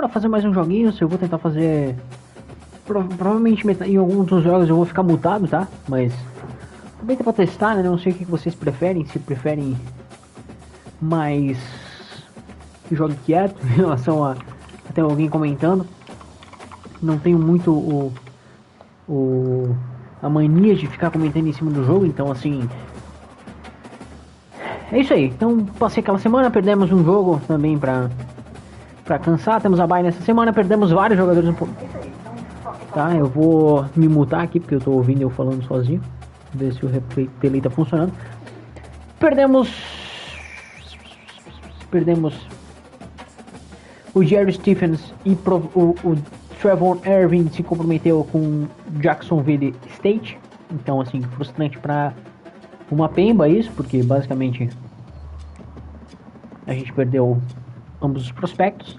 bora fazer mais um joguinho. Eu vou tentar fazer... Provavelmente em alguns dos jogos eu vou ficar mutado, tá? Mas... aproveita pra testar, né? Não sei o que vocês preferem. Se preferem mais... que jogue quieto em relação a... até alguém comentando. Não tenho muito a mania de ficar comentando em cima do jogo, então assim... é isso aí. Então passei aquela semana, perdemos um jogo também pra cansar. Temos a bye nessa semana, perdemos vários jogadores. Tá, eu vou me mutar aqui porque eu tô ouvindo eu falando sozinho. Ver se o replay tá funcionando. Perdemos o Jerry Stephens e o Trevor Irving se comprometeu com Jacksonville State. Então assim, frustrante pra uma pemba isso, porque basicamente a gente perdeu ambos os prospectos.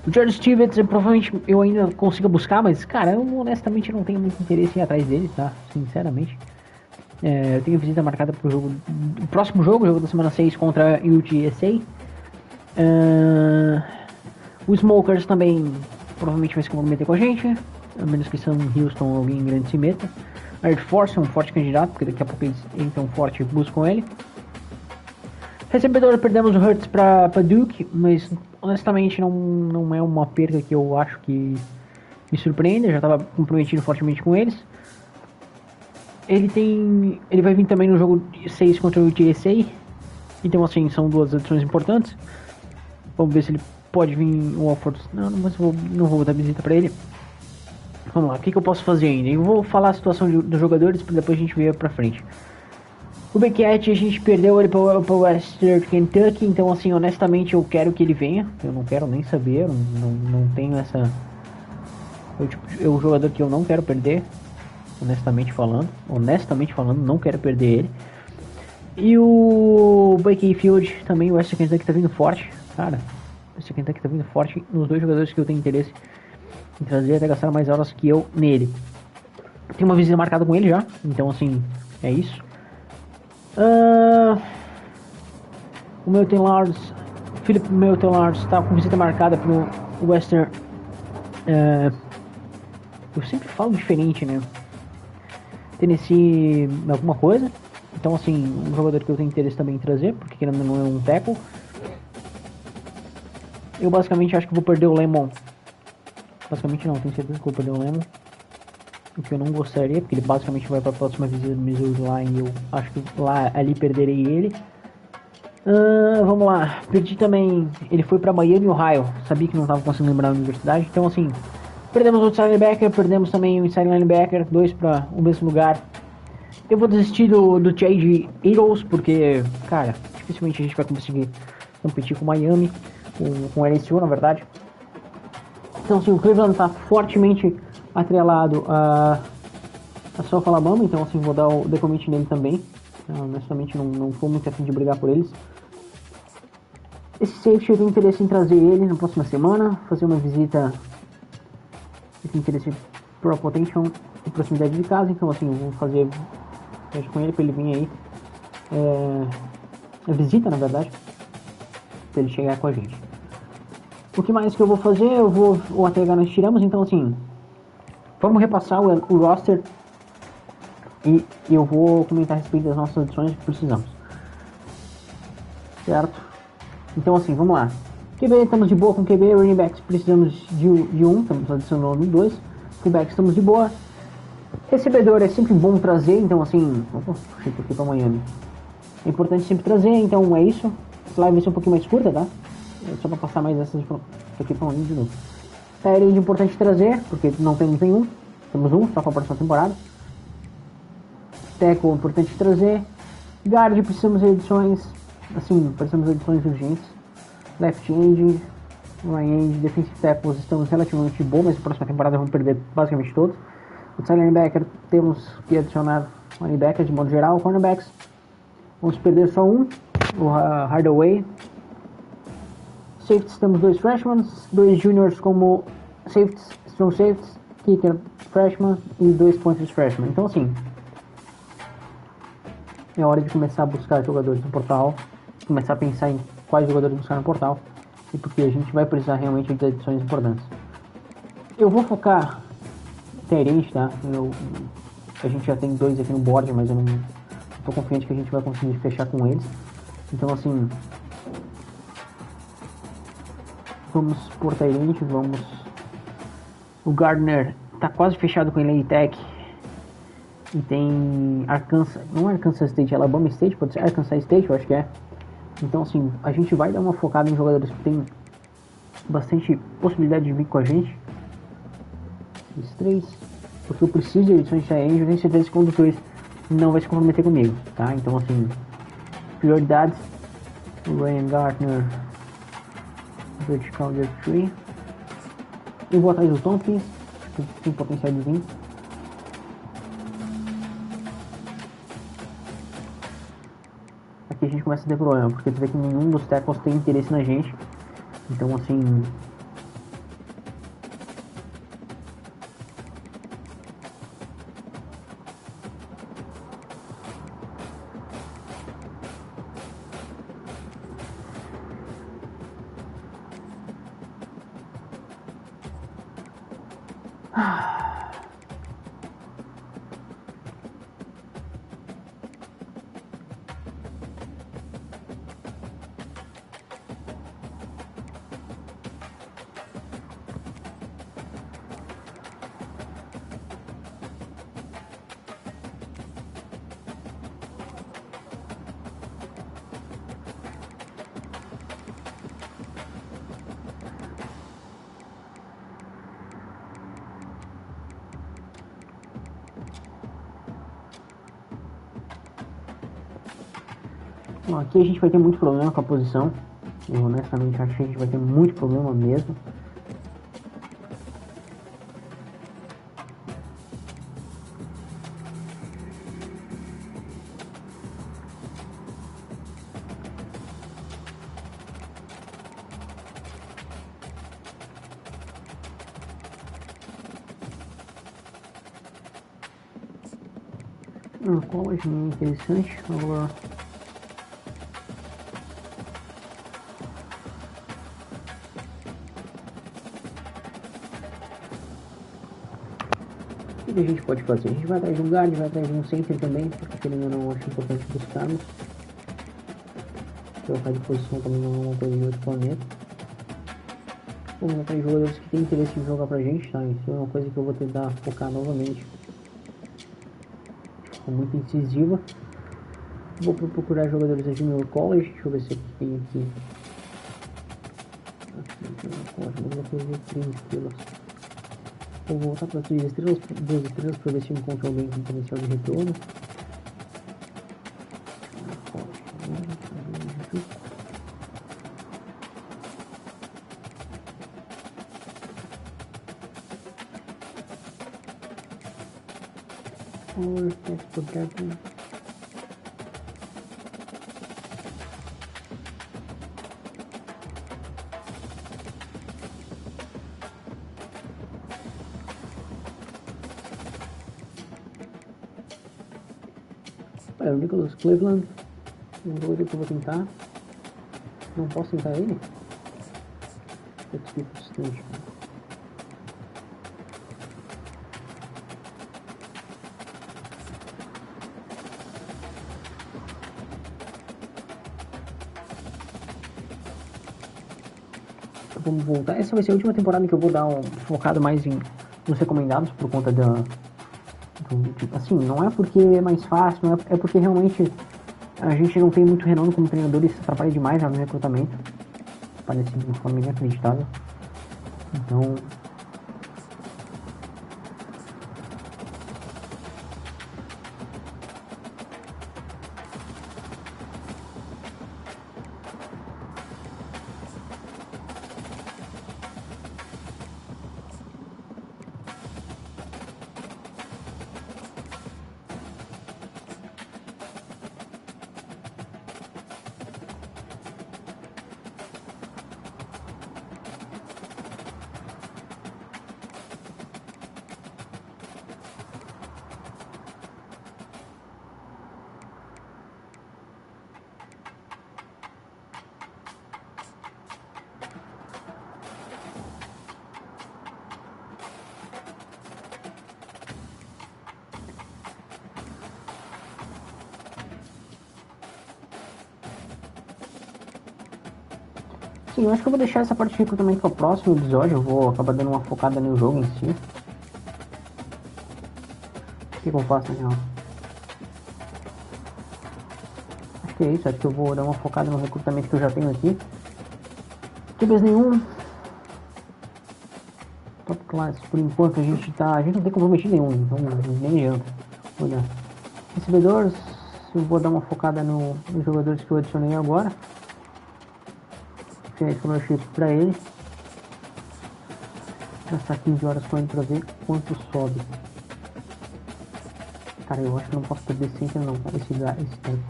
O Jerry Stephens provavelmente eu ainda consiga buscar, mas cara, eu honestamente não tenho muito interesse em ir atrás dele, tá? Sinceramente. Eu tenho visita marcada pro jogo, o próximo jogo da semana 6 contra UTSA. O Smokers também provavelmente vai se comprometer com a gente, a menos que Sam Houston alguém grande se meta. Air Force é um forte candidato, porque daqui a pouco eles entram forte e buscam ele. Recebedor, perdemos o Hurts pra Duke, mas honestamente não é uma perda que eu acho que me surpreende. Eu já estava comprometido fortemente com eles. Ele vai vir também no jogo 6 contra o UTSA. Então assim, são duas adições importantes. Vamos ver se ele pode vir o Alford. Não vou dar visita pra ele. Vamos lá, o que eu posso fazer ainda? Eu vou falar a situação dos jogadores para depois a gente ver pra frente. O Beckett, a gente perdeu ele para Western Kentucky, então assim, honestamente eu quero que ele venha. Eu não quero nem saber, não tenho essa... É o jogador que eu não quero perder, honestamente falando, não quero perder ele. E o Baker Field também, o Western Kentucky tá vindo forte, cara. O Western Kentucky tá vindo forte nos dois jogadores que eu tenho interesse em trazer, até gastar mais horas que eu nele. Tem uma visita marcada com ele já, então assim, é isso. O Milton Lars, Philip Milton Lars está com visita marcada pro Western. Eu sempre falo diferente, né? Tennessee alguma coisa. Então assim, um jogador que eu tenho interesse também em trazer, porque ele não é um tackle. Eu basicamente acho que vou perder o Lemon. Basicamente não, tenho certeza que vou perder o Lemon. O que eu não gostaria, porque ele basicamente vai para a próxima visita do Missouri Line e eu acho que ali perderei ele. Vamos lá, perdi também, ele foi para Miami, Ohio, sabia que não estava conseguindo lembrar a universidade, então assim, perdemos o outside linebacker, perdemos também o inside linebacker, 2 para o mesmo lugar. Eu vou desistir do Chad Eagles, porque, cara, dificilmente a gente vai conseguir competir com Miami, com LSU na verdade. Então assim, o Cleveland está fortemente atrelado a South Alabama, então assim, vou dar o decommit nele também. Honestamente não estou muito afim de brigar por eles. Esse safety eu tenho interesse em trazer ele na próxima semana, fazer uma visita. Eu tenho interesse por potential em proximidade de casa, então assim, eu vou fazer com ele para ele vir aí. A visita na verdade, para ele chegar com a gente. O que mais que eu vou fazer? O ATH nós tiramos, então assim, vamos repassar o roster e eu vou comentar a respeito das nossas adições que precisamos. Certo? Então assim, vamos lá. QB, estamos de boa com QB. Running backs, precisamos de um, estamos adicionando 2. Fullbacks, estamos de boa. Recebedor é sempre bom trazer, então assim, puxei aqui para Miami. É importante sempre trazer, então é isso. Essa live vai ser um pouquinho mais curta, tá? Só para passar mais essas aqui para de novo. Tight end importante trazer, porque não temos nenhum. Temos um, só para a próxima temporada. Tackle importante trazer. Guard precisamos de edições. Assim, precisamos de edições urgentes. Left end, right end, defensive tackles estamos relativamente bom, mas na próxima temporada vamos perder basicamente todos. O outside linebacker temos que adicionar linebackers de modo geral. Cornerbacks, vamos perder só um, o Hardaway. Safeties, temos 2 freshmen, 2 juniors como safeties, strong safeties, kicker freshman e 2 pointers freshmen. Então assim, é hora de começar a buscar jogadores no portal, começar a pensar em quais jogadores buscar no portal. e porque a gente vai precisar realmente de adições importantes. Eu vou focar Tyrant, tá? A gente já tem 2 aqui no board, mas eu não tô confiante que a gente vai conseguir fechar com eles. Então assim, vamos por Tyrant, vamos. O Gardner tá quase fechado com ele Tech. E tem Arkansas, não é Arkansas State, Alabama State, pode ser Arkansas State, eu acho que é. Então assim, a gente vai dar uma focada em jogadores que tem bastante possibilidade de vir com a gente. Esses 3, porque eu preciso de edições de Angel, tenho certeza que um dos 2 não vai se comprometer comigo, tá? Então assim, prioridades, Ryan Gardner, Vertical Dirt Tree. Eu vou atrás do Tompkins, que tem potencial de vir. Aqui a gente começa a ter problema, porque tu vê que nenhum dos tackles tem interesse na gente. Então assim, bom, aqui a gente vai ter muito problema com a posição. Eu honestamente acho que a gente vai ter muito problema mesmo. College é interessante. Agora o que a gente pode fazer? A gente vai atrás de um guard, vai atrás de um center também, porque ele ainda não acho importante buscarmos. Trocar de posição também não é uma coisa de outro planeta. Vamos atrás de jogadores que têm interesse em jogar pra gente, tá? Isso é uma coisa que eu vou tentar focar novamente. Ficou muito incisiva. Vou procurar jogadores da Junior College, deixa eu ver se tem aqui. Vou voltar para as 2 estrelas para ver se eu encontro alguém com potencial de retorno. O Nicholas Cleveland, um jogador que eu vou tentar. Não posso tentar ele? Eu fiquei frustrante. Vamos voltar. Essa vai ser a última temporada que eu vou dar focado mais nos recomendados por conta assim, não é porque é mais fácil, não é porque realmente a gente não tem muito renome como treinador, isso atrapalha demais no recrutamento. Parece de uma forma inacreditável. Então, Sim, eu acho que eu vou deixar essa parte de recrutamento para o próximo episódio. Eu vou acabar dando uma focada no jogo em si. O que eu faço, na real? Acho que é isso. Acho que eu vou dar uma focada no recrutamento que eu já tenho aqui. Quebras nenhum. Top class. Por enquanto a gente não tem comprometido nenhum. Então nem adianta. Olha. Recebedores. Eu vou dar uma focada nos jogadores que eu adicionei agora. Criar scholarship pra ele. Gastar 15 horas com ele pra ver quanto sobe. Cara, eu acho que não posso perder sempre não, esse tempo.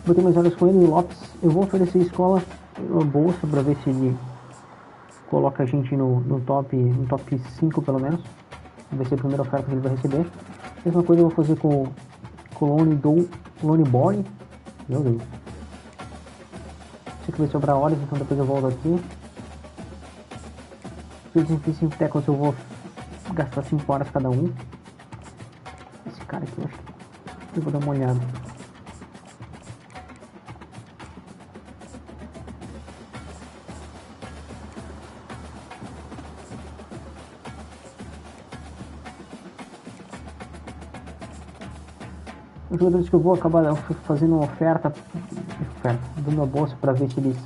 Botei mais horas com ele, o Lopes. Eu vou oferecer escola, uma bolsa pra ver se ele coloca a gente no top 5 pelo menos. Vai ser a primeira oferta que ele vai receber. Mesma coisa eu vou fazer com o Lone Boy. Meu Deus. Isso aqui vai sobrar horas, então depois eu volto aqui. Os 5 tackles eu vou gastar 5 horas cada um. Esse cara aqui eu acho que eu vou dar uma olhada. Os jogadores que eu vou acabar fazendo uma oferta dando a bolsa para ver se eles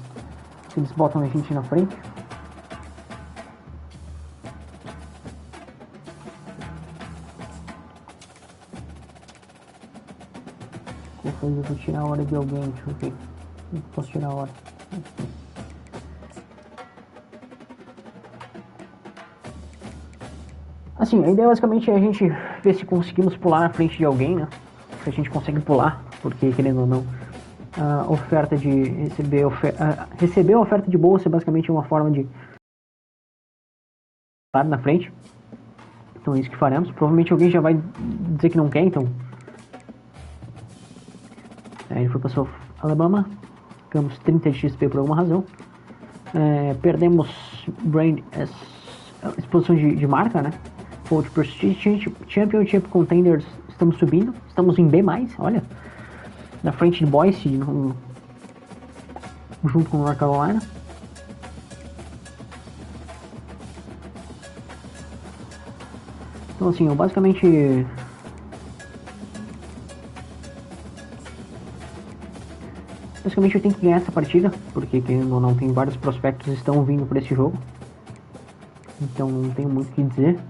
botam a gente na frente. Eu vou tirar a hora de alguém, deixa eu ver. Não posso tirar a hora. Assim, a ideia basicamente é a gente ver se conseguimos pular na frente de alguém, né? Se a gente consegue pular, porque querendo ou não, a oferta de receber a oferta de bolsa é basicamente uma forma de estar na frente. Então é isso que faremos. Provavelmente alguém já vai dizer que não quer, então. Ele foi para Alabama. Ficamos 30 de XP por alguma razão. Perdemos Brand exposição de marca, né? Coach Prestige Championship Contenders. Estamos subindo. Estamos em B+, olha. Na frente de Boise, junto com North Carolina. Então assim, eu basicamente eu tenho que ganhar essa partida, porque querendo ou não, tem vários prospectos que estão vindo por esse jogo. Então não tenho muito o que dizer.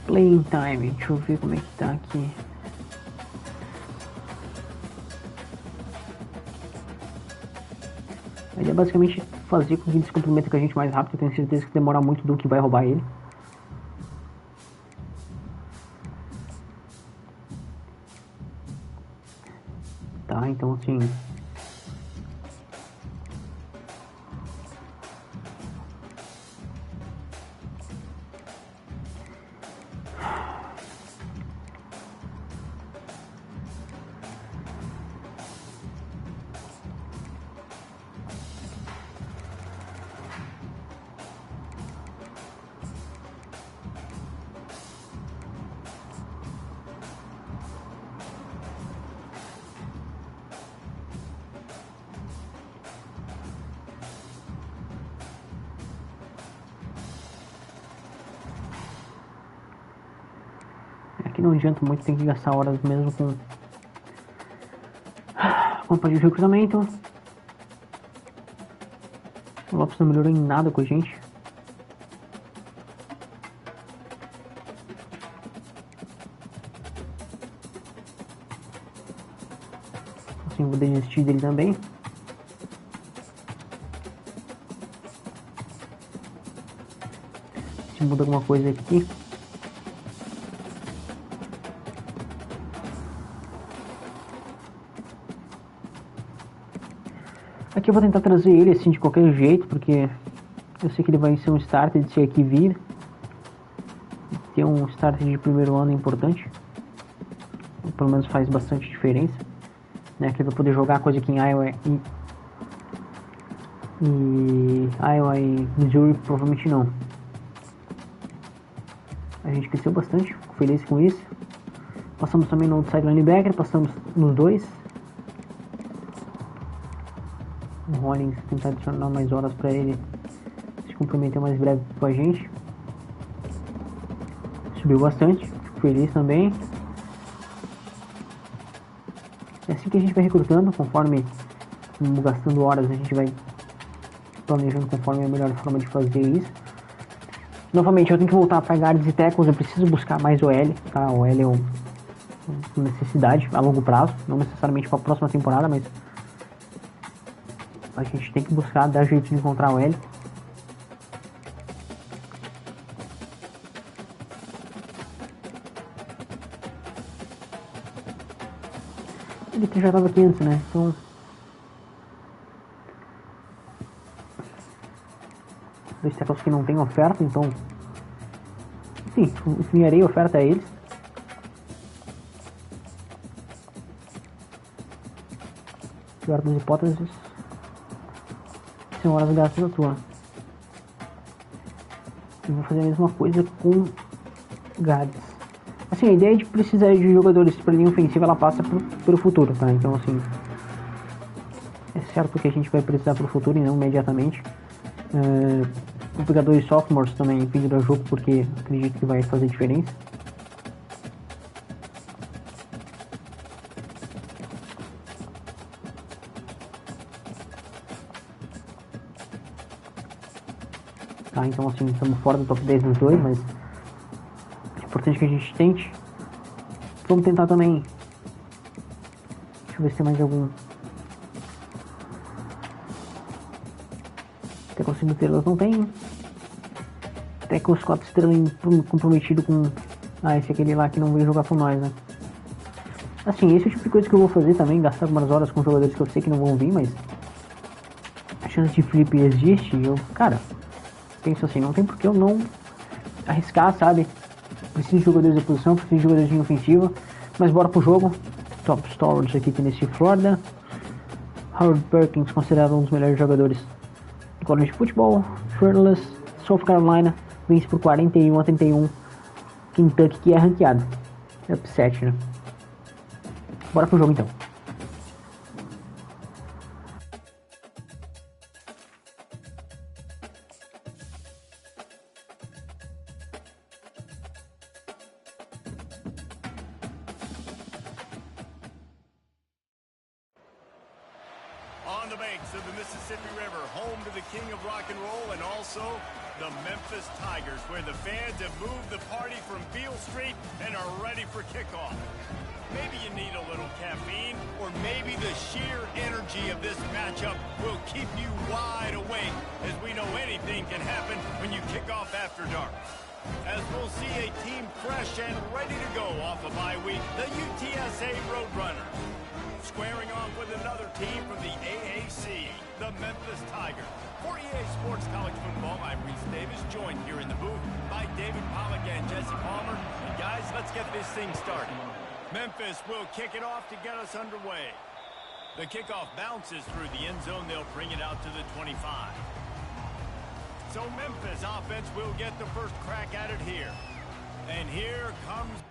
Playing time, deixa eu ver como é que tá aqui. A ideia é basicamente fazer com que ele se comprometa com a gente mais rápido. Eu tenho certeza que demora muito do que vai roubar ele. Tá, então assim... Aqui não adianta muito, tem que gastar horas mesmo com a parte de recrutamento. O Lopes não melhorou em nada com a gente. Assim, vou desistir dele também. Se muda alguma coisa aqui. Aqui eu vou tentar trazer ele assim de qualquer jeito, porque eu sei que ele vai ser um starter de ser aqui vir. Ter um starter de primeiro ano é importante. Pelo menos faz bastante diferença. né, que ele vai poder jogar, coisa que em Iowa e Missouri provavelmente não. A gente cresceu bastante, fico feliz com isso. Passamos também no outside linebacker, passamos nos dois. O Rollins tentar adicionar mais horas para ele se comprometer mais breve com a gente. Subiu bastante, fico feliz também. É assim que a gente vai recrutando, conforme vamos gastando horas, a gente vai planejando conforme a melhor forma de fazer isso. Novamente, eu tenho que voltar para guards e tackles, eu preciso buscar mais OL, tá? OL é uma necessidade a longo prazo, não necessariamente para a próxima temporada, mas a gente tem que buscar, dar jeito de encontrar OL. Ele já estava aqui antes, né? Então, dois tackles que não tem oferta, então, enfim, enviarei oferta a eles. Pior das hipóteses, são horas gastas à toa. Eu vou fazer a mesma coisa com guards. Assim, a ideia de precisar de jogadores para linha ofensiva, ela passa pelo futuro, tá? Então, assim, é certo que a gente vai precisar pro futuro e não imediatamente. Vou pegar dois sophomores também vindo do jogo, porque acredito que vai fazer diferença. Tá, então assim, estamos fora do top 10 nos dois, mas é importante que a gente tente. Vamos tentar também. Deixa eu ver se tem mais algum. Até com 5 estrelas não tem. Até com os 4 estrelas comprometido com. Ah, esse é aquele lá que não veio jogar com nós, né? Assim, esse é o tipo de coisa que eu vou fazer também, gastar algumas horas com jogadores que eu sei que não vão vir, mas a chance de flip existe. Eu, cara, penso assim, não tem por que eu não arriscar, sabe? Preciso de jogadores de posição, preciso de jogadores de linha ofensiva, mas bora pro jogo. Top Storage aqui, Tennessee, Florida. Howard Perkins, considerado um dos melhores jogadores do college de futebol. Fearless, South Carolina, vence por 41-31. Kentucky, que é ranqueado. Upset, né? Bora pro jogo então. On the banks of the Mississippi River, home to the king of rock and roll and also the Memphis Tigers, where the fans have moved the party from Beale Street and are ready for kickoff. Maybe you need a little caffeine, or maybe the sheer energy of this matchup will keep you wide awake, as we know anything can happen when you kick off after dark. As we'll see a team fresh and ready to go off a bye week, the UTSA Roadrunners. Squaring off with another team from the AAC, the Memphis Tigers. For EA Sports College Football, I'm Reese Davis, joined here in the booth by David Pollack and Jesse Palmer. And guys, let's get this thing started. Memphis will kick it off to get us underway. The kickoff bounces through the end zone. They'll bring it out to the 25. So Memphis offense will get the first crack at it here. And here comes...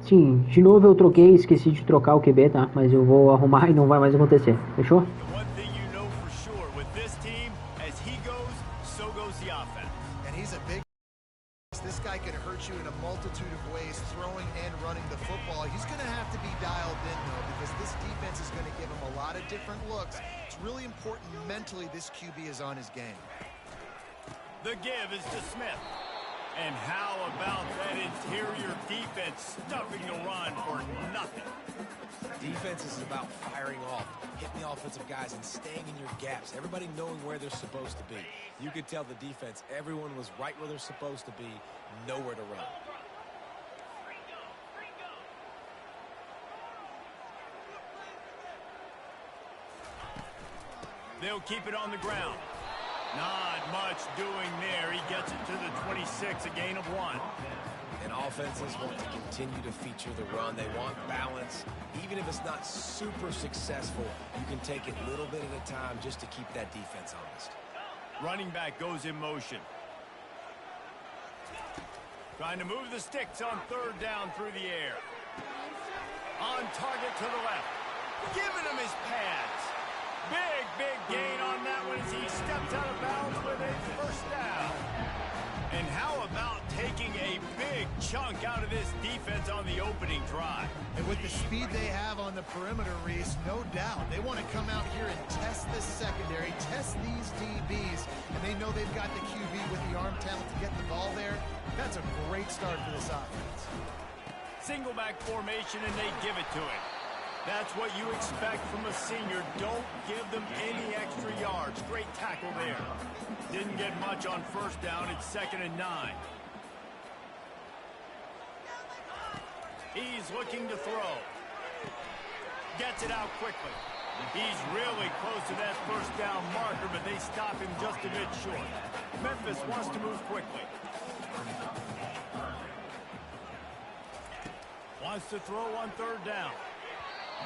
Sim, de novo eu troquei, esqueci de trocar o QB, tá? Mas eu vou arrumar e não vai mais acontecer, fechou? This guy can hurt you in a multitude of ways, throwing and running the football. He's going to have to be dialed in, though, because this defense is going to give him a lot of different looks. It's really important mentally this QB is on his game. The give is to Smith. And how about that interior defense stuffing the run for nothing? Defense is about firing off, hitting the offensive guys and staying in your gaps. Everybody knowing where they're supposed to be. You could tell the defense, everyone was right where they're supposed to be, nowhere to run. They'll keep it on the ground. Not much doing there. He gets it to the 26, a gain of 1. And offenses want to continue to feature the run. They want balance. Even if it's not super successful, you can take it little bit at a time just to keep that defense honest. Running back goes in motion. Trying to move the sticks on 3rd down through the air. On target to the left. Giving him his pads. Big gain on that one as he steps out of bounds with a 1st down. And how about taking a big chunk out of this defense on the opening drive? And with the speed they have on the perimeter, Reese, no doubt, they want to come out here and test this secondary, test these DBs, and they know they've got the QB with the arm talent to get the ball there. That's a great start for this offense. Single back formation, and they give it to him. That's what you expect from a senior. Don't give them any extra yards. Great tackle there. Didn't get much on 1st down. It's 2nd and 9. He's looking to throw. Gets it out quickly. He's really close to that 1st down marker, but they stop him just a bit short. Memphis wants to move quickly. Wants to throw on 3rd down.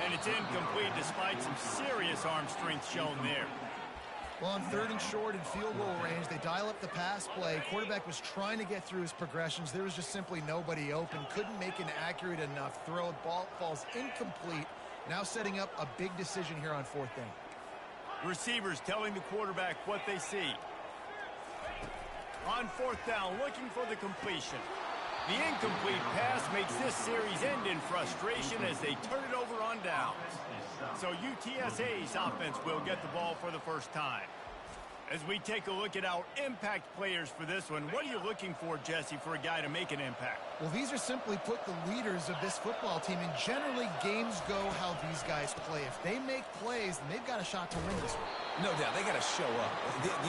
And it's incomplete despite some serious arm strength shown there. Well, on 3rd and short in field goal range, they dial up the pass play. Quarterback was trying to get through his progressions. There was just simply nobody open. Couldn't make an accurate enough throw. Ball falls incomplete. Now setting up a big decision here on 4th down. Receivers telling the quarterback what they see. On 4th down, looking for the completion. The incomplete pass makes this series end in frustration as they turn it over on downs. So UTSA's offense will get the ball for the 1st time. As we take a look at our impact players for this one, what are you looking for, Jesse, for a guy to make an impact? Well, these are simply put the leaders of this football team, and generally games go how these guys play. If they make plays, then they've got a shot to win this one. No doubt, they got to show up.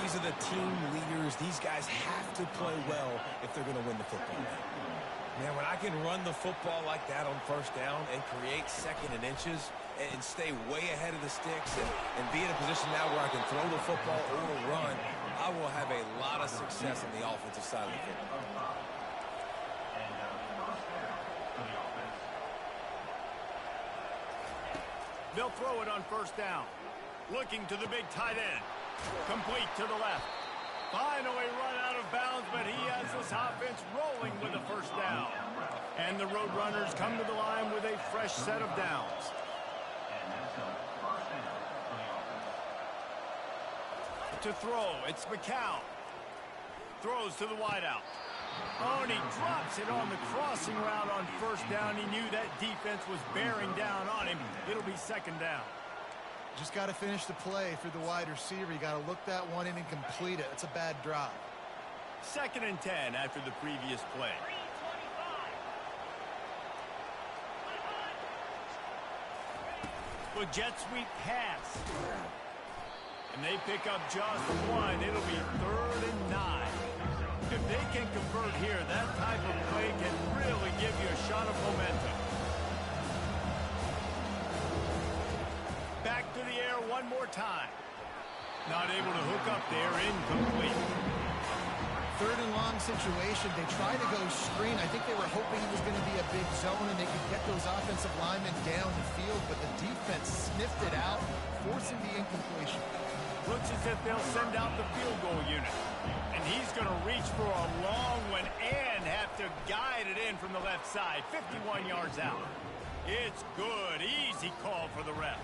These are the team leaders. These guys have to play well if they're going to win the football game. Man, when I can run the football like that on 1st down and create 2nd and inches and stay way ahead of the sticks and be in a position now where I can throw the football or run, I will have a lot of success on the offensive side of the football. They'll throw it on 1st down. Looking to the big tight end. Complete to the left. Finally run out of bounds, but he has this offense rolling with the 1st down. And the Roadrunners come to the line with a fresh set of downs. To throw, it's McCown. Throws to the wideout. Oh, and he drops it on the crossing route on 1st down. He knew that defense was bearing down on him. It'll be 2nd down. Just got to finish the play for the wide receiver. You got to look that one in and complete it. It's a bad drop. 2nd and 10 after the previous play. Well, jet sweep pass. And they pick up just 1. It'll be 3rd and 9. If they can convert here, that type of play can really give you a shot of momentum. Back to the air one more time. Not able to hook up there, incomplete. 3rd and long situation. They tried to go screen. I think they were hoping it was going to be a big zone and they could get those offensive linemen down the field, but the defense sniffed it out, forcing the incompletion. Looks as if they'll send out the field goal unit. And he's going to reach for a long one and have to guide it in from the left side. 51 yards out. It's good. Easy call for the refs.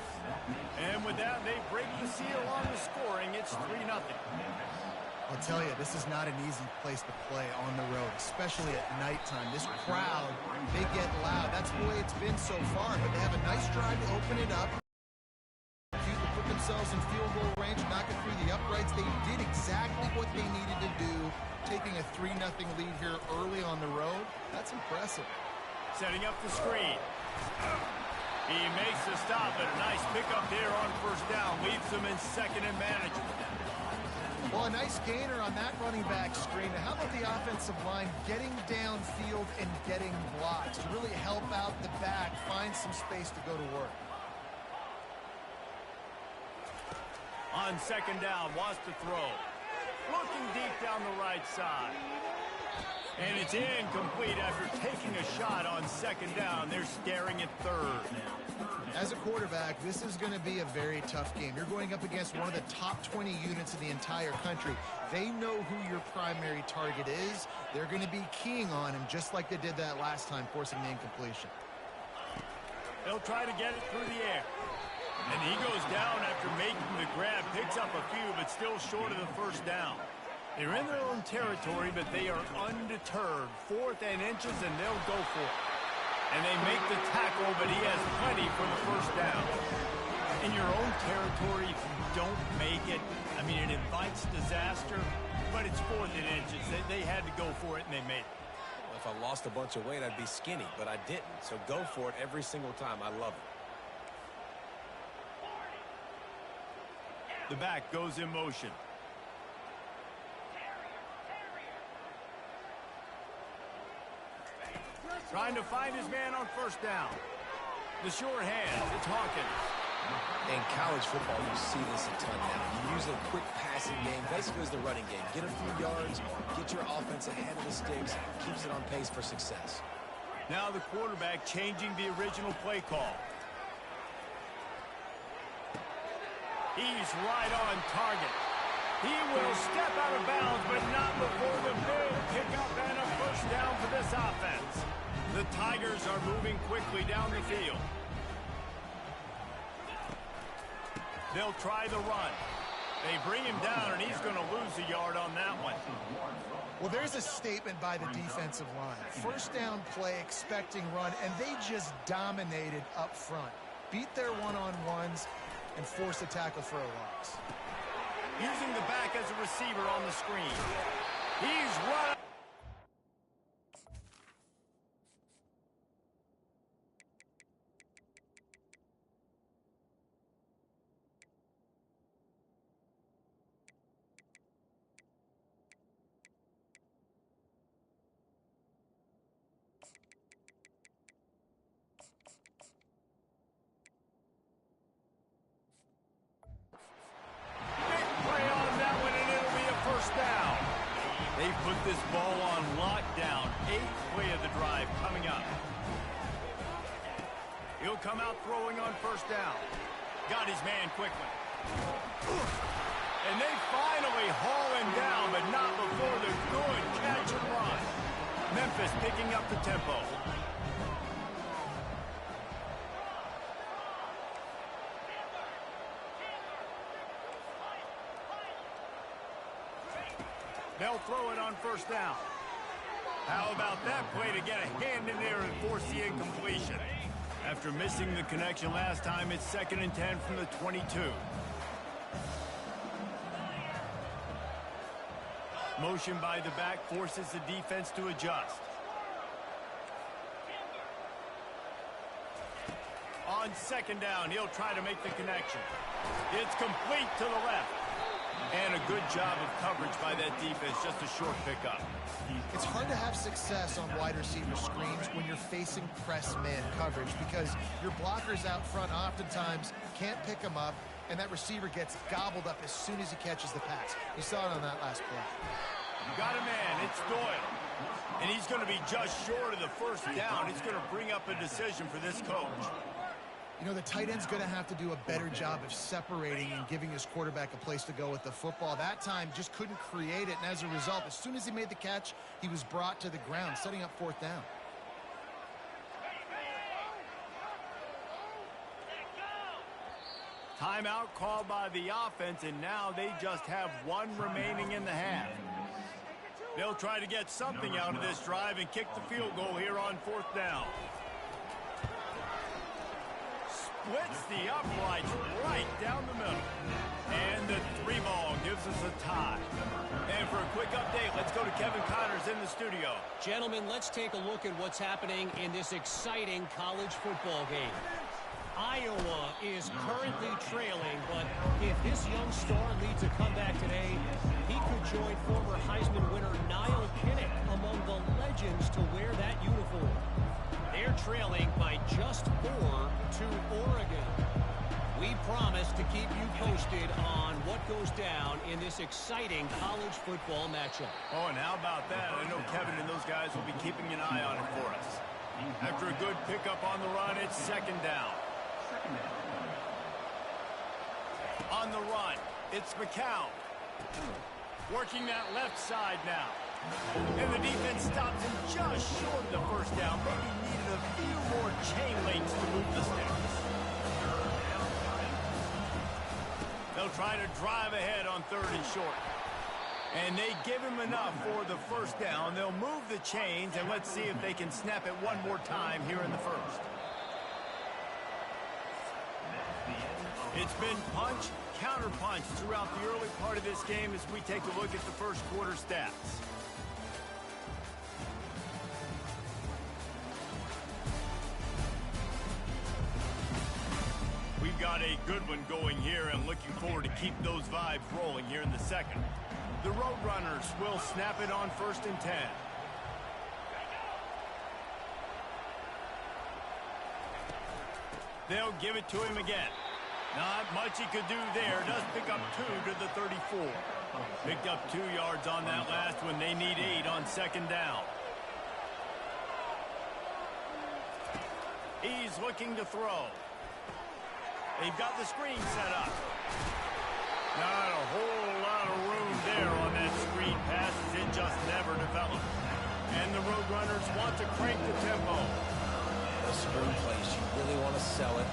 And with that, they break the seal on the scoring. It's 3-0. I'll tell you, this is not an easy place to play on the road, especially at nighttime. This crowd, they get loud. That's the way it's been so far, but they have a nice drive to open it up. Put themselves in field goal range, knock it through the uprights. They did exactly what they needed to do, taking a 3-0 lead here early on the road. That's impressive. Setting up the screen. He makes the stop, but a nice pickup there on 1st down. Leaves them in 2nd and manageable. Well, a nice gainer on that running back screen. How about the offensive line getting downfield and getting blocks to really help out the back, find some space to go to work? On 2nd down, wants to throw. looking deep down the right side. And it's incomplete after taking a shot on second down. They're staring at third. As a quarterback, this is going to be a very tough game. You're going up against one of the top 20 units in the entire country. They know who your primary target is. They're going to be keying on him just like they did that last time, forcing the incompletion. They'll try to get it through the air. And he goes down after making the grab, picks up a few, but still short of the first down. They're in their own territory, but they are undeterred. 4th and inches, and they'll go for it. And they make the tackle, but he has plenty for the first down. In your own territory, if you don't make it, I mean, it invites disaster, but it's 4th and inches. They had to go for it, and they made it. Well, if I lost a bunch of weight, I'd be skinny, but I didn't. So go for it every single time. I love it. The back goes in motion. Trying to find his man on first down. The sure hands, it's Hawkins. In college football, you see this a ton now. You use a quick passing game, basically as the running game. Get a few yards, get your offense ahead of the sticks, keeps it on pace for success. Now the quarterback changing the original play call. He's right on target. He will step out of bounds, but not before the big pickup and a first down for this offense. The Tigers are moving quickly down the field. They'll try the run. They bring him down, and he's going to lose a yard on that one. Well, there's a statement by the defensive line. First down play, expecting run, and they just dominated up front. Beat their one-on-ones and force a tackle for a loss. Using the back as a receiver on the screen. He's run. Down. They've put this ball on lockdown. 8th play of the drive coming up. He'll come out throwing on first down. Got his man quickly. And they finally haul him down, but not before the good catch and run. Memphis picking up the tempo. They'll throw it on first down. How about that play to get a hand in there and force the incompletion? After missing the connection last time, it's 2nd and 10 from the 22. Motion by the back forces the defense to adjust. On second down, he'll try to make the connection. It's complete to the left. And a good job of coverage by that defense, just a short pickup. It's hard to have success on wide receiver screens when you're facing press man coverage because your blockers out front oftentimes can't pick them up, and that receiver gets gobbled up as soon as he catches the pass. You saw it on that last play. You got a man, it's Doyle. And he's going to be just short of the first down. It's going to bring up a decision for this coach. You know, the tight end's going to have to do a better job of separating and giving his quarterback a place to go with the football. That time just couldn't create it, and as a result, as soon as he made the catch, he was brought to the ground, setting up 4th down. Timeout called by the offense, and now they just have one remaining in the half. They'll try to get something out of this drive and kick the field goal here on 4th down. Splits the uprights right down the middle. And the 3-ball gives us a tie. And for a quick update, let's go to Kevin Connors in the studio. Gentlemen, let's take a look at what's happening in this exciting college football game. Iowa is currently trailing, but if this young star leads a comeback today, he could join former Heisman winner Niall Kinnick among the legends to wear that uniform. They're trailing by just 4 to Oregon. We promise to keep you posted on what goes down in this exciting college football matchup. Oh, and how about that? I know Kevin and those guys will be keeping an eye on it for us. After a good pickup on the run, it's second down. On the run, it's McCown. Working that left side now. And the defense stops him just short of the first down. Maybe needed a few more chain links to move the sticks. They'll try to drive ahead on 3rd and short. And they give him enough for the first down. They'll move the chains, and let's see if they can snap it one more time here in the first. It's been punch, counter-punch throughout the early part of this game as we take a look at the first quarter stats. We've got a good one going here and looking forward to keep those vibes rolling here in the second. The Roadrunners will snap it on 1st and 10. They'll give it to him again. Not much he could do there. Does pick up 2 to the 34. Picked up 2 yards on that last one. They need 8 on 2nd down. He's looking to throw. They've got the screen set up. Not a whole lot of room there on that screen pass as it just never developed. And the Roadrunners want to crank the tempo. The screen plays, you really want to sell it,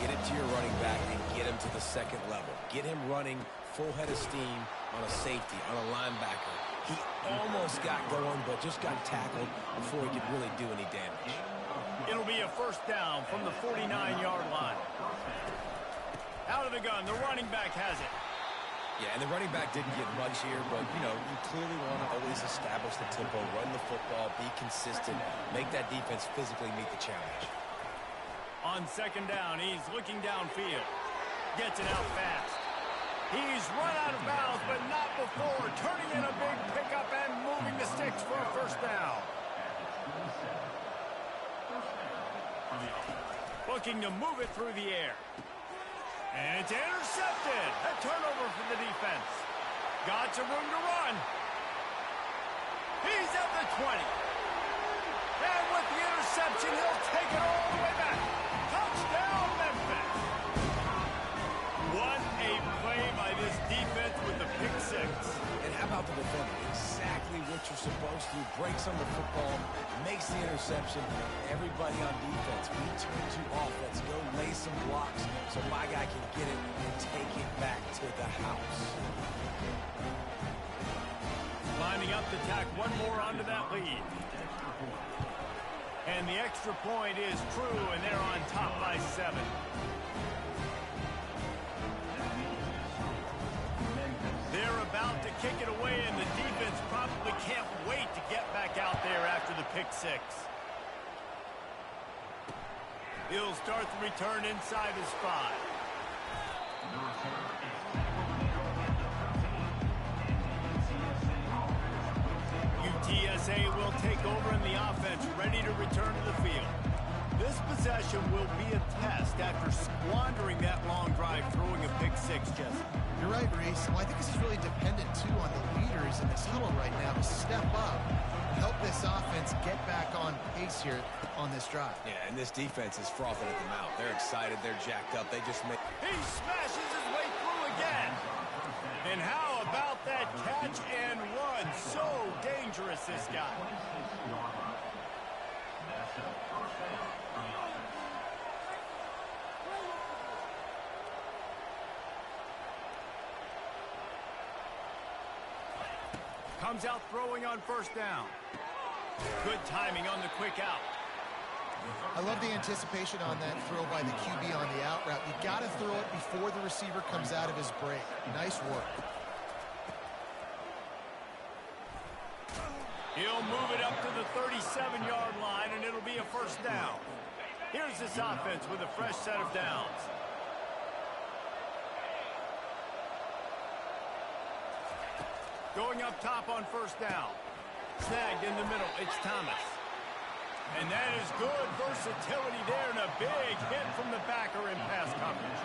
get it to your running back, and get him to the second level. Get him running full head of steam on a safety, on a linebacker. He almost got going, but just got tackled before he could really do any damage. It'll be a first down from the 49-yard line. Out of the gun, the running back has it. Yeah, and the running back didn't get much here, but, you know, you clearly want to always establish the tempo, run the football, be consistent, make that defense physically meet the challenge. On 2nd down, he's looking downfield. Gets it out fast. He's run out of bounds, but not before. Turning in a big pickup and moving the sticks for a first down. Looking to move it through the air. And it's intercepted. A turnover for the defense. Got some room to run. He's at the 20. And with the interception, he'll take it all the way back. Touchdown, Memphis. What a play by this defense with the pick 6. And how about the defender? Exactly what you're supposed to. Breaks on the football, makes the interception. Everybody on defense, we turn to offense. Go lay some blocks so my guy can get it and take it back to the house. Lining up to tack one more onto that lead. And the extra point is true, and they're on top by 7. They're about to kick it away, and the defense probably can't wait to get back out there after the pick 6. He'll start the return inside his 5. UTSA will take over in the offense, ready to return to the field. This possession will be a test after squandering that long drive, throwing a pick 6, Jesse. You're right, Reese. Well, I think this is really dependent, too, on the leaders in this huddle right now to step up and help this offense get back on pace here on this drive. Yeah, and this defense is frothing at the mouth. They're excited. They're jacked up. They just make... He smashes his way through again. And how about that catch and run? So dangerous, this guy. Comes out throwing on first down. Good timing on the quick out. I love the anticipation on that throw by the QB on the out route. You got to throw it before the receiver comes out of his break. Nice work. He'll move it up to the 37-yard line, and it'll be a first down. Here's this offense with a fresh set of downs. Going up top on first down. Snagged in the middle. It's Thomas. And that is good versatility there, and a big hit from the backer in pass coverage.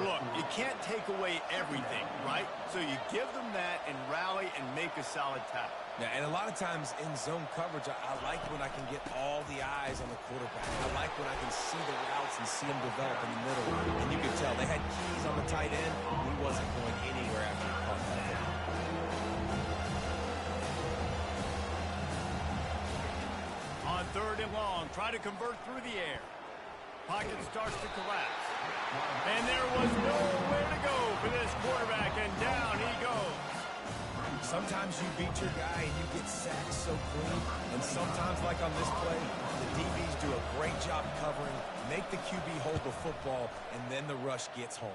Look, you can't take away everything, right? So you give them that and rally and make a solid tackle. Yeah, and a lot of times in zone coverage, I like when I can get all the eyes on the quarterback. I like when I can see the routes and see them develop in the middle. And you could tell they had keys on the tight end. He wasn't going anywhere after he caught that hit. On 3rd and long, try to convert through the air. Pocket starts to collapse. And there was nowhere to go for this quarterback, and down he goes. Sometimes you beat your guy and you get sacked so clean, and sometimes, like on this play, the DBs do a great job covering, make the QB hold the football, and then the rush gets home.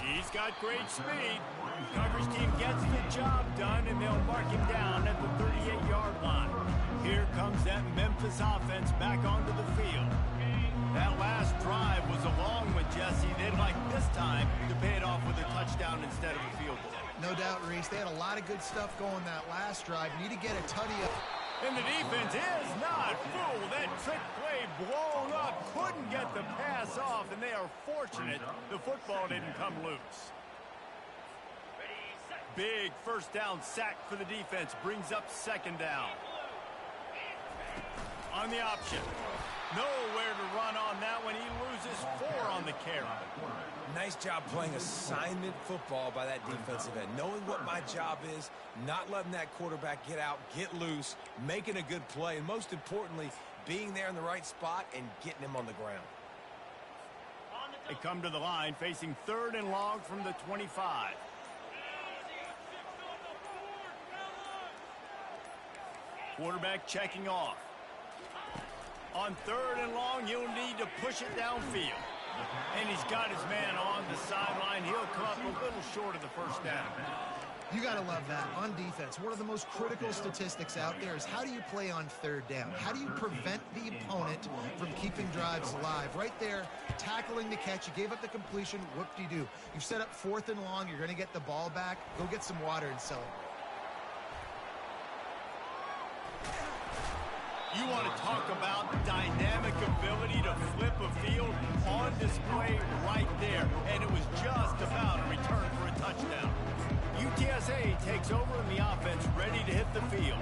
He's got great speed. Coverage team gets the job done, and they'll mark him down at the 38-yard line. Here comes that Memphis offense back onto the field. That last drive was a long one, Jesse. They'd like this time to pay it off with a touchdown instead of a field goal. No doubt, Reese. They had a lot of good stuff going that last drive. Need to get a tutty up. And the defense is not fooled. That trick play blown up. Couldn't get the pass off, and they are fortunate the football didn't come loose. Big first down sack for the defense. Brings up 2nd down. On the option. Nowhere to run on that one. He loses 4 on the carry. Nice job playing assignment football by that defensive end. Knowing what my job is, not letting that quarterback get out, get loose, making a good play, and most importantly, being there in the right spot and getting him on the ground. They come to the line facing 3rd and long from the 25. Quarterback checking off. On 3rd and long, he'll need to push it downfield. And he's got his man on the sideline. He'll come up a little short of the first down. You got to love that. On defense, one of the most critical statistics out there is how do you play on 3rd down? How do you prevent the opponent from keeping drives alive? Right there, tackling the catch. You gave up the completion. Whoop-de-doo. You've set up 4th and long. You're going to get the ball back. Go get some water and celebrate. You want to talk about dynamic ability to flip a field on display right there. And it was just about a return for a touchdown. UTSA takes over in the offense, ready to hit the field.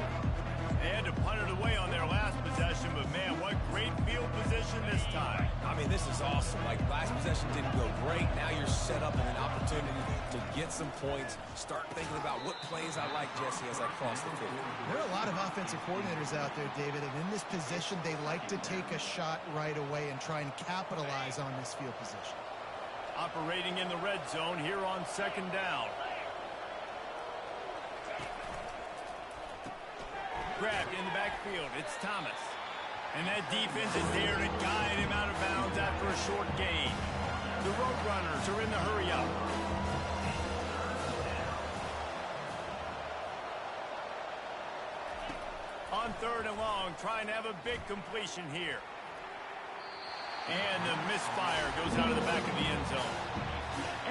They had to punt it away on their last possession, but man, what great field position this time. I mean, this is awesome. Like, last possession didn't go great. Now you're set up in an opportunity to get some points. Start thinking about what plays I like, Jesse, as I cross the field. There are a lot of offensive coordinators out there, David, and in this position, they like to take a shot right away and try and capitalize on this field position. Operating in the red zone here on 2nd down. Grabbed in the backfield. It's Thomas. And that defense is there to guide him out of bounds after a short gain. The Roadrunners are in the hurry-up. On 3rd and long, trying to have a big completion here. And the misfire goes out of the back of the end zone.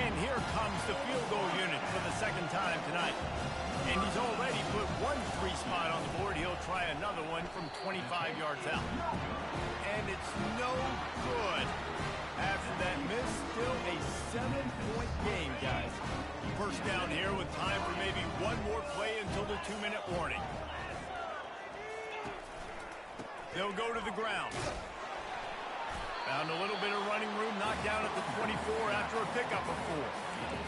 And here comes the field goal unit for the 2nd time tonight. And he's already put 1 free spot on the board. He'll try another one from 25 yards out. And it's no good. After that miss, still a 7-point game, guys. First down here with time for maybe one more play until the 2-minute warning. They'll go to the ground. Found a little bit of running room, knocked down at the 24 after a pickup of 4.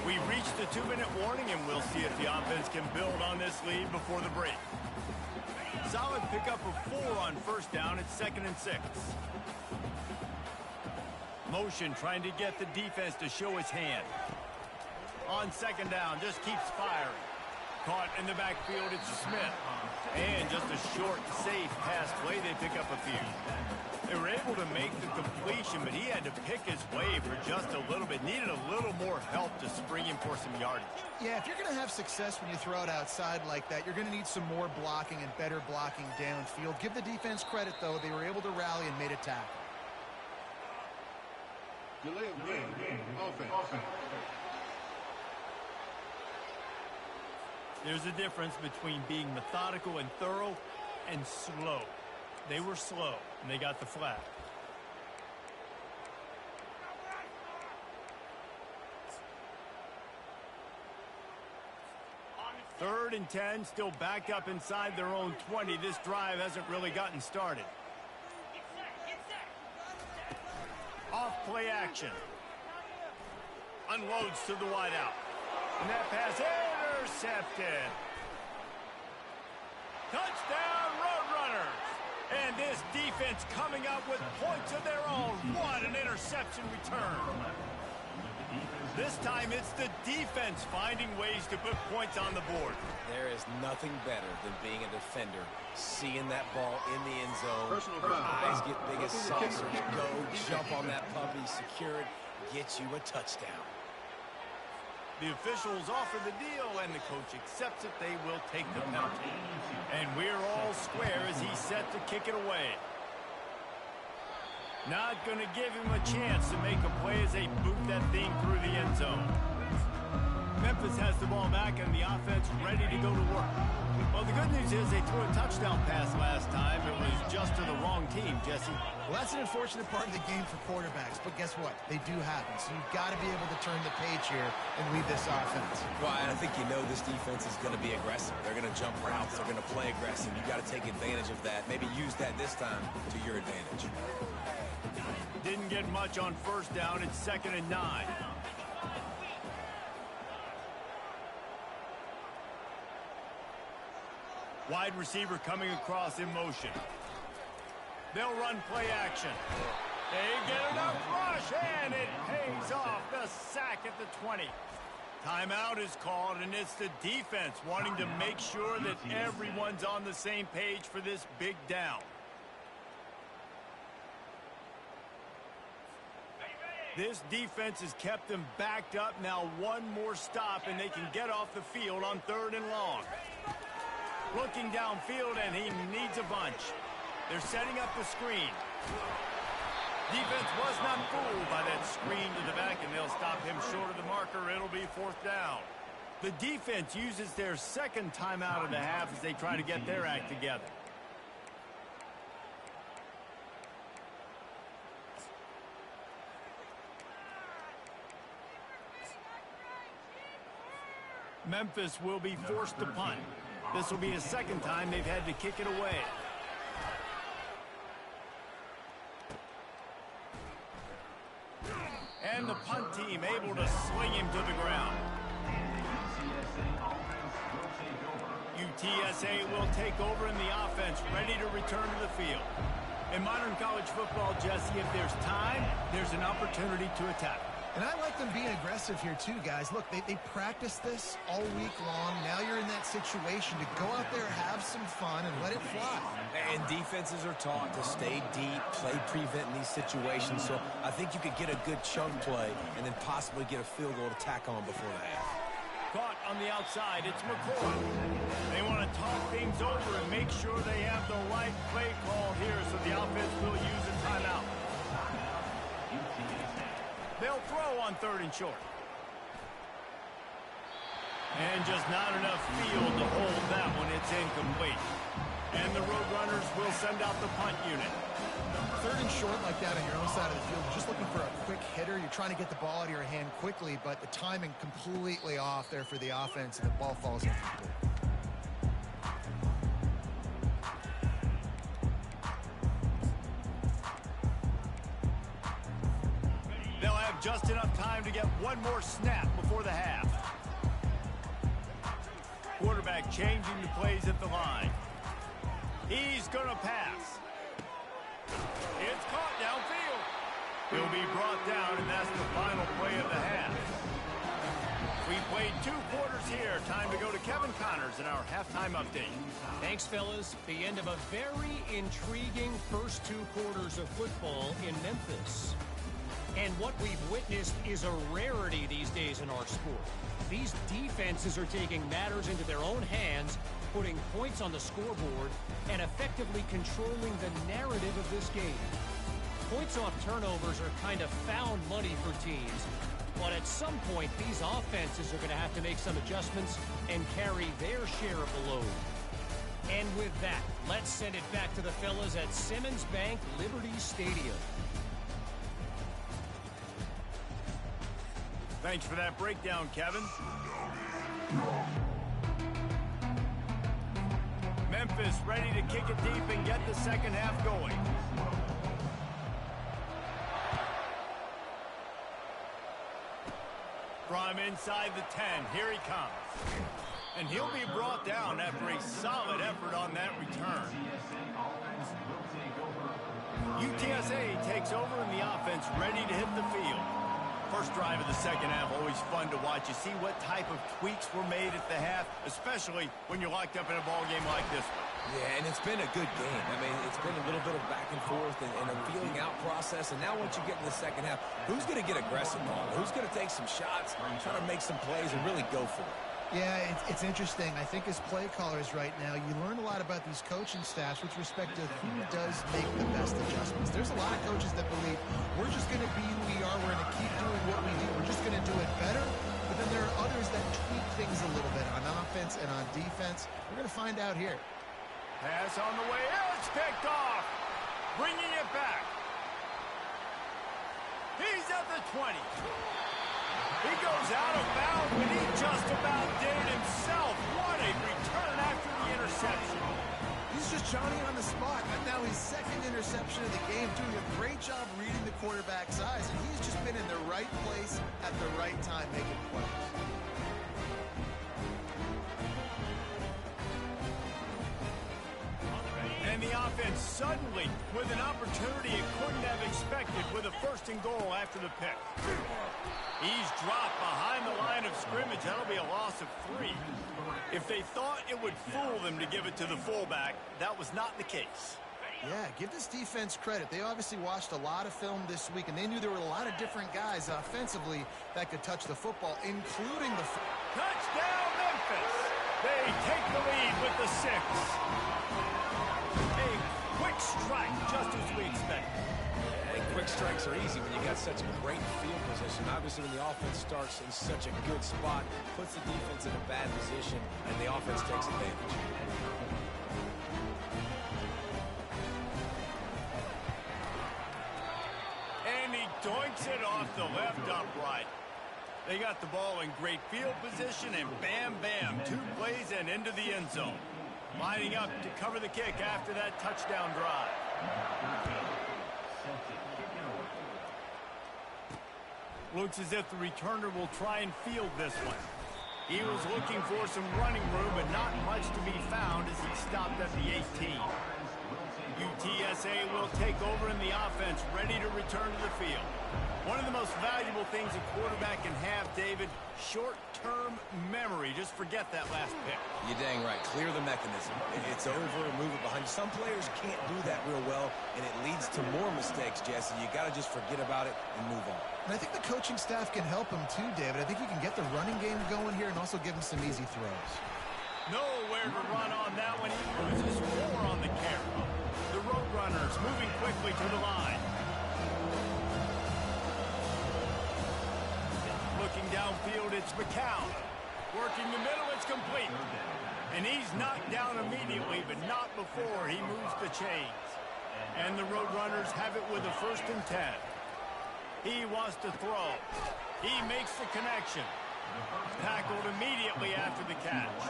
We reached the 2-minute warning, and we'll see if the offense can build on this lead before the break. Solid pickup of 4 on 1st down. It's 2nd and 6. Motion trying to get the defense to show his hand. On 2nd down, just keeps firing. Caught in the backfield, it's Smith. And just a short, safe pass play, they pick up a few. They were able to make the completion, but he had to pick his way for just a little bit. Needed a little more help to spring him for some yardage. Yeah, if you're going to have success when you throw it outside like that, you're going to need some more blocking and better blocking downfield. Give the defense credit, though. They were able to rally and made a tackle. Delay of game. Offense. There's a difference between being methodical and thorough and slow. They were slow, and they got the flag. 3rd and 10, still backed up inside their own 20. This drive hasn't really gotten started. Off play action. Unloads to the wideout. And that pass intercepted. Touchdown, Roadrunners. And this defense coming up with points of their own. What an interception return. This time it's the defense finding ways to put points on the board. There is nothing better than being a defender, seeing that ball in the end zone. Personal Your foul. eyes get big as saucers. Go, jump on that puppy, secure it, get you a touchdown. The officials offer the deal, and the coach accepts it. They will take the penalty. And we're all square as he's set to kick it away. Not going to give him a chance to make a play as they boot that thing through the end zone. Memphis has the ball back and the offense ready to go to work. Well, the good news is they threw a touchdown pass last time. It was just to the wrong team, Jesse. Well, that's an unfortunate part of the game for quarterbacks, but guess what? They do happen, so you've got to be able to turn the page here and lead this offense. Well, and I think you know this defense is going to be aggressive. They're going to jump routes. They're going to play aggressive. You've got to take advantage of that. Maybe use that this time to your advantage. Didn't get much on 1st down. It's 2nd and 9. Wide receiver coming across in motion. They'll run play action. They get enough rush, and it pays off. The sack at the 20. Timeout is called, and it's the defense wanting to make sure that everyone's on the same page for this big down. This defense has kept them backed up. Now one more stop, and they can get off the field on 3rd and long. Looking downfield, and he needs a bunch. They're setting up the screen. Defense was not fooled by that screen to the back, and they'll stop him short of the marker. It'll be 4th down. The defense uses their 2nd timeout of the half as they try to get their act together. Memphis will be forced to punt. This will be a 2nd time they've had to kick it away. And the punt team able to sling him to the ground. UTSA will take over in the offense, ready to return to the field. In modern college football, Jesse, if there's time, there's an opportunity to attack. And I like them being aggressive here too, guys. Look, they practice this all week long. Now you're in that situation to go out there, have some fun, and let it fly. And defenses are taught to stay deep, play prevent in these situations. So I think you could get a good chunk play and then possibly get a field goal to tack on before the half. Caught on the outside, it's McCoy. They want to talk things over and make sure they have the right play call here, so the offense will use a timeout. They'll throw on 3rd and short. And just not enough field to hold that one. It's incomplete. And the Roadrunners will send out the punt unit. 3rd and short like that on your own side of the field. You're just looking for a quick hitter. You're trying to get the ball out of your hand quickly, but the timing completely off there for the offense, and the ball falls incomplete. They'll have just enough time to get one more snap before the half. Quarterback changing the plays at the line. He's going to pass. It's caught downfield. He'll be brought down, and that's the final play of the half. We played 2 quarters here. Time to go to Kevin Connors in our halftime update. Thanks, fellas. The end of a very intriguing first 2 quarters of football in Memphis. And what we've witnessed is a rarity these days in our sport. These defenses are taking matters into their own hands, putting points on the scoreboard, and effectively controlling the narrative of this game. Points off turnovers are kind of found money for teams, but at some point, these offenses are going to have to make some adjustments and carry their share of the load. And with that, let's send it back to the fellas at Simmons Bank Liberty Stadium. Thanks for that breakdown, Kevin. Memphis ready to kick it deep and get the second half going. From inside the 10, here he comes. And he'll be brought down after a solid effort on that return. UTSA takes over in the offense, ready to hit the field. First drive of the second half, always fun to watch. You see what type of tweaks were made at the half, especially when you're locked up in a ball game like this one. Yeah, and it's been a good game. I mean, it's been a little bit of back and forth and a feeling out process. And now once you get in the second half, who's going to get aggressive on it? Who's going to take some shots, try to make some plays, and really go for it? Yeah, it's interesting. I think as play callers right now, you learn a lot about these coaching staffs with respect to who does make the best adjustments. There's a lot of coaches that believe we're just going to be who we are. We're going to keep doing what we do. We're just going to do it better. But then there are others that tweak things a little bit on offense and on defense. We're going to find out here. Pass on the way. It's picked off. Bringing it back. He's at the 20. He goes out of bounds, but he just about did it himself. What a return after the interception. He's just Johnny on the spot. And now his second interception of the game, doing a great job reading the quarterback's eyes. And he's just been in the right place at the right time making plays. And the offense suddenly with an opportunity it couldn't have expected with a first and goal after the pick. He's dropped behind the line of scrimmage. That'll be a loss of 3. If they thought it would fool them to give it to the fullback, that was not the case. Yeah, give this defense credit. They obviously watched a lot of film this week, and they knew there were a lot of different guys offensively that could touch the football, including the... Touchdown, Memphis! They take the lead with the 6. A quick strike, just as we expected. And quick strikes are easy when you got such a great field position. Obviously, when the offense starts in such a good spot, puts the defense in a bad position, and the offense takes advantage. And he doinks it off the left upright. They got the ball in great field position, and bam, bam, 2 plays and into the end zone. Lining up to cover the kick after that touchdown drive. Looks as if the returner will try and field this one. He was looking for some running room, but not much to be found as he stopped at the 18. UTSA will take over in the offense, ready to return to the field. One of the most valuable things a quarterback can have, David, short-term memory. Just forget that last pick. You're dang right. Clear the mechanism. It's over and move it behind you. Some players can't do that real well, and it leads to more mistakes, Jesse. You got to just forget about it and move on. And I think the coaching staff can help him too, David. I think he can get the running game going here and also give him some easy throws. Nowhere to run on that one. He loses 4 on the carry. The Roadrunners moving quickly to the line. Looking downfield, it's McCown. Working the middle, it's complete. And he's knocked down immediately, but not before he moves the chains. And the Roadrunners have it with a 1st and 10. He wants to throw. He makes the connection. Tackled immediately after the catch.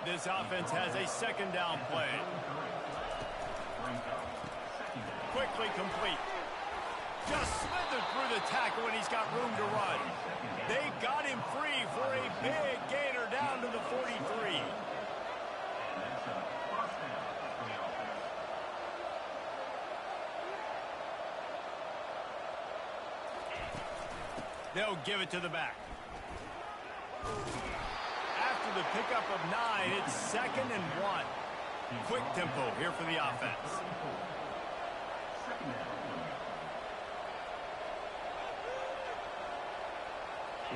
This offense has a 2nd down play. Quickly complete. Just slithered through the tackle, and he's got room to run. They got him free for a big gainer down to the 43. They'll give it to the back. After the pickup of 9, it's 2nd and 1. Quick tempo here for the offense.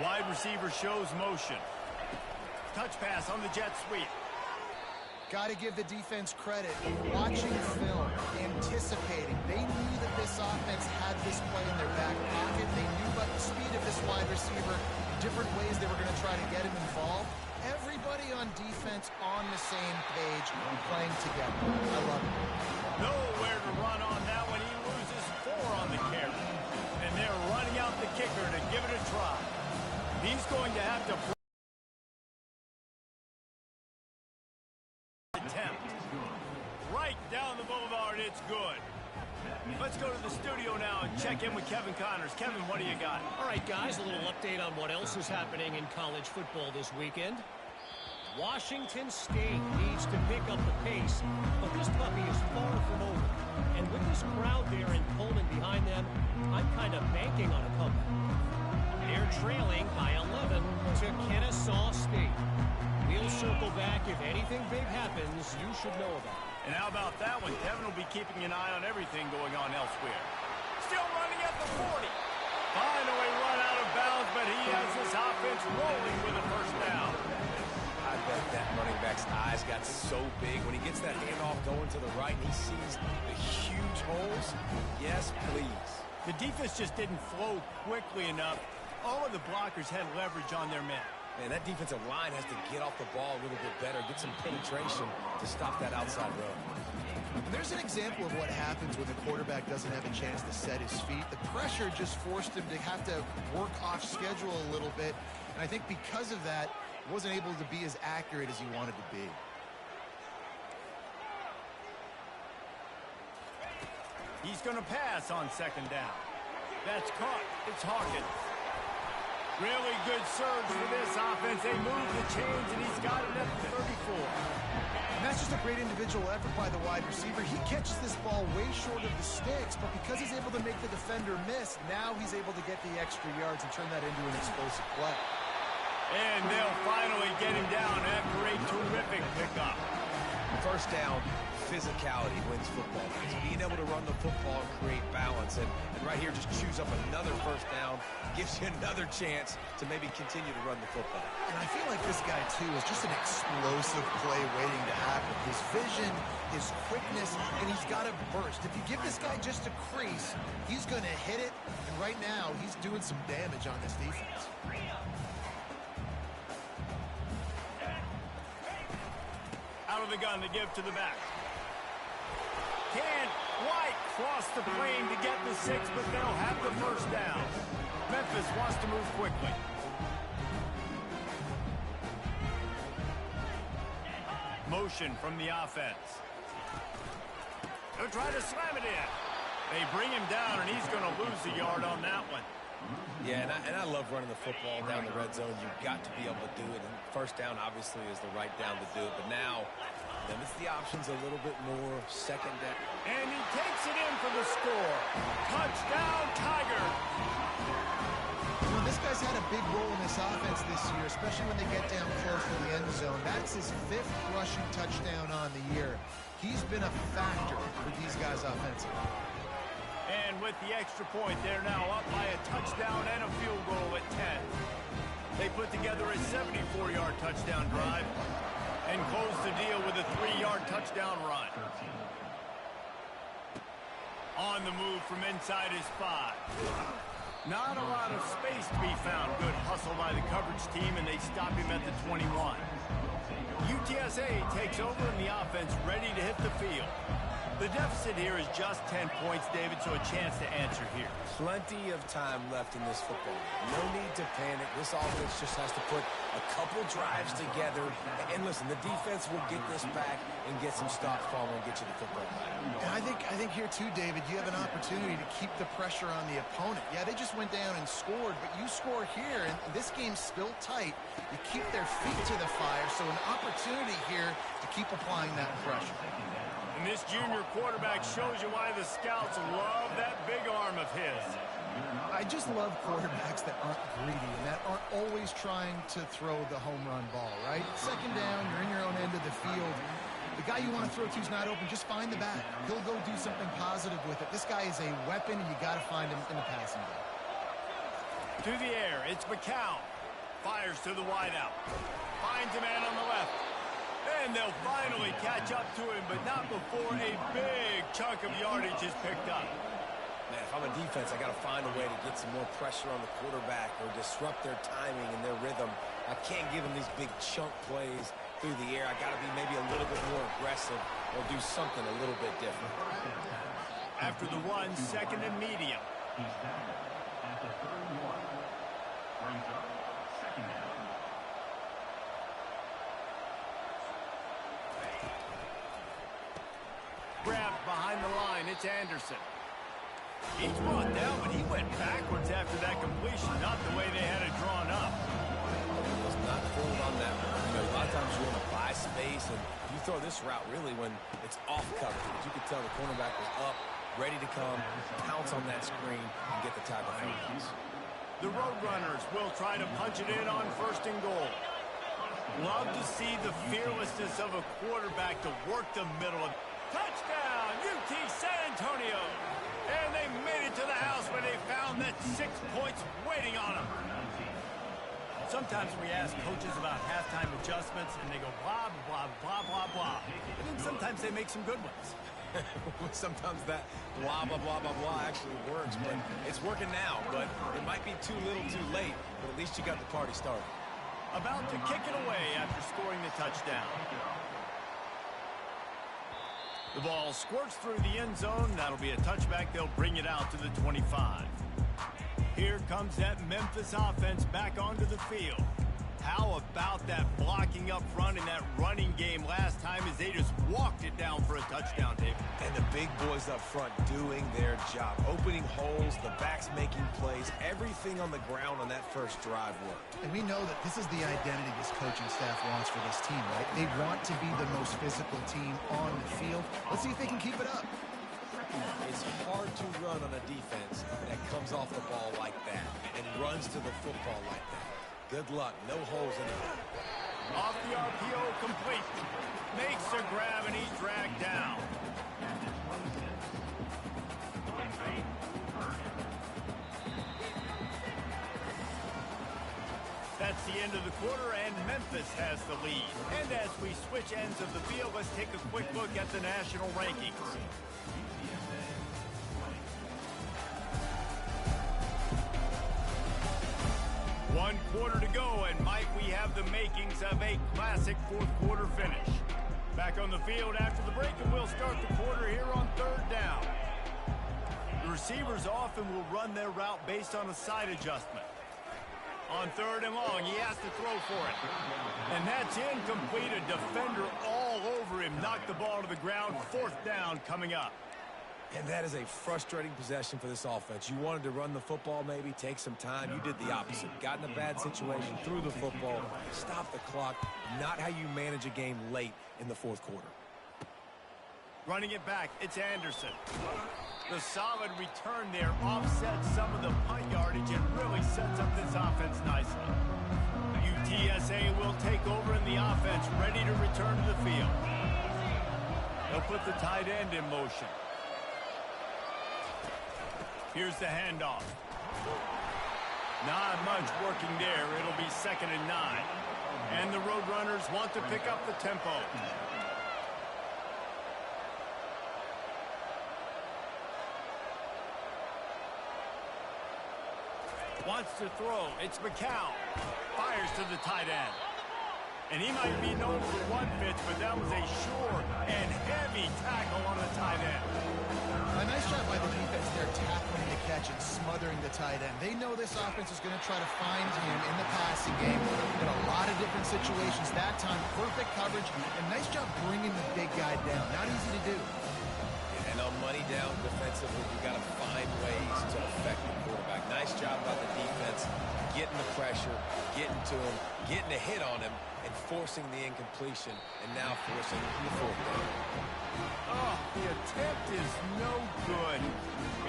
Wide receiver shows motion. Touch pass on the jet sweep. Got to give the defense credit. Watching film, anticipating. They knew that this offense had this play in their back pocket. They knew about the speed of this wide receiver, different ways they were going to try to get him involved. Everybody on defense on the same page, playing together. I love it. Nowhere to run on that one. He loses 4 on the carry. And they're running out the kicker to give it a try. He's going to have to attempt. That's good. Let's go to the studio now and check in with Kevin Connors. Kevin, what do you got? All right, guys, a little update on what else is happening in college football this weekend. Washington State needs to pick up the pace, but this puppy is far from over. And with this crowd there in Pullman behind them, I'm kind of banking on a comeback. They're trailing by 11 to Kennesaw State. We'll circle back. If anything big happens, you should know about it. And how about that one? Kevin will be keeping an eye on everything going on elsewhere. Still running at the 40. Finally run out of bounds, but he has this offense rolling with a first down. I bet that running back's eyes got so big when he gets that handoff going to the right and he sees the huge holes. Yes, please. The defense just didn't flow quickly enough. All of the blockers had leverage on their men. Man, that defensive line has to get off the ball a little bit better, get some penetration to stop that outside run. There's an example of what happens when the quarterback doesn't have a chance to set his feet. The pressure just forced him to have to work off schedule a little bit. And I think because of that, wasn't able to be as accurate as he wanted to be. He's going to pass on second down. That's caught. It's Hawkins. Really good surge for this offense. They move the chains, and he's got it at the 34. And that's just a great individual effort by the wide receiver. He catches this ball way short of the sticks, but because he's able to make the defender miss, now he's able to get the extra yards and turn that into an explosive play. And they'll finally get him down after a terrific pickup. First down, physicality wins football games. Being able to run the football and create balance. And right here, just choose up another first down, gives you another chance to maybe continue to run the football. And I feel like this guy, too, is just an explosive play waiting to happen. His vision, his quickness, and he's got a burst. If you give this guy just a crease, he's going to hit it. And right now, he's doing some damage on this defense. Out of the gun to give to the back. Can White cross the plane to get the 6, but they'll have the first down. Memphis wants to move quickly. Motion from the offense. They'll try to slam it in. They bring him down, and he's going to lose a yard on that one. Yeah, and I love running the football down the red zone. You've got to be able to do it. And first down, obviously, is the right down to do it. But now, limits the options a little bit more. Second down. And he takes it in for the score. Touchdown, Tiger. You know, this guy's had a big role in this offense this year, especially when they get down close to the end zone. That's his 5th rushing touchdown on the year. He's been a factor for these guys offensively. And with the extra point, they're now up by a touchdown and a field goal at 10. They put together a 74-yard touchdown drive and close the deal with a 3-yard touchdown run. On the move from inside his 5. Not a lot of space to be found. Good hustle by the coverage team, and they stop him at the 21. UTSA takes over, and the offense ready to hit the field. The deficit here is just 10 points, David, so a chance to answer here. Plenty of time left in this football. No need to panic. This offense just has to put a couple drives together. And listen, the defense will get this back and get some stops following and get you the football back. And I think here too, David, you have an opportunity to keep the pressure on the opponent. Yeah, they just went down and scored, but you score here, and this game's still tight. You keep their feet to the fire, so an opportunity here to keep applying that pressure. And this junior quarterback shows you why the scouts love that big arm of his. I just love quarterbacks that aren't greedy and that aren't always trying to throw the home run ball, right? Second down, you're in your own end of the field. The guy you want to throw to is not open. Just find the back. He'll go do something positive with it. This guy is a weapon, and you got to find him in the passing game. To the air, it's McCown. Fires to the wideout. Finds a man on the left. And they'll finally catch up to him, but not before a big chunk of yardage is picked up. Man, if I'm a defense, I got to find a way to get some more pressure on the quarterback or disrupt their timing and their rhythm. I can't give them these big chunk plays through the air. I got to be maybe a little bit more aggressive or do something a little bit different. After the 1, second and medium. Grabbed behind the line. It's Anderson. He's brought down, but he went backwards after that completion, not the way they had it drawn up. Was not fooled on that one. You know, a lot of times you want to buy space, and you throw this route really when it's off coverage. But you could tell the cornerback was up, ready to come, pounce on that screen, and get the tackle for him. The Roadrunners will try to punch it in on 1st and goal. Love to see the fearlessness of a quarterback to work the middle of. Touchdown, UT San Antonio! And they made it to the house where they found that 6 points waiting on them. Sometimes we ask coaches about halftime adjustments, and they go blah, blah, blah, blah, blah. And then sometimes they make some good ones. Sometimes that blah, blah, blah, blah, blah actually works, but it's working now. But it might be too little too late, but at least you got the party started. About to kick it away after scoring the touchdown. The ball squirts through the end zone. That'll be a touchback. They'll bring it out to the 25. Here comes that Memphis offense back onto the field. How about that blocking up front in that running game last time as they just walked it down for a touchdown, David? And the big boys up front doing their job. Opening holes, the backs making plays. Everything on the ground on that first drive worked. And we know that this is the identity this coaching staff wants for this team, right? They want to be the most physical team on the field. Let's see if they can keep it up. It's hard to run on a defense that comes off the ball like that and runs to the football like that. Good luck. No holes in it. Off the RPO, complete. Makes a grab, and he's dragged down. That's the end of the quarter, and Memphis has the lead. And as we switch ends of the field, let's take a quick look at the national rankings. One quarter to go, and might we have the makings of a classic fourth quarter finish. Back on the field after the break, and we'll start the quarter here on 3rd down. The receivers often will run their route based on a side adjustment. On 3rd and long, he has to throw for it. And that's incomplete. A defender all over him. Knocked the ball to the ground. 4th down coming up. And that is a frustrating possession for this offense. You wanted to run the football, maybe take some time. You did the opposite. Got in a bad situation, threw the football, stopped the clock. Not how you manage a game late in the 4th quarter. Running it back, it's Anderson. The solid return there offsets some of the punt yardage and really sets up this offense nicely. UTSA will take over in the offense, ready to return to the field. They'll put the tight end in motion. Here's the handoff. Not much working there. It'll be 2nd and 9. And the Roadrunners want to pick up the tempo. Wants to throw. It's McCown. Fires to the tight end. And he might be known for one pitch, but that was a sure and heavy tackle on the tight end. A nice job by the defense there, tackling the catch and smothering the tight end. They know this offense is going to try to find him in the passing game in a lot of different situations. That time, perfect coverage, and nice job bringing the big guy down. Not easy to do. And on money down defensively, you got to find ways to affect the quarterback. Nice job by the defense, getting the pressure, getting to him, getting a hit on him, and forcing the incompletion, and now forcing the 4th down. Oh, the attempt is no good.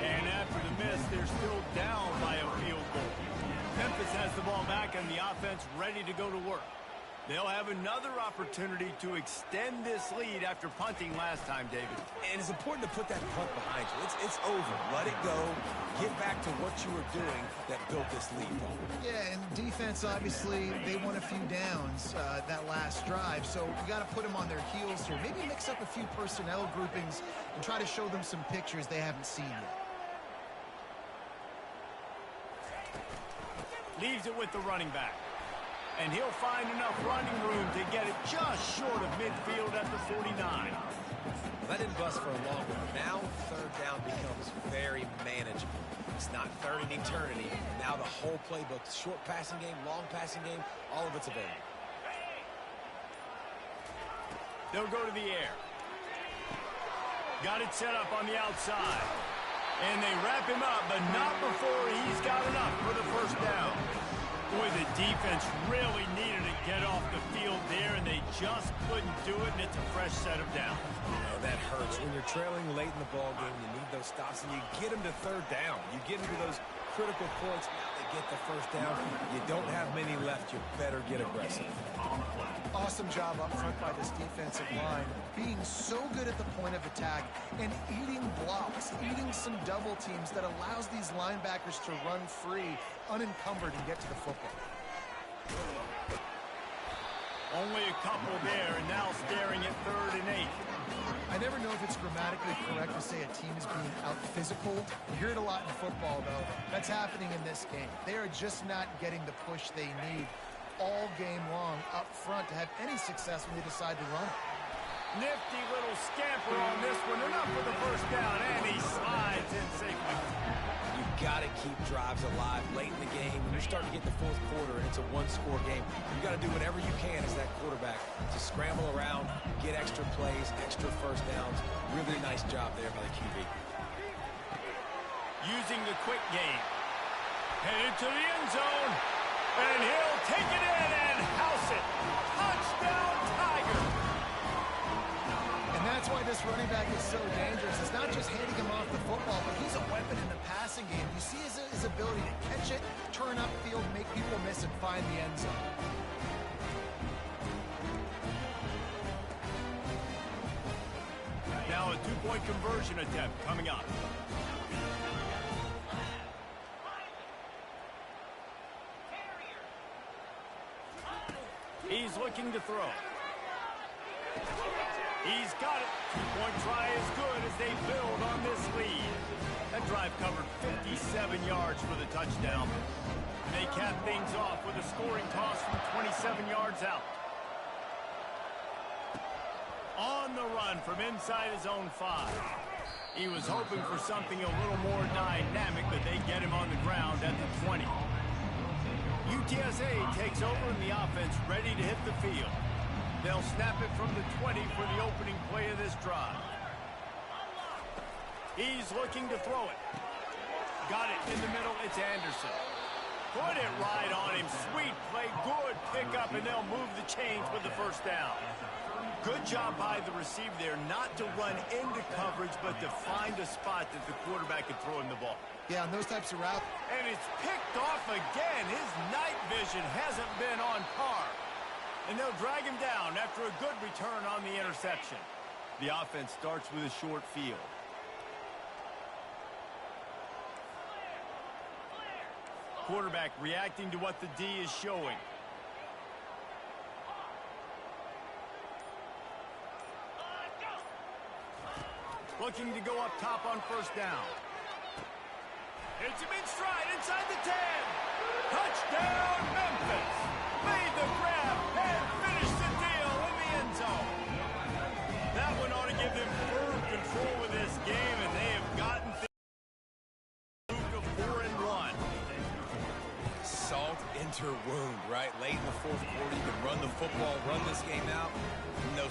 And after the miss, they're still down by a field goal. Memphis has the ball back and the offense ready to go to work. They'll have another opportunity to extend this lead after punting last time, David. And it's important to put that punt behind you. It's over. Let it go. Get back to what you were doing that built this lead. Yeah, and defense, obviously, they won a few downs that last drive, so you got to put them on their heels here. Maybe mix up a few personnel groupings and try to show them some pictures they haven't seen yet. Leaves it with the running back. And he'll find enough running room to get it just short of midfield at the 49. That didn't bust for a long one. Now 3rd down becomes very manageable. It's not 3rd and eternity. Now the whole playbook, short passing game, long passing game, all of it's available. They'll go to the air. Got it set up on the outside. And they wrap him up, but not before he's got enough for the first down. Boy, the defense really needed to get off the field there, and they just couldn't do it, and it's a fresh set of downs. Oh, that hurts. When you're trailing late in the ball game, you need those stops, and you get them to third down. You get into those critical points. Now they get the first down. You don't have many left. You better get aggressive. Awesome job up front by this defensive line, being so good at the point of attack and eating blocks, eating some double teams that allows these linebackers to run free, unencumbered, and get to the football. Only a couple there, and now staring at 3rd and 8. I never know if it's grammatically correct to say a team is being out-physical. You hear it a lot in football, though. That's happening in this game. They are just not getting the push they need all game long up front to have any success when they decide to run it. Nifty little scamper on this one, enough for the first down, and he slides in safely. You've got to keep drives alive late in the game. When you're starting to get the fourth quarter and it's a one-score game, you've got to do whatever you can as that quarterback to scramble around, get extra plays, extra first downs. Really nice job there by the QB. Using the quick game. Headed to the end zone. And he'll take it in and house it. Touchdown, Tigers. And that's why this running back is so dangerous. It's not just handing him off the football, but he's a weapon in the passing game. You see his ability to catch it, turn upfield, make people miss, and find the end zone. Now a 2-point conversion attempt coming up. He's looking to throw. He's got it. 2-point try is good as they build on this lead. That drive covered 57 yards for the touchdown. They cap things off with a scoring toss from 27 yards out. On the run from inside his own 5. He was hoping for something a little more dynamic, but they get him on the ground at the 20. UTSA takes over in the offense, ready to hit the field. They'll snap it from the 20 for the opening play of this drive. He's looking to throw it. Got it in the middle. It's Anderson. Put it right on him. Sweet play. Good pickup, and they'll move the chains with the first down. Good job by the receiver there, not to run into coverage, but to find a spot that the quarterback could throw him the ball. Yeah, and those types of routes. And it's picked off again. His night vision hasn't been on par. And they'll drag him down after a good return on the interception. The offense starts with a short field. Quarterback reacting to what the D is showing. Looking to go up top on first down. Hits him in stride inside the 10. Touchdown, Memphis. Made the grab and finished the deal in the end zone. That one ought to give them firm control of this game, and they have gotten things to 4-1. Salt into wound, right? Late in the fourth quarter, you can run the football, run this game out. No.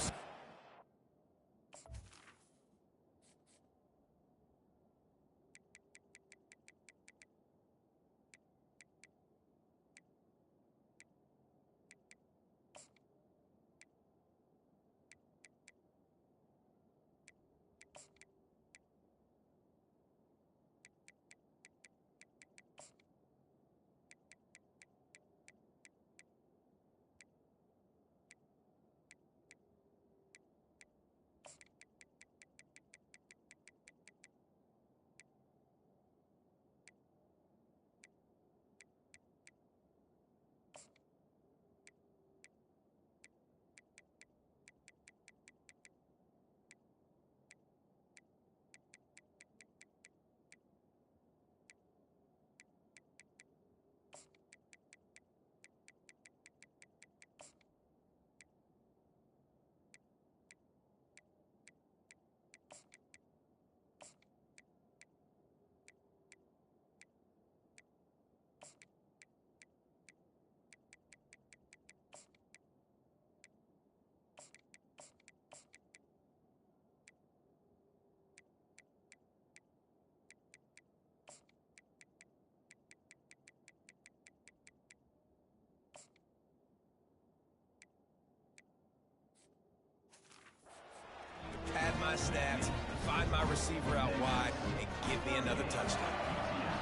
snaps, find my receiver out wide, and give me another touchdown.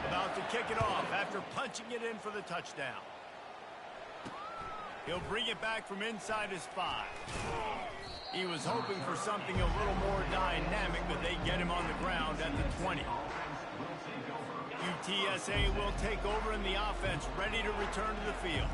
About to kick it off after punching it in for the touchdown. He'll bring it back from inside his 5. He was hoping for something a little more dynamic, but they get him on the ground at the 20. UTSA will take over in the offense, ready to return to the field.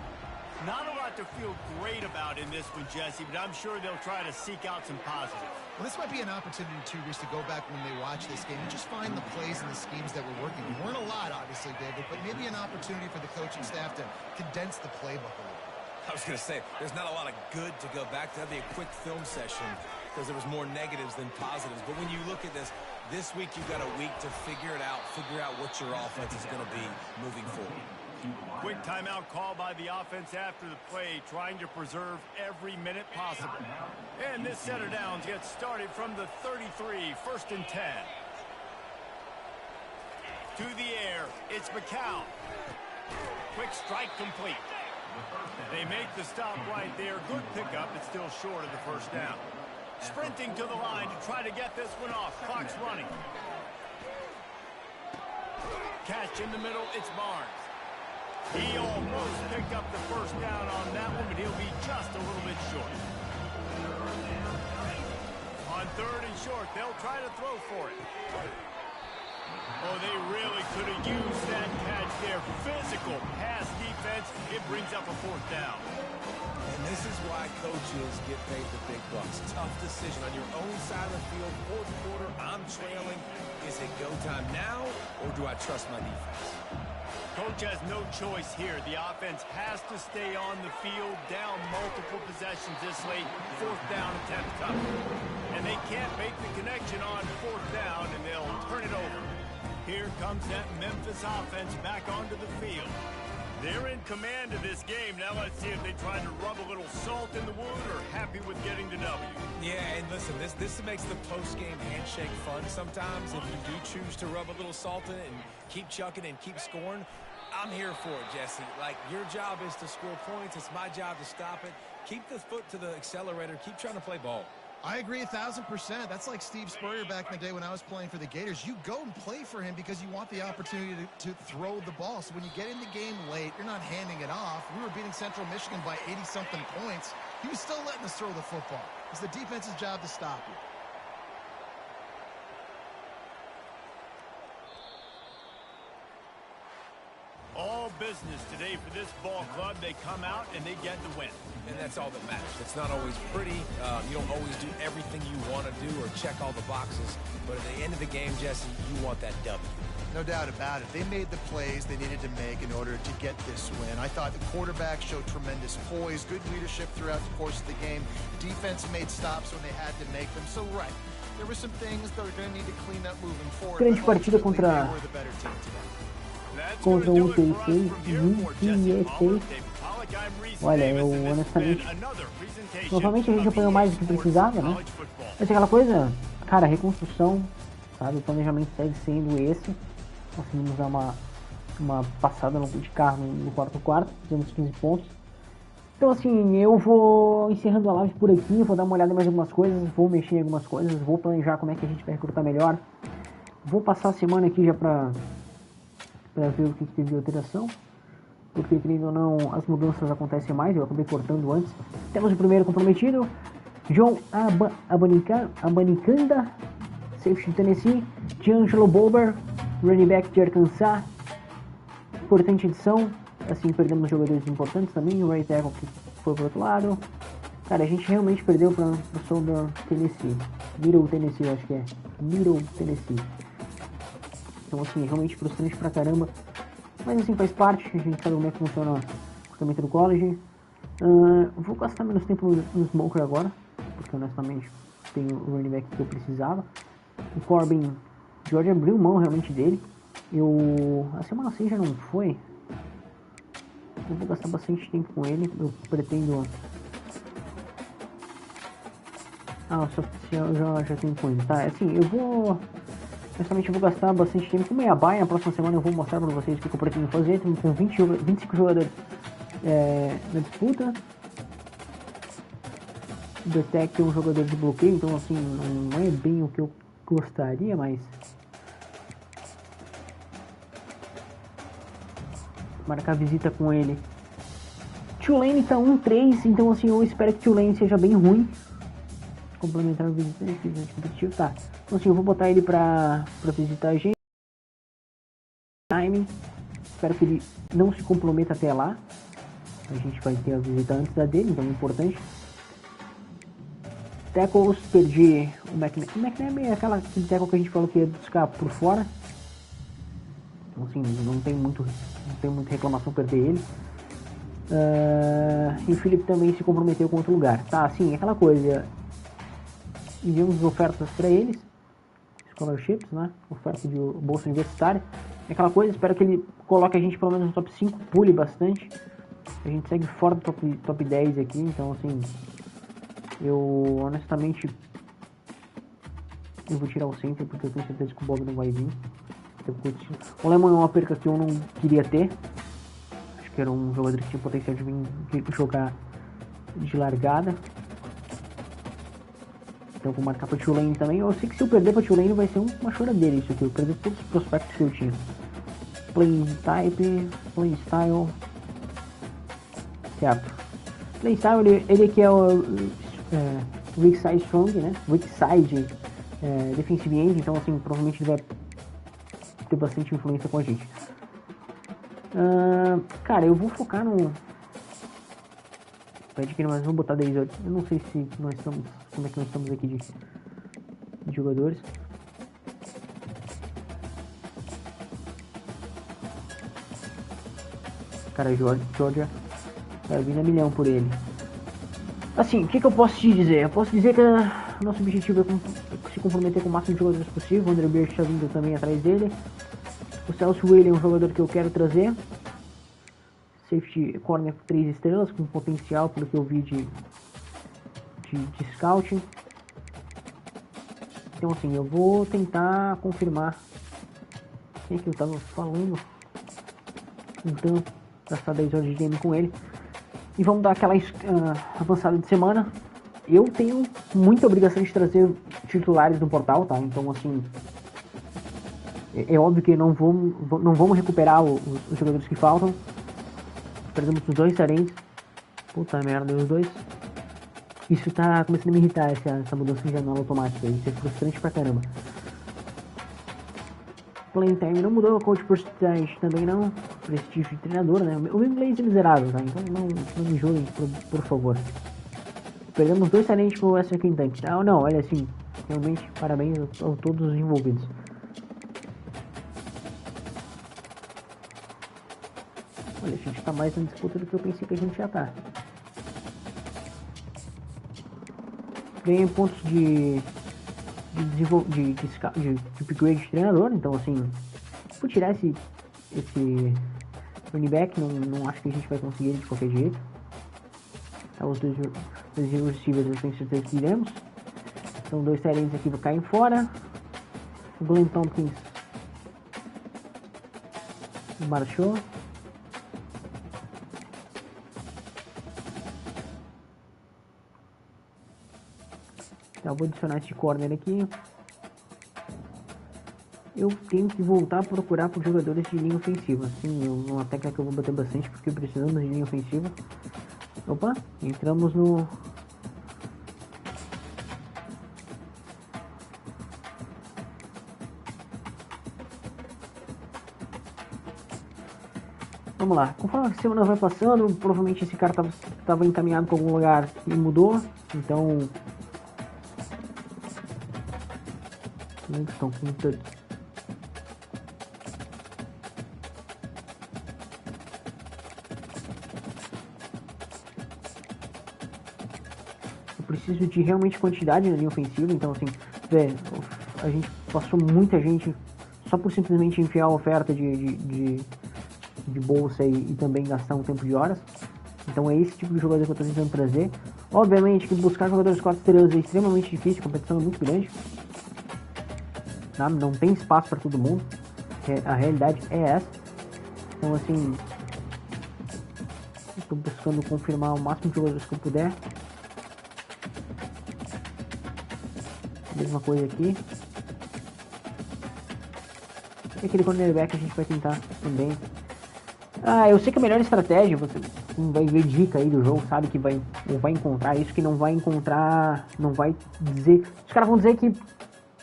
Not a lot to feel great about in this one, Jesse, but I'm sure they'll try to seek out some positives. Well, this might be an opportunity, too, Reese, to go back when they watch this game and just find the plays and the schemes that were working. There weren't a lot, obviously, David, but maybe an opportunity for the coaching staff to condense the playbook a little. I was going to say, there's not a lot of good to go back to. That'd be a quick film session because there was more negatives than positives. But when you look at this week you've got a week to figure it out, figure out what your offense is going to be moving forward. Quick timeout call by the offense after the play, trying to preserve every minute possible. And this set of downs gets started from the 33, 1st and 10. To the air, it's McCown. Quick strike complete. They make the stop right there. Good pickup, but still short of the 1st down. Sprinting to the line to try to get this one off. Clock's running. Catch in the middle, it's Barnes. He almost picked up the 1st down on that one, but he'll be just a little bit short. On 3rd and short, they'll try to throw for it. Oh, they really could have used that catch there. Physical pass defense. It brings up a 4th down. And this is why coaches get paid the big bucks. Tough decision on your own side of the field. 4th quarter, I'm trailing. Is it go time now, or do I trust my defense? Coach has no choice here. The offense has to stay on the field, down multiple possessions this late. 4th down attempt coming. And they can't make the connection on 4th down, and they'll turn it over. Here comes that Memphis offense back onto the field. They're in command of this game. Now let's see if they try to rub a little salt in the wound or happy with getting the W. Yeah, and listen, this makes the post-game handshake fun sometimes. If you do choose to rub a little salt in it and keep chucking and keep scoring, I'm here for it, Jesse. Like, your job is to score points. It's my job to stop it. Keep the foot to the accelerator. Keep trying to play ball. I agree 1,000%. That's like Steve Spurrier back in the day when I was playing for the Gators. You go and play for him because you want the opportunity to throw the ball. So when you get in the game late, you're not handing it off. We were beating Central Michigan by 80-something points. He was still letting us throw the football. It's the defense's job to stop you. All business today for this ball club. They come out and they get the win. And that's all that matters. It's not always pretty. You don't always do everything you want to do or check all the boxes. But at the end of the game, Jesse, you want that W. No doubt about it. They made the plays they needed to make in order to get this win. I thought the quarterback showed tremendous poise, good leadership throughout the course of the game. Defense made stops when they had to make them. So, right, there were some things that we're going to need to clean up moving forward. Grande partida contra o UTC. Olha, eu honestamente, novamente a gente apanhou mais do que precisava, né? Mas aquela coisa, cara, reconstrução, sabe? O planejamento segue sendo esse. Conseguimos dar uma passada de carro no quarto, fizemos 15 pontos. Então assim, eu vou encerrando a live por aqui, vou dar uma olhada em mais algumas coisas, vou mexer em algumas coisas, vou planejar como é que a gente vai recrutar melhor. Vou passar a semana aqui já pra ver o que teve de alteração, porque querendo ou não, as mudanças acontecem mais, eu acabei cortando antes. Temos o primeiro comprometido, John Abanicanda, safety de Tennessee, D'Angelo Bober, running back de Arkansas. Importante edição, assim perdemos jogadores importantes também, o right tackle que foi pro outro lado. Cara, a gente realmente perdeu para o som da Tennessee, Middle Tennessee, eu acho que é, Middle Tennessee. Então assim, realmente frustrante pra caramba. Mas assim, faz parte, a gente sabe como é que funciona o comportamento do college. Vou gastar menos tempo no Smoker agora, porque honestamente tenho o running back que eu precisava. O Corbin, George abriu mão realmente dele. A semana 6 já não foi. Eu vou gastar bastante tempo com ele. Eu pretendo... o social já tem coisa, tá? Assim, honestamente eu vou gastar bastante tempo com meia baia. Na próxima semana eu vou mostrar pra vocês o que eu pretendo fazer. Estamos com 25 jogadores na disputa. Detect é um jogador de bloqueio, então assim, não é bem o que eu gostaria, mas... Marcar visita com ele. Tulane tá 1-3, então assim, eu espero que Tulane seja bem ruim. Complementar o visitante, competitivo, tá. Então assim, eu vou botar ele pra visitar a gente. Timing. Espero que ele não se comprometa até lá. A gente vai ter a visita antes da dele, então é importante. Tackles, perdi o McNabb. O McNabb é aquele tackle que a gente falou que ia buscar por fora. Então assim, não tem muita reclamação perder ele. E o Felipe também se comprometeu com outro lugar. Tá, assim, aquela coisa. Enviamos ofertas para eles. Scholarships, né? Oferta de bolsa universitária. Aquela coisa, espero que ele coloque a gente pelo menos no top 5, pule bastante. A gente segue fora do top 10 aqui, então assim, eu honestamente eu vou tirar o center porque eu tenho certeza que o Bob não vai vir. O Lemon é uma perca que eu não queria ter. Acho que era um jogador que tinha potencial de vir jogar de largada. Então vou marcar pra Tulane também. Eu sei que se eu perder pra Tulane vai ser uma choradeira isso aqui. Eu perdi todos os prospectos que eu tinha. Play type, play style. Certo. Play style, ele aqui é o weak side strong, né? Weak side defensive end, então assim, provavelmente ele vai ter bastante influência com a gente. Cara, eu vou focar no... Pede que nós vamos botar 10 horas. Eu não sei se nós estamos... Como é que nós estamos aqui de jogadores. Cara, Georgia vai vir a milhão por ele. Assim, o que eu posso te dizer? Eu posso dizer que nosso objetivo é se comprometer com o máximo de jogadores possível. O André Birch está vindo também atrás dele. O Celso William é um jogador que eu quero trazer. Safety corner 3 estrelas, com potencial, pelo que eu vi de scouting. Então assim, eu vou tentar confirmar quem é que eu tava falando. Então, gastar 10 horas de game com ele. E vamos dar aquela avançada de semana. Eu tenho muita obrigação de trazer titulares do portal, tá? Então assim, é óbvio que não vamos recuperar os jogadores que faltam. Perdemos os 2 tarentes. Puta merda, os 2. Isso tá começando a me irritar, essa mudança de janela automática. Isso é frustrante pra caramba. Playing time não mudou, coach percentage também não. Prestígio de treinador, né? O inglês é miserável, tá? Então não me julguem, por favor. Perdemos 2 talentos pro Western Kentucky. Não, olha assim, realmente parabéns a todos os envolvidos. Olha, a gente tá mais na disputa do que eu pensei que a gente já tá. Ganhei pontos de upgrade de treinador, então assim, vou tirar esse running back, não acho que a gente vai conseguir ele de qualquer jeito. Tá, os dois receivers eu tenho certeza que iremos. Então 2 talentos aqui caem fora. O Glenn Tompkins marchou. Então, vou adicionar esse corner aqui. Eu tenho que voltar a procurar por jogadores de linha ofensiva. Sim, uma técnica que eu vou bater bastante porque precisamos de linha ofensiva. Opa, entramos no... Vamos lá, conforme a semana vai passando, provavelmente esse cara estava encaminhado para algum lugar e mudou. Então... Estão com muito... Eu preciso de realmente quantidade na linha ofensiva, então assim, a gente passou muita gente só por simplesmente enfiar a oferta de bolsa e também gastar um tempo de horas. Então é esse tipo de jogador que eu estou tentando trazer. Obviamente que buscar jogadores 4 estrelas é extremamente difícil, a competição é muito grande. Não tem espaço para todo mundo. A realidade é essa. Então assim, estou buscando confirmar o máximo de jogadores que eu puder. Mesma coisa aqui. E aquele cornerback a gente vai tentar também. Ah, eu sei que a melhor estratégia, você vai ver dica aí do jogo, sabe que vai encontrar isso, que não vai encontrar, não vai dizer... Os caras vão dizer que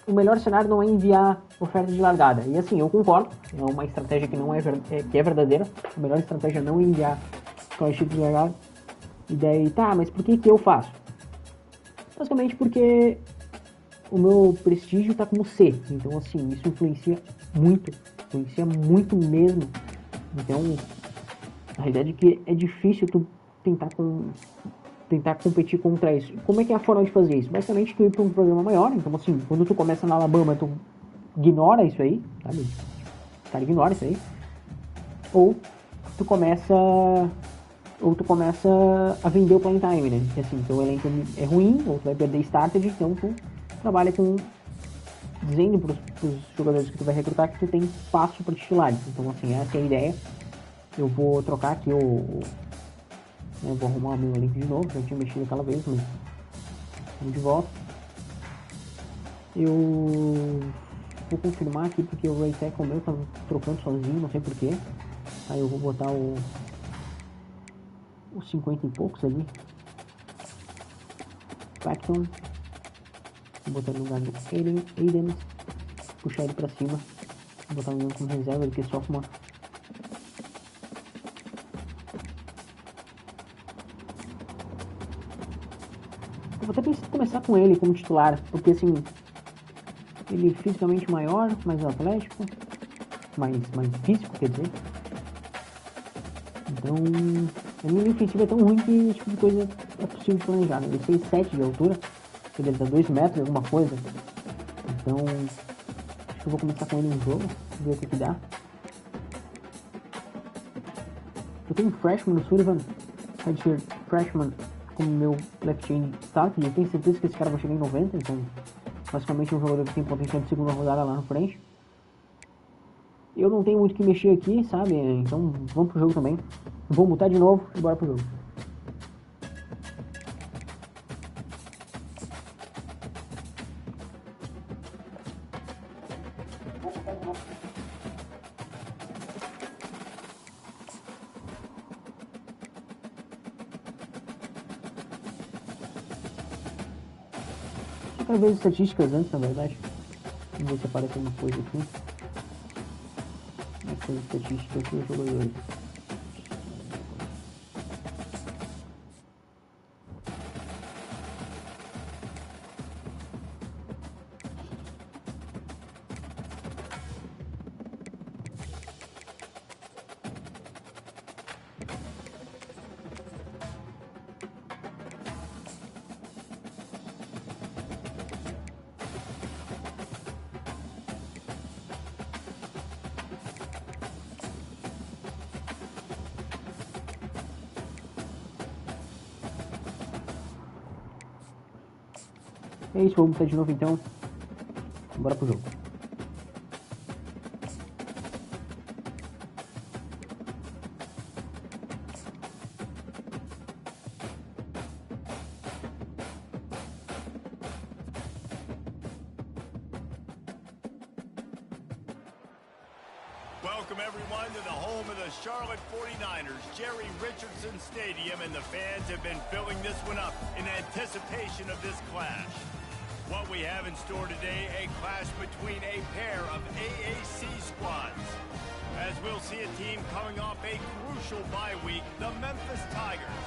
o melhor cenário não é enviar oferta de largada. E assim, eu concordo, é uma estratégia que não que é verdadeira. A melhor estratégia é não enviar scholarship de largada. E daí, tá, mas por que eu faço? Basicamente porque o meu prestígio tá como C. Então assim, isso influencia muito mesmo. Então, a realidade é que é difícil tu tentar competir contra isso. Como é que é a forma de fazer isso? Basicamente, tu ir para um programa maior. Então, assim, quando tu começa na Alabama, tu ignora isso aí, sabe? O cara ignora isso aí. Ou tu começa a vender o playing time, né? Que assim, teu elenco é ruim, ou tu vai perder started, então tu trabalha com... dizendo pros jogadores que tu vai recrutar que tu tem espaço para titulares. Então, assim, essa é a ideia. Eu vou trocar aqui eu vou arrumar o meu elenco de novo, já tinha mexido aquela vez, mas vamos de volta. Eu vou confirmar aqui porque o right tackle meu tá trocando sozinho, não sei porquê. Aí eu vou botar os 50 e poucos ali. Clacton. Vou botar no lugar do Aiden. Puxar ele pra cima. Vou botar um como reserva, porque sophomore. Eu vou até pensar em começar com ele como titular, porque assim, ele é fisicamente maior, mais atlético, mais físico, quer dizer. Então, a minha ofensiva é tão ruim que esse tipo de coisa é possível planejar, né? Ele tem 7 de altura, ele deve dar 2 metros, alguma coisa. Então, acho que eu vou começar com ele no jogo, ver o que dá. Eu tenho um freshman no Sullivan, redshirt freshman, como meu left end start, e eu tenho certeza que esse cara vai chegar em 90, então basicamente é um jogador que tem potencial de segunda rodada lá na frente. Eu não tenho muito o que mexer aqui, sabe? Então vamos pro jogo também. Vou mutar de novo e bora pro jogo. Eu quero ver as estatísticas antes, na verdade. Vamos ver se aparece alguma coisa aqui. Essas estatísticas dos jogadores. É isso, vamos botar de novo então. Bora pro jogo. Welcome everyone to the home of the Charlotte 49ers, Jerry Richardson Stadium, and the fans have been filling this one up in anticipation of this clash. What we have in store today, a clash between a pair of AAC squads. As we'll see a team coming off a crucial bye week, the Memphis Tigers,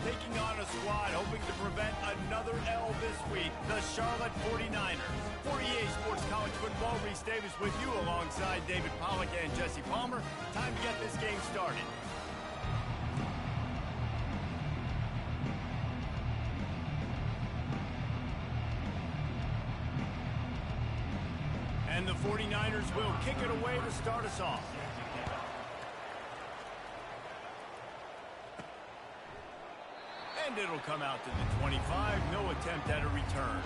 taking on a squad hoping to prevent another L this week, the Charlotte 49ers. For EA Sports College Football, Reese Davis with you alongside David Pollack and Jesse Palmer. Time to get this game started. And the 49ers will kick it away to start us off. And it'll come out to the 25, no attempt at a return.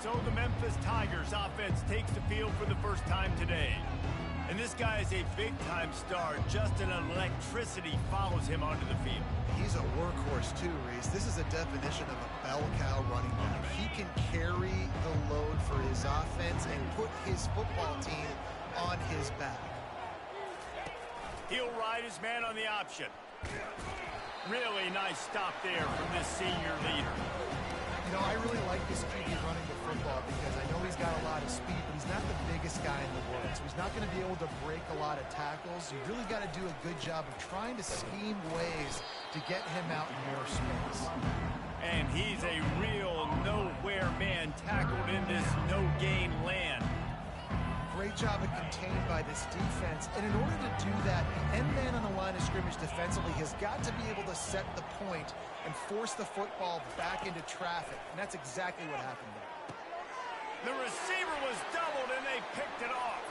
So the Memphis Tigers offense takes the field for the first time today. And this guy is a big-time star. Just an electricity follows him onto the field. He's a workhorse too, Reese. This is a definition of a bell cow running back. He can carry the load for his offense and put his football team on his back. He'll ride his man on the option. Really nice stop there from this senior leader. You know, I really like this QB running the football because I know he's got a lot of speed, but he's not the biggest guy in the world, so he's not going to be able to break a lot of tackles. You really got to do a good job of trying to scheme ways to get him out in more space. And he's a real nowhere man tackled in this no-gain land. Great job of contained by this defense. And in order to do that, the end man on the line of scrimmage defensively has got to be able to set the point and force the football back into traffic. And that's exactly what happened there. The receiver was doubled and they picked it off.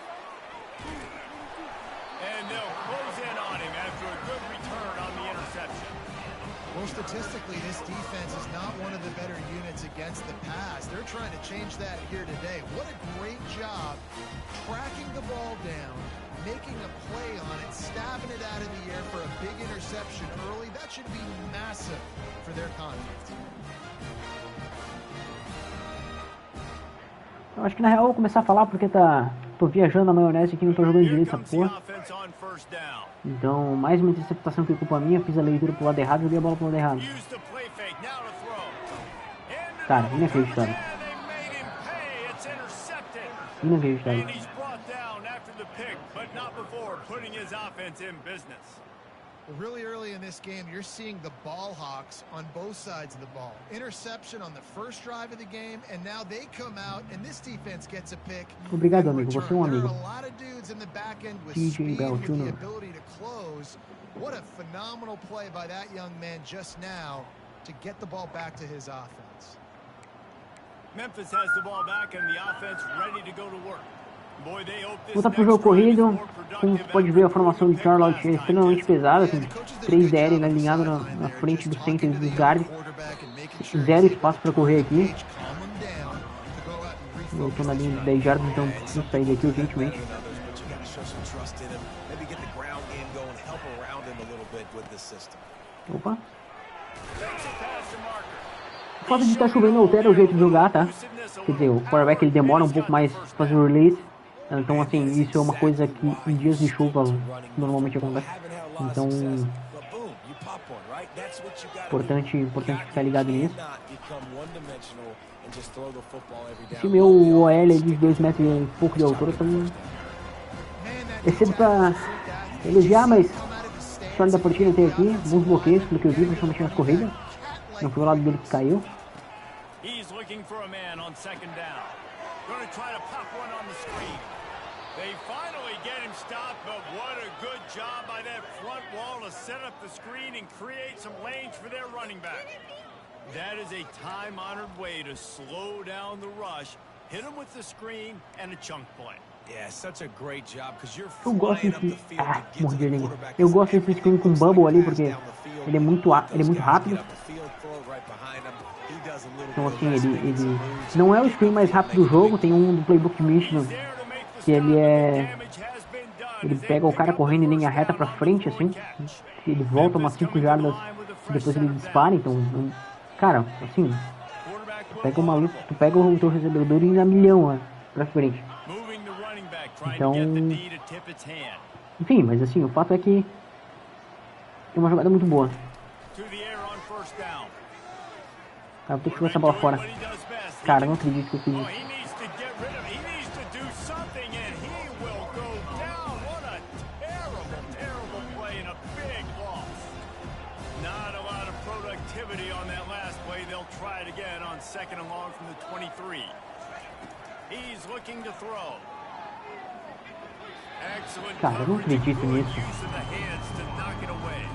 And they'll close in on him after a good return on the interception. Well, statistically, this defense is not one of the better units against the pass. They're trying to change that here today. What a great job tracking the ball down, making a play on it, stabbing it out of the air for a big interception early. That should be massive for their confidence. Eu acho que na real eu vou começar a falar porque tô viajando na maionese aqui, não tô jogando direito essa porra. Então, mais uma interceptação que é culpa minha, fiz a leitura pro lado errado e joguei a bola pro lado errado. Cara, inacreditável. Inacreditável. Really early in this game, you're seeing the ball hawks on both sides of the ball. Interception on the first drive of the game, and now they come out, and this defense gets a pick. Obrigado, amigo. Você é um amigo. There are a lot of dudes in the back end with DJ speed Bell and with Jr. the ability to close. What a phenomenal play by that young man just now to get the ball back to his offense. Memphis has the ball back and the offense ready to go to work. Voltar pro jogo corrido, como você pode ver, a formação de Charlotte é extremamente pesada, com 3 DL alinhado na frente do center e dos guards. Zero espaço para correr aqui. Eu tô na linha de 10 jardas, então preciso sair daqui urgentemente. Opa. O fato de estar chovendo altera o jeito de jogar, tá? Quer dizer, o quarterback ele demora um pouco mais para fazer o release. Então, assim, isso é uma coisa que em dias de chuva normalmente acontece. Então, importante ficar ligado nisso. Esse meu OL é de 2 metros e pouco de altura, também exceto pra elogiar, mas a história da partida tem aqui, alguns bloqueios, pelo que eu vi, principalmente nas corridas. Não foi o lado dele que caiu. They finally get him stopped, but what a good job by that front wall to set up the screen and create some lanes for their running back. That is a time-honored way to slow down the rush, hit him with the screen, and a chunk play. Yeah, such a great job because you're Eu gosto flying up the desse field to get to the quarterback. Eu gosto desse screen com bubble ali porque ele é muito rápido. Então assim, ele não é o screen mais rápido do jogo, tem um do playbook de Michigan que ele pega o cara correndo em linha reta pra frente, assim, ele volta umas 5 jardas e depois ele dispara, então, cara, assim, tu pega o teu recebedor e ir a milhão lá pra frente. Então, enfim, mas assim, o fato é que é uma jogada muito boa. Cara, vou ter que jogar essa bola fora. Cara, não acredito que eu fiz isso. Second and long from the 23. He's looking to throw. Excellent coverage. Use of the hands to knock it away.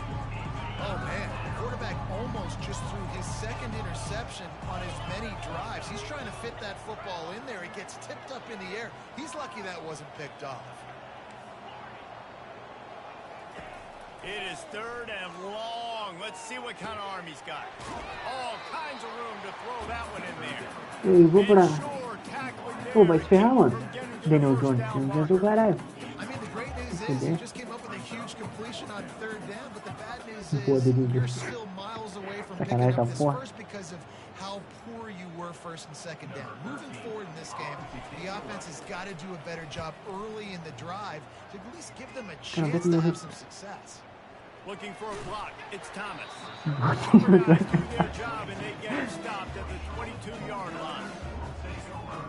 Oh man, the quarterback almost just threw his second interception on as many drives. He's trying to fit that football in there. It gets tipped up in the air. He's lucky that wasn't picked off. It is third and long. Let's see what kind of arm he's got. All kinds of room to throw that one in there. Eu vou pra... Pô, vai se ferrar, mano. Daniel Jones, não adianta o caralho. news is you just came up with a huge completion on third down, but the bad news Boa, is Deruba. you're still miles away from picking Sacanagem up da this porra. first because of how poor you were first and second down. Moving forward in this game, the offense has got to do a better job early in the drive to at least give them a chance to have some success. Looking for a block. It's Thomas. Cover guys do their job and they get it stopped at the 22-yard line.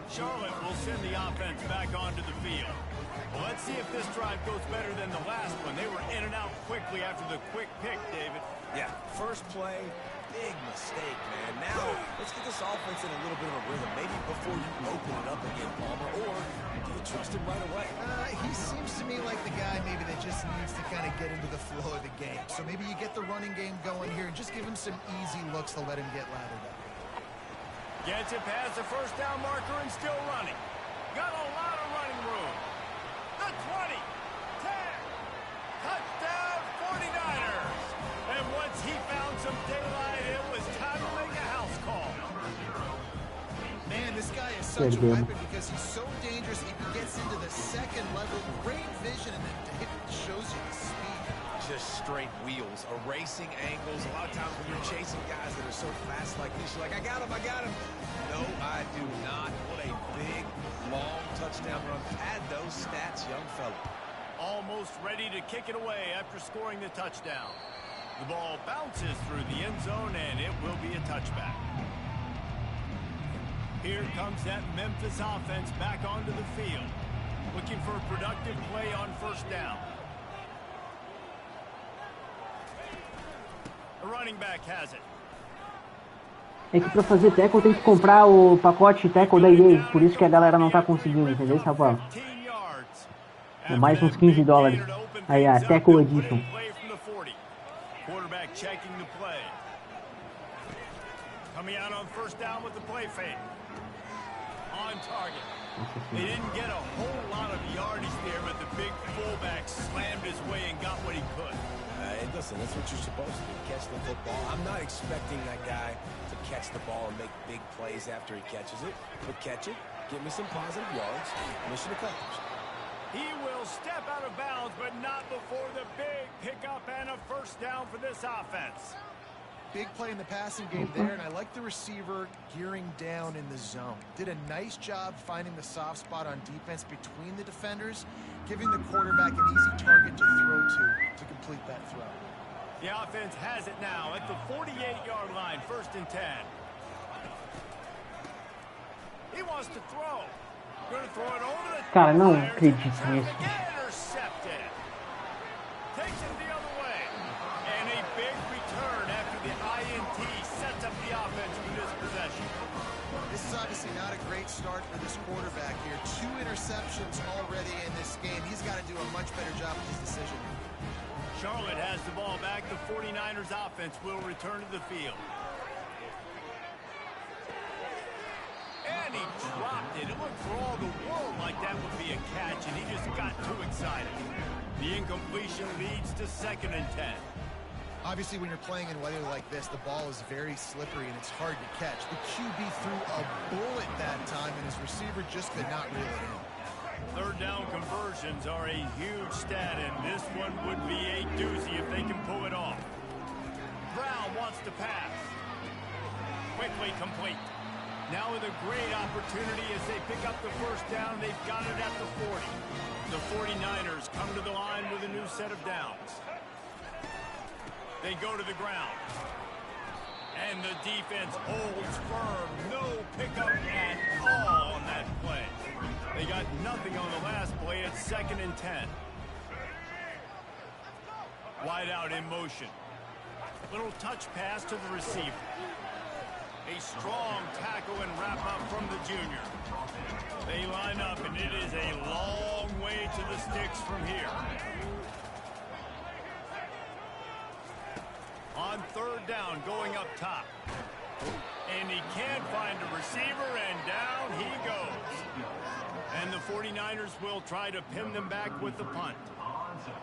Charlotte will send the offense back onto the field. Well, let's see if this drive goes better than the last one. They were in and out quickly after the quick pick, David. Yeah, first play, big mistake, man. Now, let's get this offense in a little bit of a rhythm. Maybe before you open it up again, Palmer, or do you trust him right away? He seems to me like the guy maybe that just needs to kind of get into the flow of the game. So maybe you get the running game going here and just give him some easy looks to let him get lathered up. Gets it past the first down marker and still running. Got a lot of running room. The 20, 10, touchdown 49ers. And once he found some daylight, it was time to make a house call. Man, this guy is such a weapon because he's so dangerous. He gets into the second level, great vision, and then it shows you the speed. Just straight wheels, erasing angles. A lot of times when you're chasing guys that are so fast like this, you're like, I got him. No, I do not. What a big, long touchdown run. Add those stats, young fella. Almost ready to kick it away after scoring the touchdown. The ball bounces through the end zone, and it will be a touchback. Here comes that Memphis offense back onto the field, looking for a productive play on first down. The running back has it. É que pra fazer tackle tem que comprar o pacote tackle da EA, por isso que a galera não tá conseguindo, entendeu, Rafael? É mais uns $15. Aí, a Tackle Edition. Quarterback checking the play. Coming out on first down with the play fake. On target. They didn't get a whole lot of yardage there, but the big fullback slammed his way and got what he could. Listen, that's what you're supposed to do, catch the football. I'm not expecting that guy to catch the ball and make big plays after he catches it, but catch it, give me some positive yards, mission accomplished. He will step out of bounds, but not before the big pickup and a first down for this offense. Big play in the passing game there, and I like the receiver gearing down in the zone. Did a nice job finding the soft spot on defense between the defenders, giving the quarterback an easy target to throw to complete that throw. The offense has it now at the 48-yard line, 1st and 10. He wants to throw. Going to throw it over the Cara, não acredito nisso. Intercepted. Takes it the other way. And a big return after the INT sets up the offense for this possession. This is obviously not a great start for this quarterback here. 2 interceptions already in this game. He's got to do a much better job with his decision. Charlotte has the ball back. The 49ers offense will return to the field. And he dropped it. It looked for all the world like that would be a catch, and he just got too excited. The incompletion leads to 2nd and 10. Obviously, when you're playing in weather like this, the ball is very slippery and it's hard to catch. The QB threw a bullet that time, and his receiver just could not reel it in. 3rd down conversions are a huge stat, and this one would be a doozy if they can pull it off. Brown wants to pass. Quickly complete. Now with a great opportunity as they pick up the first down. They've got it at the 40. The 49ers come to the line with a new set of downs. They go to the ground. And the defense holds firm. No pickup at all on that play. They got nothing on the last play. It's 2nd and 10. Wide out in motion. Little touch pass to the receiver. A strong tackle and wrap up from the junior. They line up, and it is a long way to the sticks from here. On 3rd down, going up top. And he can't find a receiver, and down he goes. And the 49ers will try to pin them back with the punt.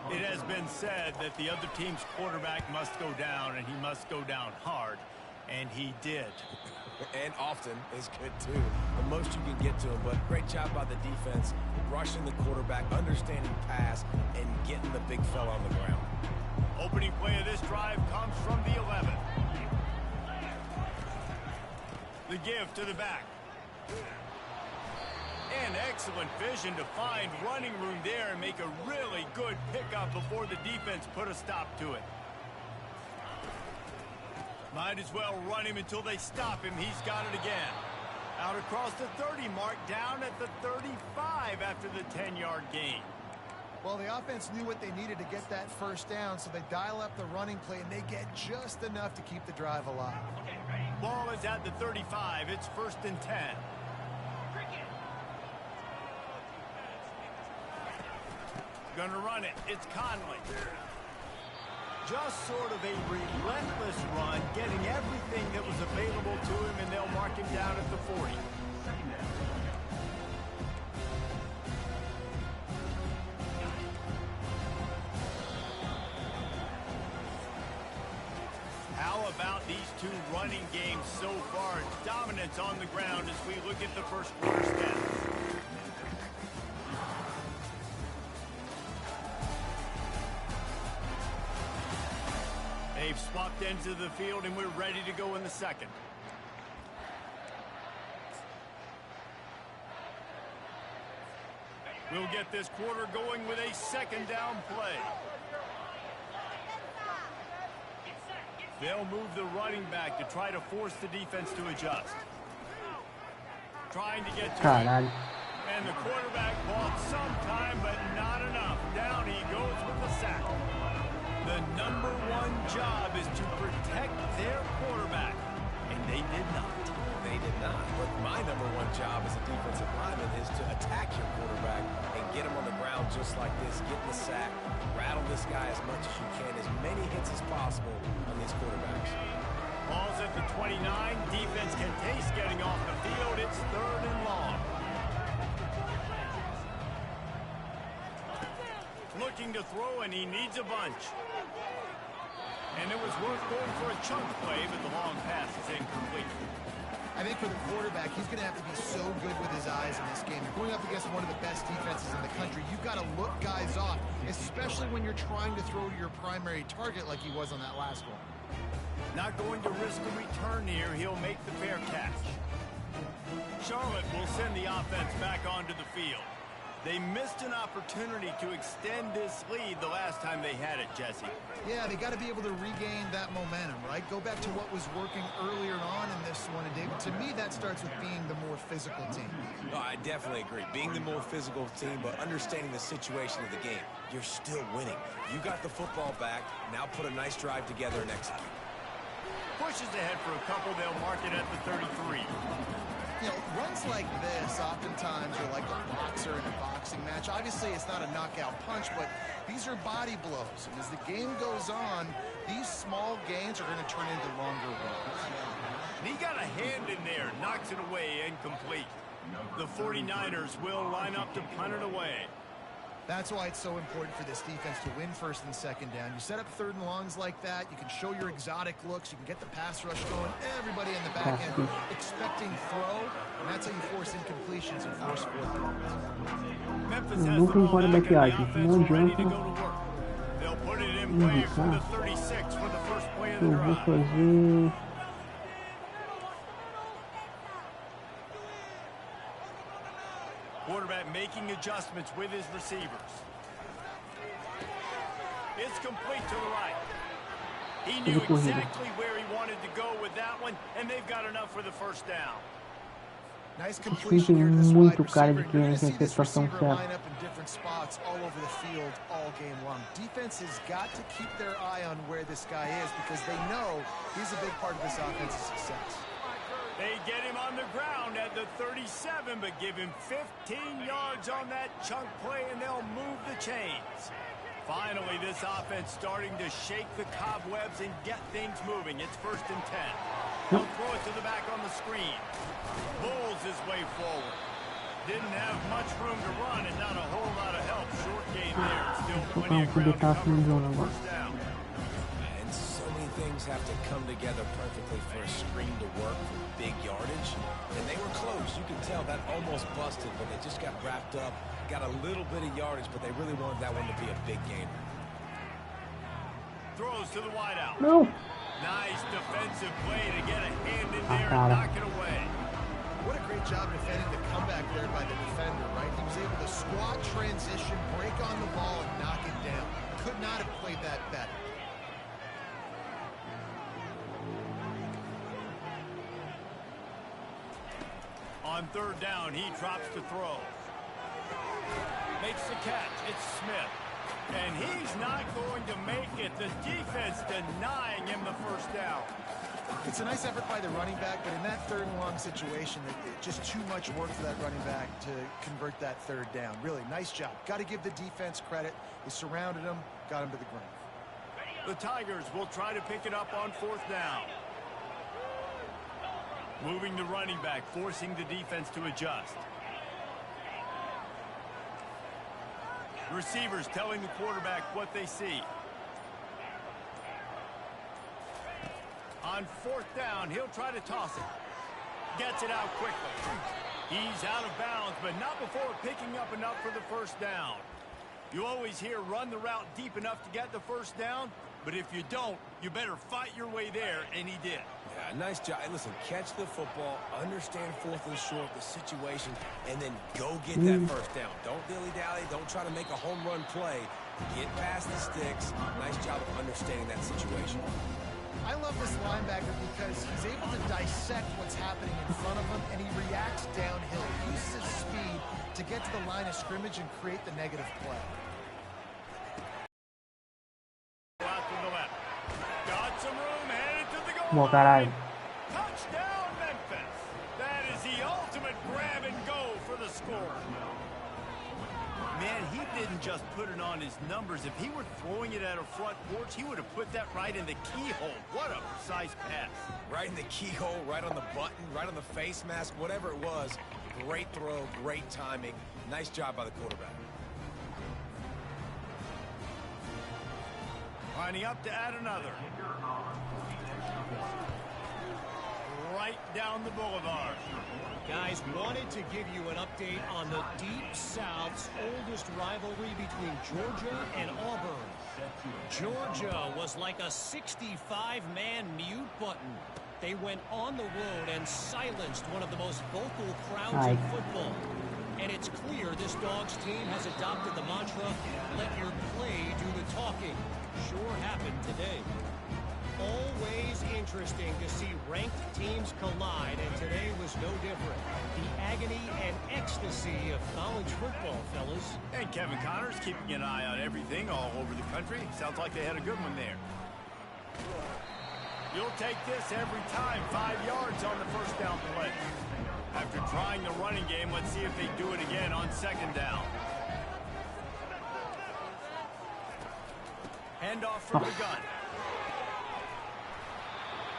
It has been said that the other team's quarterback must go down, and he must go down hard. And he did. And often is good, too. The most you can get to him, but great job by the defense, rushing the quarterback, understanding pass, and big fella on the ground. Opening play of this drive comes from the 11. The give to the back. And excellent vision to find running room there and make a really good pickup before the defense put a stop to it. Might as well run him until they stop him. He's got it again. Out across the 30 mark, down at the 35 after the 10-yard gain. Well, the offense knew what they needed to get that first down, so they dial up the running play, and they get just enough to keep the drive alive. Ball is at the 35. It's 1st and 10. Gonna run it. It's Conley. Just sort of a relentless run, getting everything that was available to him, and they'll mark him down at the 40. How about these two running games so far? Dominance on the ground as we look at the first quarter stats. They've swapped ends of the field, and we're ready to go in the second. We'll get this quarter going with a second down play. They'll move the running back to try to force the defense to adjust. Trying to get to it. And the quarterback bought some time, but not enough. Down he goes with the sack. The number one job is to protect their quarterback, and they did not. They did not. But my number one job as a defensive lineman is to attack your quarterback and get him on the ground just like this, get the sack, rattle this guy as much as you can, as many hits as possible on these quarterbacks. Ball's at the 29. Defense can taste getting off the field. It's 3rd and long. Looking to throw, and he needs a bunch. And it was worth going for a chunk play, but the long pass is incomplete. I think for the quarterback, he's going to have to be so good with his eyes in this game. You're going up against one of the best defenses in the country. You've got to look guys off, especially when you're trying to throw to your primary target like he was on that last one. Not going to risk a return here. He'll make the fair catch. Charlotte will send the offense back onto the field. They missed an opportunity to extend this lead the last time they had it, Jesse. Yeah, they got to be able to regain that momentum, right? Go back to what was working earlier on in this one. And, David, to me, that starts with being the more physical team. No, I definitely agree. Being the more physical team, but understanding the situation of the game. You're still winning. You got the football back. Now put a nice drive together and execute. Pushes ahead for a couple. They'll mark it at the 33. You know, runs like this oftentimes are like a boxer in a boxing match. Obviously, it's not a knockout punch, but these are body blows. And as the game goes on, these small gains are going to turn into longer runs. And he got a hand in there, knocks it away, incomplete. The 49ers will line up to punt it away. That's why it's so important for this defense to win 1st and 2nd down. You set up 3rd and longs like that. You can show your exotic looks. You can get the pass rush going. Everybody in the back end expecting throw. And that's how you force incompletions and force 4th downs. Memphis has the ball back, and the offense ready to go to work. They'll put it in play from the 36 for the first play of the drive. Quarterback making adjustments with his receivers. It's complete to the right. He knew exactly where he wanted to go with that one, and they've got enough for the 1st down. Nice completion here to this wide receiver. You're going to see this receiver line up in different spots all over the field all game long. Defense has got to keep their eye on where this guy is because they know he's a big part of this offense's success. They get him on the ground at the 37, but give him 15 yards on that chunk play, and they'll move the chains. Finally, this offense starting to shake the cobwebs and get things moving. It's 1st and 10. They'll throw it to the back on the screen. Bulls his way forward. Didn't have much room to run and not a whole lot of help. Short gain there. Still plenty of ground to cover for the 1st down. And so many things have to come together perfectly for a screen to work for big yardage. And they were close. You can tell that almost busted, but they just got wrapped up. Got a little bit of yardage, but they really wanted that one to be a big gainer. Throws to the wideout. Não. Nice defensive play to get a hand in there and knock it away. What a great job defending the comeback there by the defender, right? He was able to squat, transition, break on the ball, and knock it down. Could not have played that better. On third down, he drops to throw. Makes the catch. It's Smith. And he's not going to make it. The defense denying him the first down. It's a nice effort by the running back, but in that third and long situation, just too much work for that running back to convert that third down. Really, nice job. Got to give the defense credit. They surrounded him, got him to the ground. The Tigers will try to pick it up on fourth down. Moving the running back, forcing the defense to adjust. Receivers telling the quarterback what they see. On fourth down, he'll try to toss it. Gets it out quickly. He's out of bounds, but not before picking up enough for the first down. You always hear run the route deep enough to get the first down, but if you don't, you better fight your way there, and he did. Yeah, nice job. Listen, catch the football, understand fourth and short, the situation, and then go get that first down. Don't dilly-dally. Don't try to make a home run play. Get past the sticks. Nice job of understanding that situation. I love this linebacker because he's able to dissect what's happening in front of him, and he reacts downhill. He uses his speed to get to the line of scrimmage and create the negative play. Out to the left. Got some room, headed to the goal Boa, line. caralho. Touchdown, Memphis. That is the ultimate grab and go for the score. Man, he didn't just put it on his numbers. If he were throwing it at a front porch, he would have put that right in the keyhole. What a precise pass. Right in the keyhole, right on the button, right on the face mask, whatever it was. Great throw, great timing. Nice job by the quarterback. Lining up to add another. Right down the boulevard. Guys, wanted to give you an update on the Deep South's oldest rivalry between Georgia and Auburn. Georgia was like a 65-man mute button. They went on the road and silenced one of the most vocal crowds in football. And it's clear this Dogs team has adopted the mantra, let your play do the talking. Sure happened today. Always interesting to see ranked teams collide, and today was no different. The agony and ecstasy of college football, fellas. And Kevin Connors keeping an eye on everything all over the country. Sounds like they had a good one there. You'll take this every time. 5 yards on the first down play. After trying the running game, let's see if they do it again on second down. Handoff from the gun.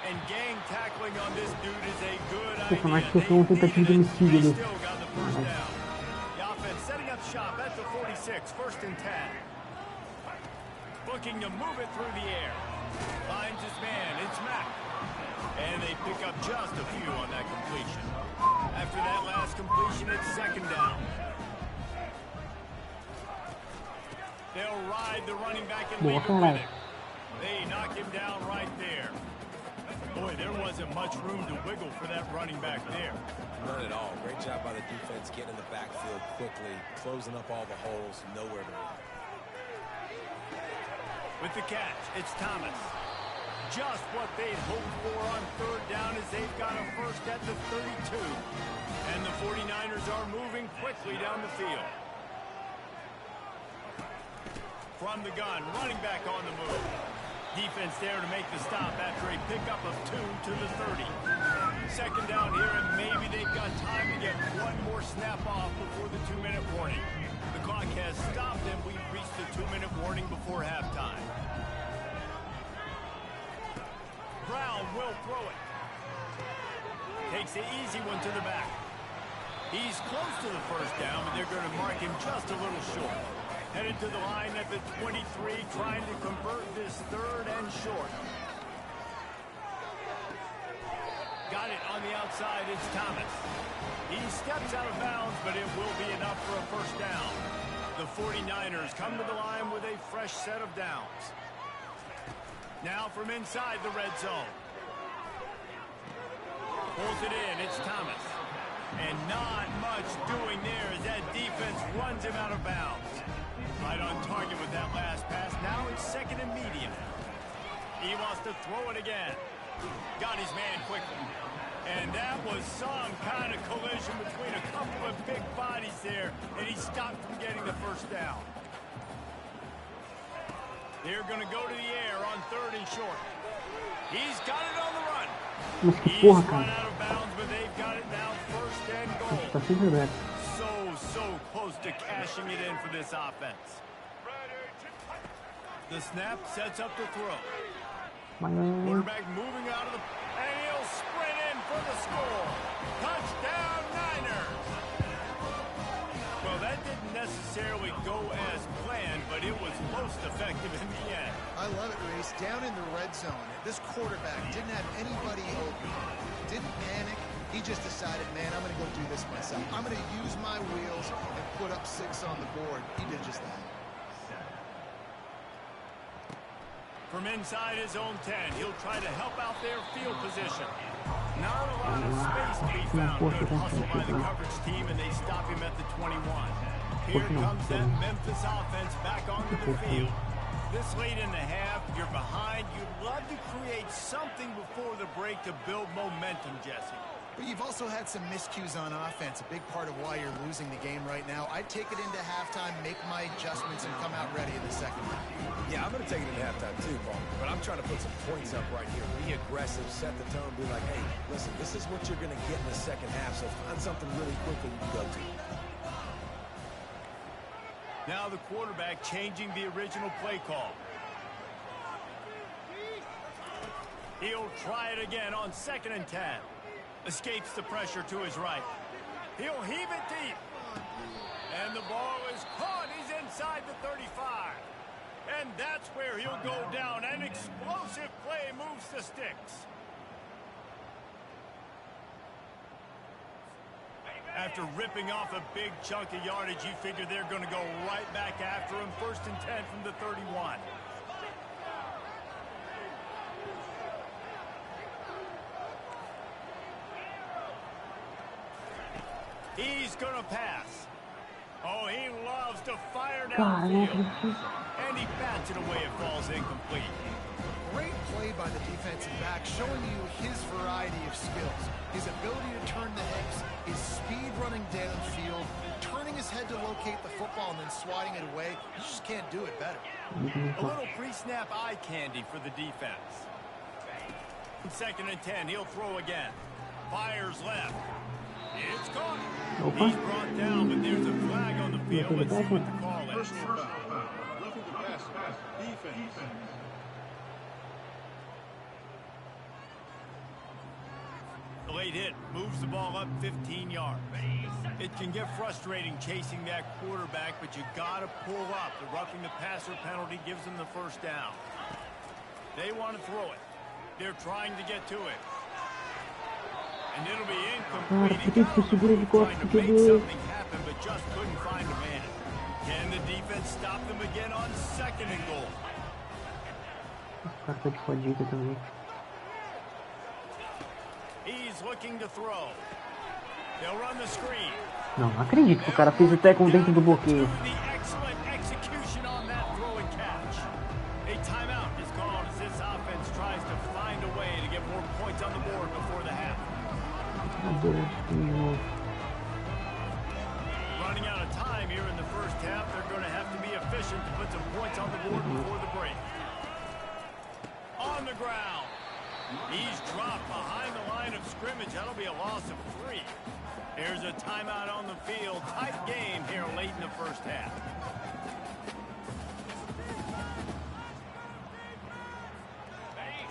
And gang tackling on this dude is a good idea. They still got the first down. The offense setting up shop at the 46, first and 10. Looking to move it through the air. Finds his man, it's Mack. And they pick up just a few on that completion. After that last completion, it's second down. They'll ride the running back and leave it with it. They knock him down right there. Boy, there wasn't much room to wiggle for that running back there. None at all. Great job by the defense getting in the backfield quickly, closing up all the holes, nowhere to run. With the catch, it's Thomas. Just what they'd hoped for on third down as they've got a first at the 32. And the 49ers are moving quickly down the field. From the gun, running back on the move. Defense there to make the stop after a pickup of 2 to the 30. Second down here, and maybe they've got time to get one more snap off before the 2-minute warning. The clock has stopped, and we've reached the 2-minute warning before halftime. Brown will throw it. Takes the easy one to the back. He's close to the first down, but they're going to mark him just a little short. Headed to the line at the 23, trying to convert this third and short. Got it on the outside, it's Thomas. He steps out of bounds, but it will be enough for a first down. The 49ers come to the line with a fresh set of downs. Now from inside the red zone. Pulls it in. It's Thomas. And not much doing there as that defense runs him out of bounds. Right on target with that last pass. Now it's second and medium. He wants to throw it again. Got his man quickly. And that was some kind of collision between a couple of big bodies there, and he stopped from getting the first down. They're going to go to the air on 3rd and short. He's got it on the run. He's run out of bounds, but they've got it now 1st and goal. So close to cashing it in for this offense. The snap sets up the throw. Quarterback moving out of the... And he'll sprint in for the score. Touchdown, Niners. Well, that didn't necessarily go as planned, but it was most effective in the end. I love it, Reese. Down in the red zone, this quarterback didn't have anybody open. Didn't panic. He just decided, man, I'm going to go do this myself. I'm going to use my wheels and put up 6 on the board. He did just that. From inside his own 10, he'll try to help out their field position. Not a lot of space to be found. Good hustle by the coverage team, and they stop him at the 21. Here comes that Memphis offense back onto the field. This late in the half, you're behind. You'd love to create something before the break to build momentum, Jesse. But you've also had some miscues on offense, a big part of why you're losing the game right now. I'd take it into halftime, make my adjustments, and come out ready in the second half. Yeah, I'm going to take it into halftime too, Paul. But I'm trying to put some points up right here. Be aggressive, set the tone, be like, hey, listen, this is what you're going to get in the second half, so find something really quickly you can go to. Now the quarterback changing the original play call. He'll try it again on 2nd and 10. Escapes the pressure to his right. He'll heave it deep. And the ball is caught. He's inside the 35. And that's where he'll go down. An explosive play moves the sticks. After ripping off a big chunk of yardage, you figure they're going to go right back after him. 1st and 10 from the 31. He's going to pass. Oh, he loves to fire downfield. And he bats it away. It falls incomplete. Great play by the defensive back, showing you his variety of skills. His ability to turn the hips, his speed running downfield, turning his head to locate the football and then swatting it away. You just can't do it better. A little pre-snap eye candy for the defense. 2nd and 10, he'll throw again. Fires left. It's caught. He's brought down, but there's a flag on the field. Let's see what the call is. Personal foul. Roughing the passer. Defense. The late hit moves the ball up 15 yards. It can get frustrating chasing that quarterback, but you got to pull up. The roughing the passer penalty gives them the 1st down. They want to throw it. They're trying to get to it. And it'll be incomplete. He got trying to make something happen, but just couldn't find a man. Can the defense stop them again on 2nd and goal? He's looking to throw. They'll run the screen. Não, não acredito que o cara fez o tackle dentro do bloqueio. The excellent execution on that throw and catch. A timeout is called as this offense tries to find a way to get more points on the board before the half. Running out of time here in the 1st half. They're going to have to be efficient to put some points on the board before the break. On the ground. He's dropped behind the line of scrimmage. That'll be a loss of 3. Here's a timeout on the field. Tight game here late in the 1st half.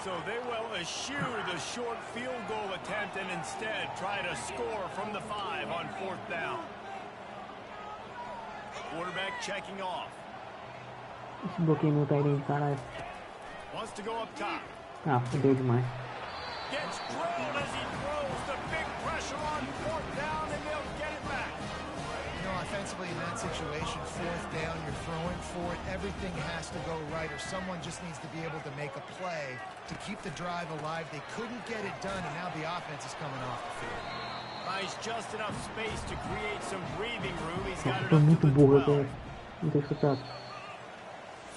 So they will eschew the short field goal attempt and instead try to score from the 5 on 4th down. Quarterback checking off. Esse bloqueio não tá indo, caralho. Wants to go up top. Ah, fudeu demais. Gets drilled as he throws. The big pressure on 4th down, and they'll get it back. You know, defensively in that situation. Fourth down, you're throwing for it. Everything has to go right, or someone just needs to be able to make a play to keep the drive alive. They couldn't get it done, and now the offense is coming off the field. He's just enough space to create some breathing room. He's got it Foi up to muito the burro 12. até. Não tem chutado.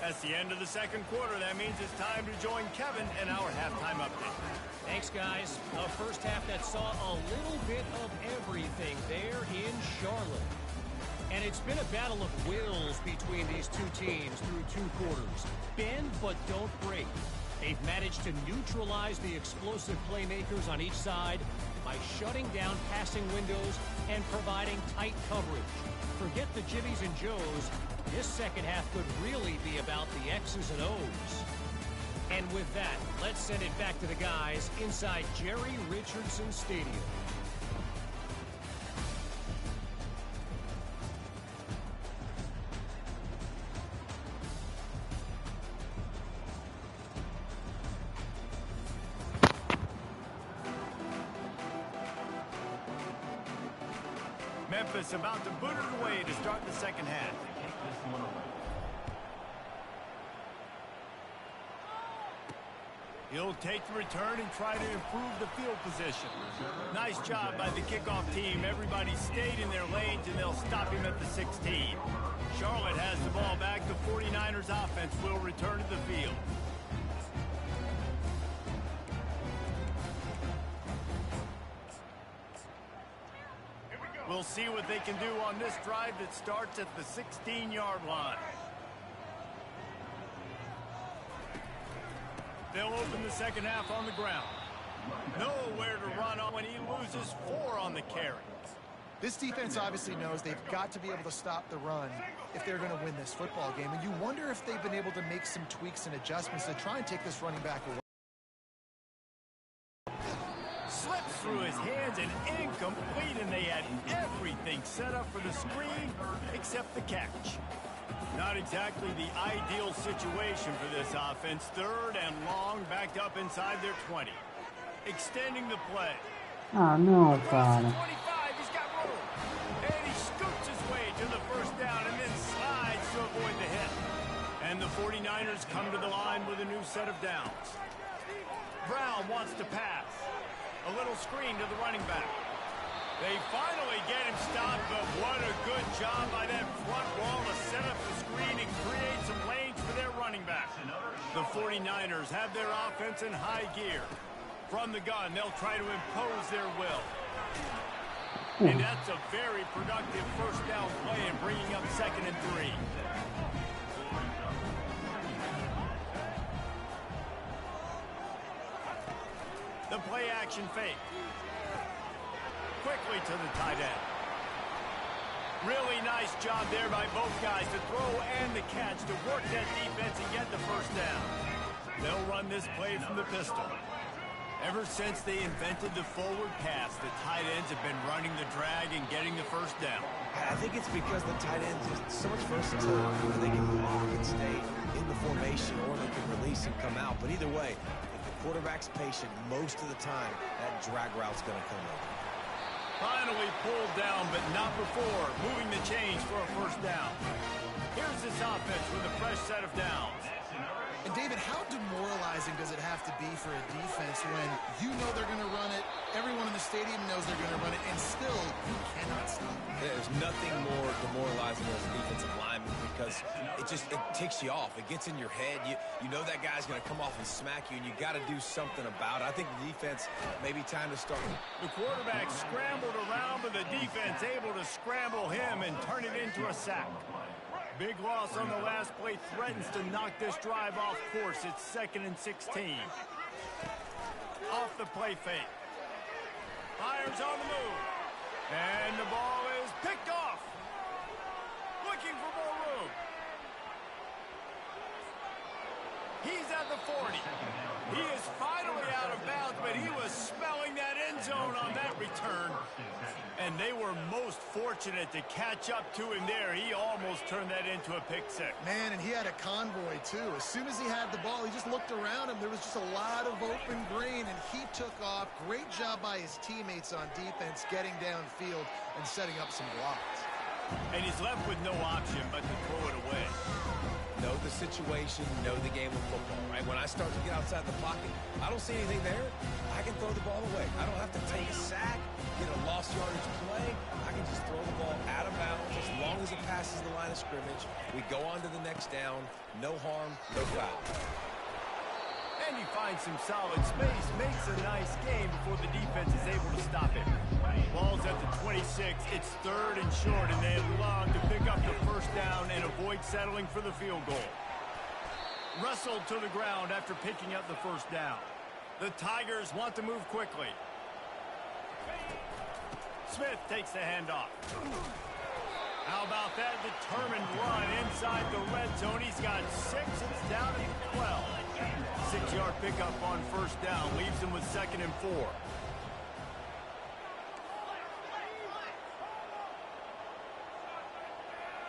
That's the end of the second quarter. That means it's time to join Kevin in our halftime update. Thanks, guys. A first half that saw a little bit of everything there in Charlotte. And it's been a battle of wills between these two teams through two quarters. Bend but don't break. They've managed to neutralize the explosive playmakers on each side by shutting down passing windows and providing tight coverage. Forget the Jimmies and Joes. This second half could really be about the X's and O's. And with that, let's send it back to the guys inside Jerry Richardson Stadium. Memphis about to boot it away to start the second half. He'll take the return and try to improve the field position. Nice job by the kickoff team. Everybody stayed in their lanes, and they'll stop him at the 16. Charlotte has the ball back. The 49ers offense will return to the field. We'll see what they can do on this drive that starts at the 16-yard line. They'll open the second half on the ground. Nowhere to run on when he loses 4 on the carry. This defense obviously knows they've got to be able to stop the run if they're going to win this football game. And you wonder if they've been able to make some tweaks and adjustments to try and take this running back away. Slips through his hands and incomplete, and they had everything set up for the screen except the catch. Not exactly the ideal situation for this offense. Third and long, backed up inside their 20. Extending the play. Ah, não, Across the cara. 25, he's got room. And he scoots his way to the first down and then slides to avoid the hit. And the 49ers come to the line with a new set of downs. Brown wants to pass. A little screen to the running back. They finally get him stopped, but what a good job by that front wall to set up the screen and create some lanes for their running back. The 49ers have their offense in high gear. From the gun, they'll try to impose their will. And that's a very productive first down play and bringing up 2nd and 3. The play action fake. Quickly to the tight end. Really nice job there by both guys to throw and the catch to work that defense and get the first down. They'll run this play from the pistol. Ever since they invented the forward pass, the tight ends have been running the drag and getting the first down. I think it's because the tight ends is so much versatility. They can block and stay in the formation, or they can release and come out. But either way, if the quarterback's patient, most of the time, that drag route's going to come over. Finally pulled down, but not before moving the chains for a first down. Here's this offense with a fresh set of downs. And David, how demoralizing does it have to be for a defense when you know they're going to run it, everyone in the stadium knows they're going to run it, and still you cannot stop it? There's nothing more demoralizing as a defensive lineman because it ticks you off. It gets in your head. You know that guy's going to come off and smack you, and you got to do something about it. I think the defense maybe time to start. The quarterback scrambled around, but the defense able to scramble him and turn it into a sack. Big loss on the last play threatens to knock this drive off course. It's 2nd and 16. Off the play fake. Fires on the move. And the ball is picked off. Looking for more room. He's at the 40. He is finally out of bounds, but he was smelling that end zone on that return. And they were most fortunate to catch up to him there. He almost turned that into a pick six. Man, and he had a convoy, too. As soon as he had the ball, he just looked around him. There was just a lot of open green, and he took off. Great job by his teammates on defense getting downfield and setting up some blocks. And he's left with no option but to throw it away. Know the situation, know the game of football, right? When I start to get outside the pocket, I don't see anything there, I can throw the ball away. I don't have to take a sack, get a lost yardage play. I can just throw the ball out of bounds as long as it passes the line of scrimmage. We go on to the next down. No harm, no foul. And he finds some solid space, makes a nice game before the defense is able to stop him. Ball's at the 26. It's 3rd and short, and they long to pick up the first down and avoid settling for the field goal. Wrestled to the ground after picking up the first down. The Tigers want to move quickly. Smith takes the handoff. How about that determined run inside the red zone? He's got 6. It's down to 12. 6-yard pickup on first down. Leaves him with 2nd and 4.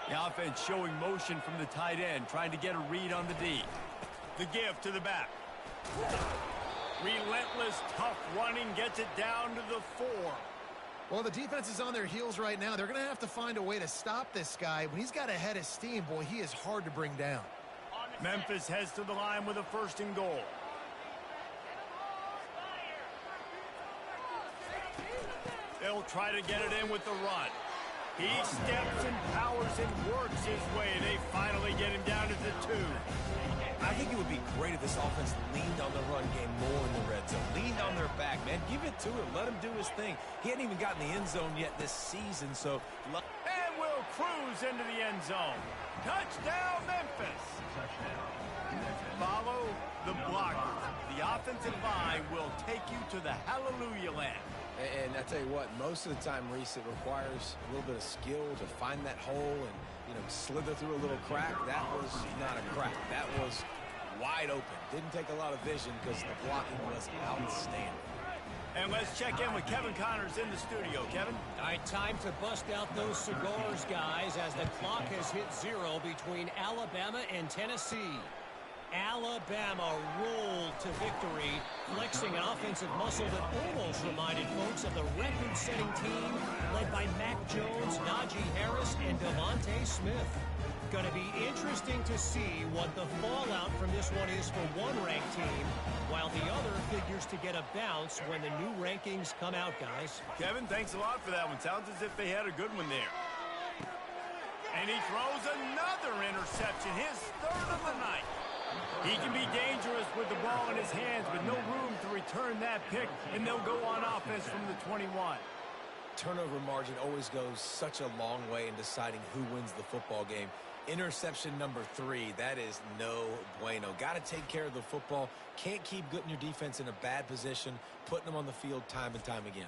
The offense showing motion from the tight end, trying to get a read on the D. The give to the back. Relentless, tough running, gets it down to the 4. Well, the defense is on their heels right now. They're going to have to find a way to stop this guy. When he's got a head of steam, boy, he is hard to bring down. Memphis heads to the line with a 1st and goal. They'll try to get it in with the run. He steps and powers and works his way. They finally get him down to the 2. I think it would be great if this offense leaned on the run game more in the red zone. Leaned on their back, man. Give it to him. Let him do his thing. He hadn't even gotten the end zone yet this season, so... And will cruise into the end zone. Touchdown, Memphis. Follow the blockers. The offensive line will take you to the hallelujah land. And I tell you what, most of the time, Reese, it requires a little bit of skill to find that hole and, slither through a little crack. That was not a crack. That was wide open. Didn't take a lot of vision because the blocking was outstanding. And let's check in with Kevin Connors in the studio. Kevin? All right, time to bust out those cigars, guys, as the clock has hit 0 between Alabama and Tennessee. Alabama rolled to victory, flexing an offensive muscle that almost reminded folks of the record-setting team led by Mac Jones, Najee Harris, and Devontae Smith. Going to be interesting to see what the fallout from this one is for one ranked team, while the other figures to get a bounce when the new rankings come out, guys. Kevin, thanks a lot for that one. Sounds as if they had a good one there. And he throws another interception, his 3rd of the night. He can be dangerous with the ball in his hands, but no room to return that pick, and they'll go on offense from the 21. Turnover margin always goes such a long way in deciding who wins the football game. Interception number 3, that is no bueno. Got to take care of the football. Can't keep putting your defense in a bad position, putting them on the field time and time again.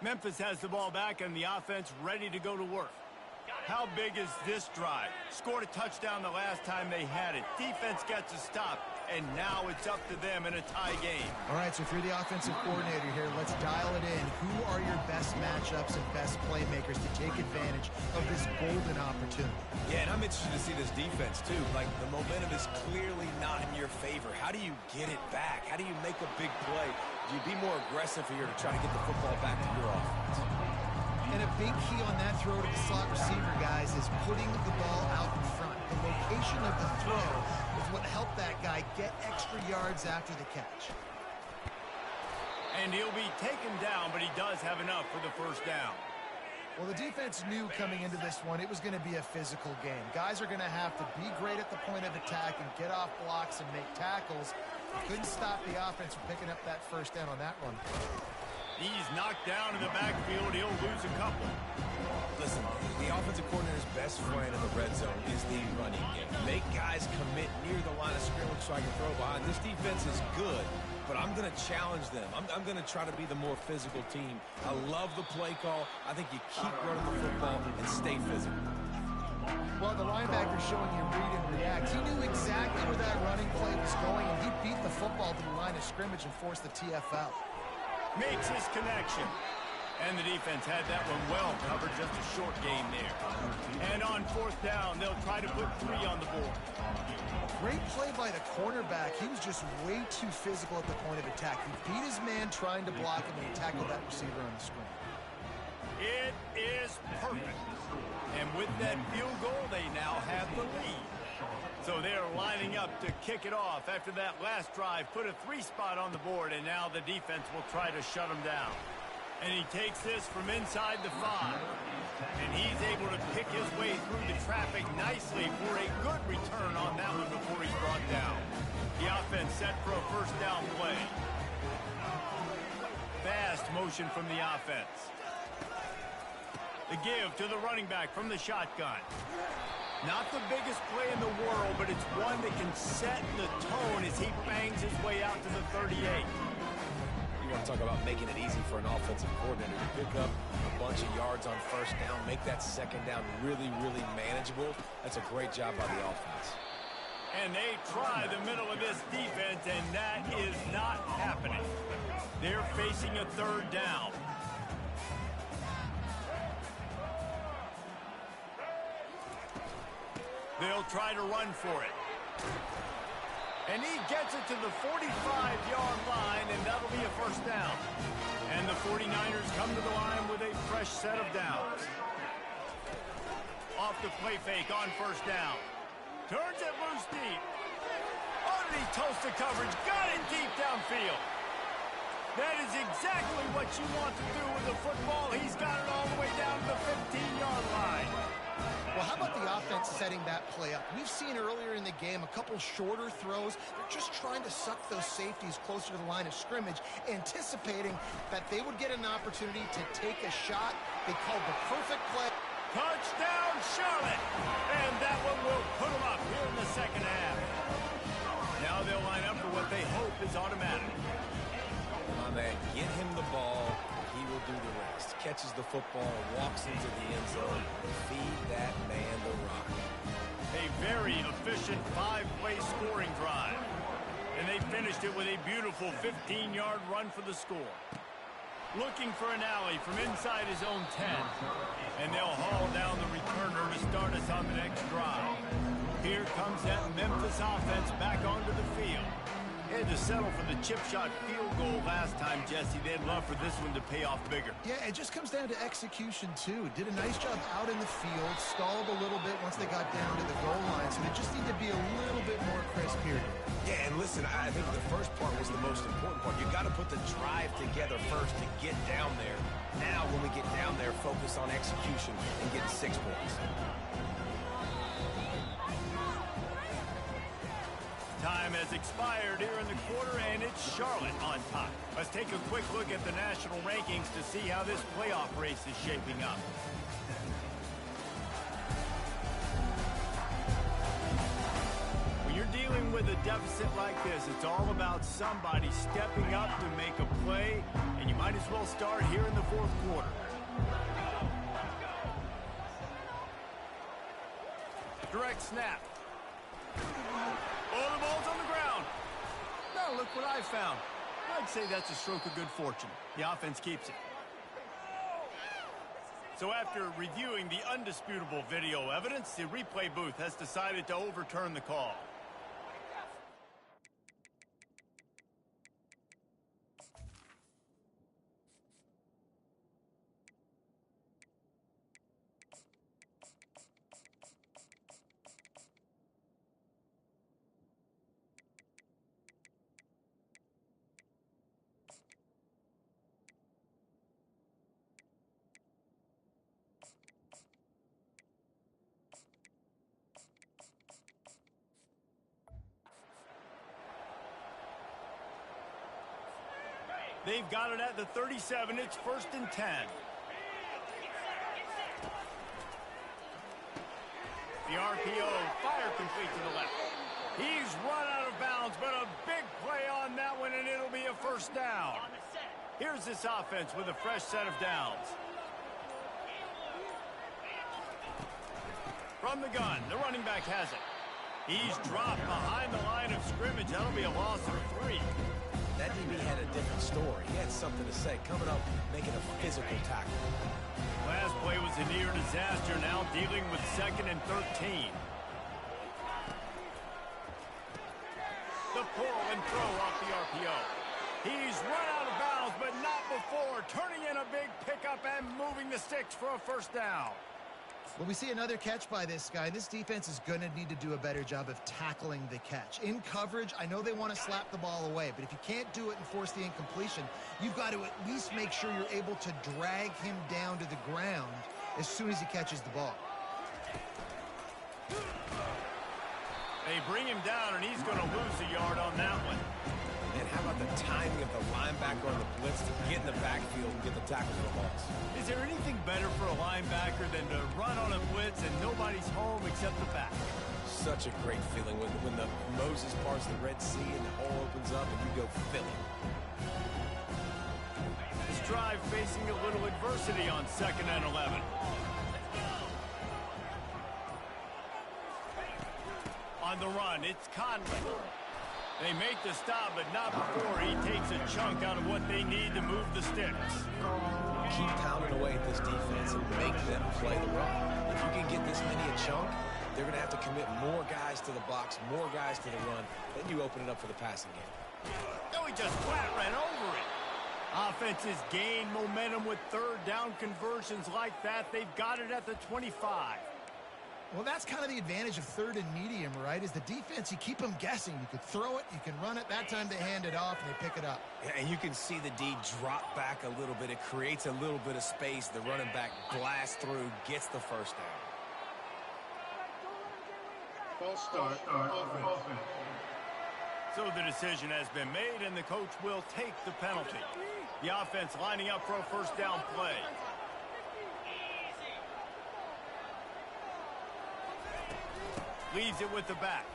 Memphis has the ball back and the offense ready to go to work. How big is this drive? Scored a touchdown the last time they had it. Defense gets a stop, and now it's up to them in a tie game. All right, so if you're the offensive coordinator here, let's dial it in. Who are your best matchups and best playmakers to take advantage of this golden opportunity? Yeah, and I'm interested to see this defense, too. Like, the momentum is clearly not in your favor. How do you get it back? How do you make a big play? Do you be more aggressive here to try to get the football back to your offense? And a big key on that throw to the slot receiver, guys, is putting the ball out in front. The location of the throw is what helped that guy get extra yards after the catch. And he'll be taken down, but he does have enough for the first down. Well, the defense knew coming into this one it was going to be a physical game. Guys are going to have to be great at the point of attack and get off blocks and make tackles. Couldn't stop the offense from picking up that first down on that run. He's knocked down in the backfield. He'll lose a couple. Listen, the offensive coordinator's best friend in the red zone is the running game. Make guys commit near the line of scrimmage so I can throw behind. This defense is good, but I'm going to challenge them. I'm going to try to be the more physical team. I love the play call. I think you keep running the football and stay physical. Well, the linebacker showing you read and react. He knew exactly where that running play was going, and he beat the football to the line of scrimmage and forced the TFL. Makes his connection. And the defense had that one well covered, just a short gain there. And on fourth down, they'll try to put 3 on the board. Great play by the cornerback. He was just way too physical at the point of attack. He beat his man trying to block him, and he tackled that receiver on the screen. It is perfect. And with that field goal, they now have the lead. So they're lining up to kick it off after that last drive. Put a 3 spot on the board, and now the defense will try to shut him down. And he takes this from inside the 5. And he's able to pick his way through the traffic nicely for a good return on that one before he's brought down. The offense set for a first down play. Fast motion from the offense. The give to the running back from the shotgun. Not the biggest play in the world, but it's one that can set the tone as he bangs his way out to the 38. You want to talk about making it easy for an offensive coordinator to pick up a bunch of yards on first down, make that second down really, really manageable. That's a great job by the offense. And they try the middle of this defense, and that is not happening. They're facing a third down. They'll try to run for it. And he gets it to the 45-yard line, and that'll be a first down. And the 49ers come to the line with a fresh set of downs. Off the play fake on first down. Turns it loose deep. Underneath toasted coverage. Got it deep downfield. That is exactly what you want to do with the football. He's got it all the way down to the 15-yard line. Well, how about the offense setting that play up? We've seen earlier in the game a couple shorter throws. They're just trying to suck those safeties closer to the line of scrimmage, anticipating that they would get an opportunity to take a shot. They called the perfect play. Touchdown, Charlotte! And that one will put them up here in the second half. Now they'll line up for what they hope is automatic. My man, get him the ball. He will do the rest. Catches the football, walks into the end zone. Feed that man the rock. A very efficient 5-play scoring drive. And they finished it with a beautiful 15-yard run for the score. Looking for an alley from inside his own 10. And they'll haul down the returner to start us on the next drive. Here comes that Memphis offense back onto the field. They had to settle for the chip shot field goal last time, Jesse. They'd love for this one to pay off bigger. Yeah, it just comes down to execution, too. Did a nice job out in the field, stalled a little bit once they got down to the goal line, so they just need to be a little bit more crisp here. Yeah, and listen, I think the first part was the most important part. You got to put the drive together first to get down there. Now, when we get down there, focus on execution and getting 6 points. Time has expired here in the quarter, and it's Charlotte on top. Let's take a quick look at the national rankings to see how this playoff race is shaping up. When you're dealing with a deficit like this, it's all about somebody stepping up to make a play, and you might as well start here in the fourth quarter. Direct snap. Oh, the ball's on the ground. Now look what I found. I'd say that's a stroke of good fortune. The offense keeps it. So after reviewing the undisputable video evidence, the replay booth has decided to overturn the call. They've got it at the 37. It's 1st and 10. The RPO, fire complete to the left. He's run out of bounds, but a big play on that one, and it'll be a first down. Here's this offense with a fresh set of downs. From the gun, the running back has it. He's dropped behind the line of scrimmage. That'll be a loss of 3. That DB had a different story. He had something to say, coming up, making a physical tackle. Last play was a near disaster, now dealing with 2nd and 13. The pull and throw off the RPO. He's run out of bounds, but not before turning in a big pickup and moving the sticks for a first down. Well, we see another catch by this guy. This defense is going to need to do a better job of tackling the catch. In coverage, I know they want to slap the ball away, but if you can't do it and force the incompletion, you've got to at least make sure you're able to drag him down to the ground as soon as he catches the ball. They bring him down, and he's going to lose a yard on that one. And how about the timing of the linebacker on the blitz to get in the backfield and get the tackle for the loss? Is there anything better for a linebacker than to run on a blitz and nobody's home except the back? Such a great feeling when the Moses parts the Red Sea and the hole opens up and you go fill it. This drive facing a little adversity on 2nd and 11. On the run, it's Conley. They make the stop, but not before he takes a chunk out of what they need to move the sticks. Keep pounding away at this defense and make them play the run. If you can get this many a chunk, they're going to have to commit more guys to the box, more guys to the run. Then you open it up for the passing game. No, he just flat ran over it. Offenses gain momentum with 3rd down conversions like that. They've got it at the 25. Well, that's kind of the advantage of 3rd and medium, right? Is the defense, you keep them guessing. You could throw it, you can run it. That time they hand it off and they pick it up. Yeah, and you can see the D drop back a little bit. It creates a little bit of space. The running back blasts through, gets the first down. False start, offense. So the decision has been made, and the coach will take the penalty. The offense lining up for a first down play. Leaves it with the back.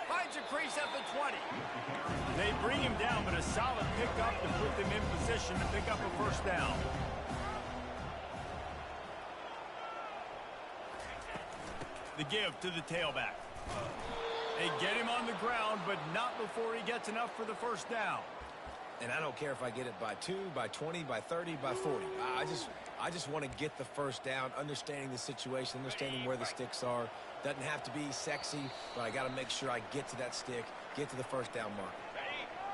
Finds a crease at the 20. They bring him down, but a solid pickup to put them in position to pick up a first down. The give to the tailback. They get him on the ground, but not before he gets enough for the first down. And I don't care if I get it by 2, by 20, by 30, by 40. I just want to get the first down, understanding the situation, understanding where the sticks are. Doesn't have to be sexy, but I got to make sure I get to that stick, get to the first down mark.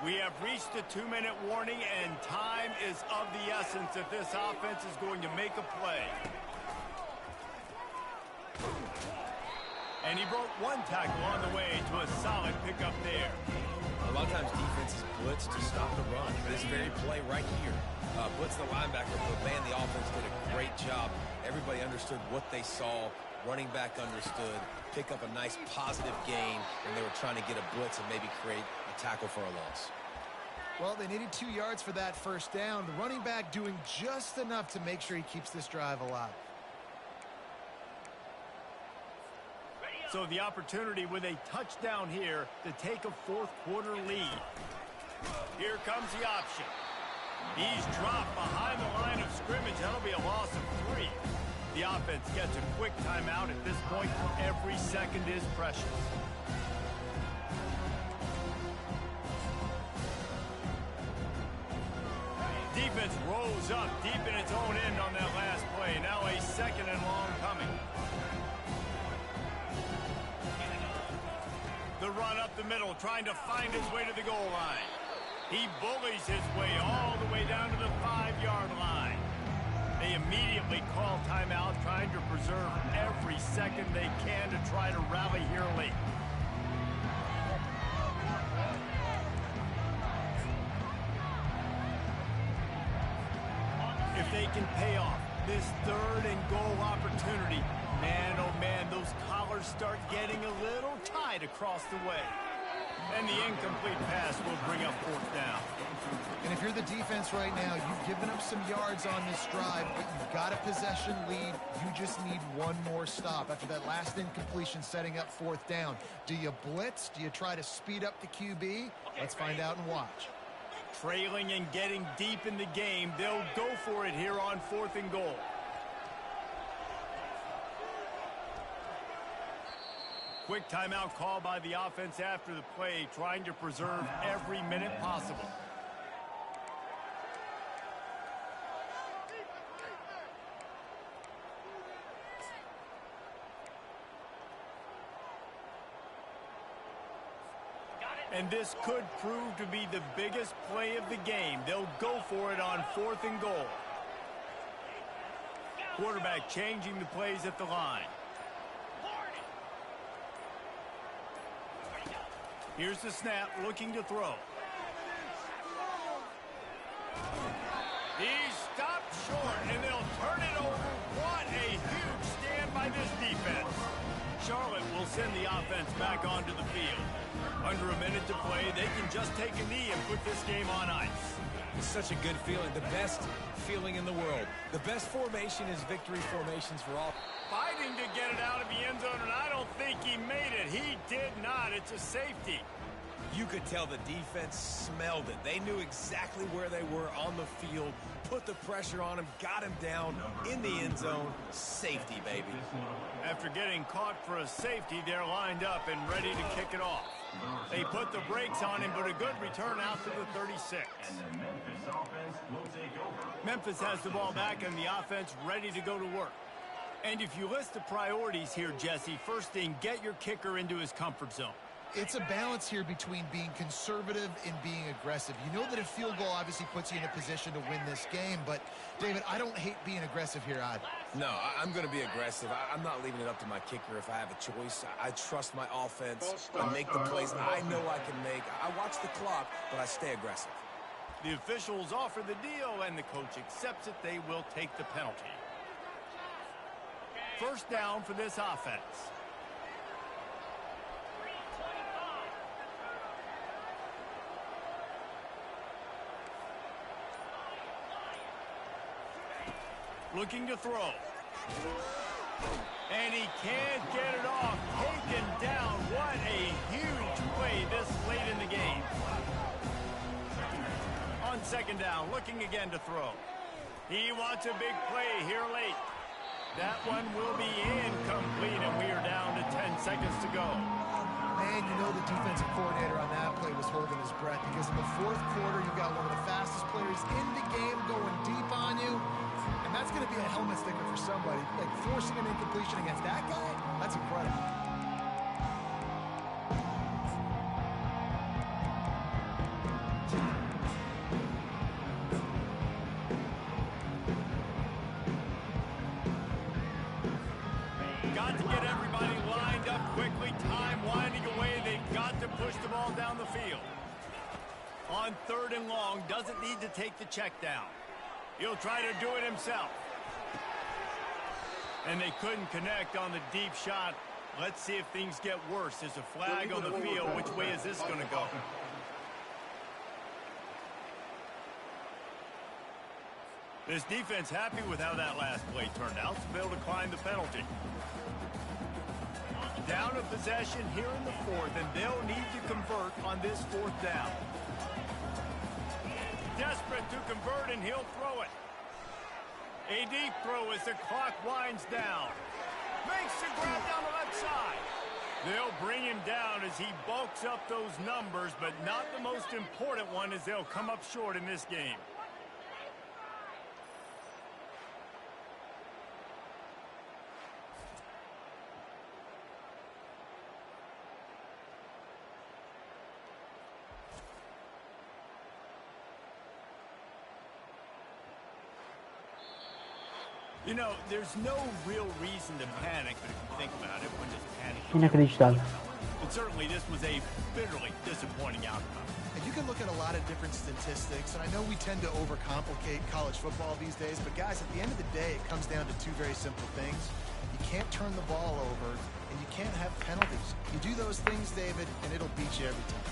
We have reached the 2-minute warning, and time is of the essence if this offense is going to make a play. And he broke one tackle on the way to a solid pickup there. A lot of times defenses blitz to stop the run. This very play right here, blitz the linebacker, but man, the offense did a great job. Everybody understood what they saw. Running back understood. Pick up a nice positive gain, and they were trying to get a blitz and maybe create a tackle for a loss. Well, they needed 2 yards for that first down. The running back doing just enough to make sure he keeps this drive alive. So the opportunity with a touchdown here to take a 4th quarter lead. Here comes the option. He's dropped behind the line of scrimmage. That'll be a loss of 3. The offense gets a quick timeout at this point. Every second is precious. Defense rolls up deep in its own end on that last play. Now a 2nd and long coming. The run up the middle, trying to find his way to the goal line. He bullies his way all the way down to the 5-yard line. They immediately call timeout, trying to preserve every second they can to try to rally here late. If they can pay off this 3rd and goal opportunity, man, oh man, those collars start getting a little tight across the way. And the incomplete pass will bring up 4th down. And if you're the defense right now, you've given up some yards on this drive, but you've got a possession lead. You just need one more stop after that last incompletion setting up 4th down. Do you blitz? Do you try to speed up the QB? Let's find out and watch. Trailing and getting deep in the game, they'll go for it here on 4th and goal. quick timeout call by the offense after the play, trying to preserve every minute possible. And this could prove to be the biggest play of the game. They'll go for it on 4th and goal. Quarterback changing the plays at the line. Here's the snap, looking to throw. He's stopped short, and they'll turn it over. What a huge stand by this defense. Charlotte will send the offense back onto the field. Under a minute to play, they can just take a knee and put this game on ice. It's such a good feeling, the best feeling in the world. The best formation is victory formations for all. Fighting to get it out of the end zone, and I don't think he made it. He did not. It's a safety. You could tell the defense smelled it. They knew exactly where they were on the field, put the pressure on him, got him down in the end zone. Safety, baby. After getting caught for a safety, they're lined up and ready to kick it off. They put the brakes on him, but a good return out to the 36. Memphis has the ball back and the offense ready to go to work. And if you list the priorities here, Jesse, first thing, get your kicker into his comfort zone. It's a balance here between being conservative and being aggressive. You know that a field goal obviously puts you in a position to win this game, but, David, I don't hate being aggressive here either. No, I'm going to be aggressive. I'm not leaving it up to my kicker if I have a choice. I trust my offense. I make the plays I know I can make. I watch the clock, but I stay aggressive. The officials offer the deal, and the coach accepts it. They will take the penalty. First down for this offense. Looking to throw. And he can't get it off. Taken down. What a huge play this late in the game. On second down, looking again to throw. He wants a big play here late. That one will be incomplete, and we are down to 10 seconds to go. Man, you know the defensive coordinator on that play was holding his breath, because in the 4th quarter, you've got one of the fastest players in the game going deep on you. And that's going to be a helmet sticker for somebody. Like, forcing an incompletion against that guy, that's incredible. Got to get everybody lined up quickly. Time winding away. They've got to push the ball down the field. On 3rd and long, doesn't need to take the check down. He'll try to do it himself. And they couldn't connect on the deep shot. Let's see if things get worse. There's a flag on the field. Which way is this going to go? This defense happy with how that last play turned out, so they'll decline the penalty. Down a possession here in the 4th, and they'll need to convert on this 4th down. Desperate to convert, and he'll throw it. A deep throw as the clock winds down. Makes the grab down the left side. They'll bring him down as he bulks up those numbers, but not the most important one, as they'll come up short in this game. You know, there's no real reason to panic, but if you think about it, when does panic... Inacreditável. And certainly this was a bitterly disappointing outcome. And you can look at a lot of different statistics, and I know we tend to overcomplicate college football these days, but guys, at the end of the day, it comes down to two very simple things. You can't turn the ball over, and you can't have penalties. You do those things, David, and it'll beat you every time.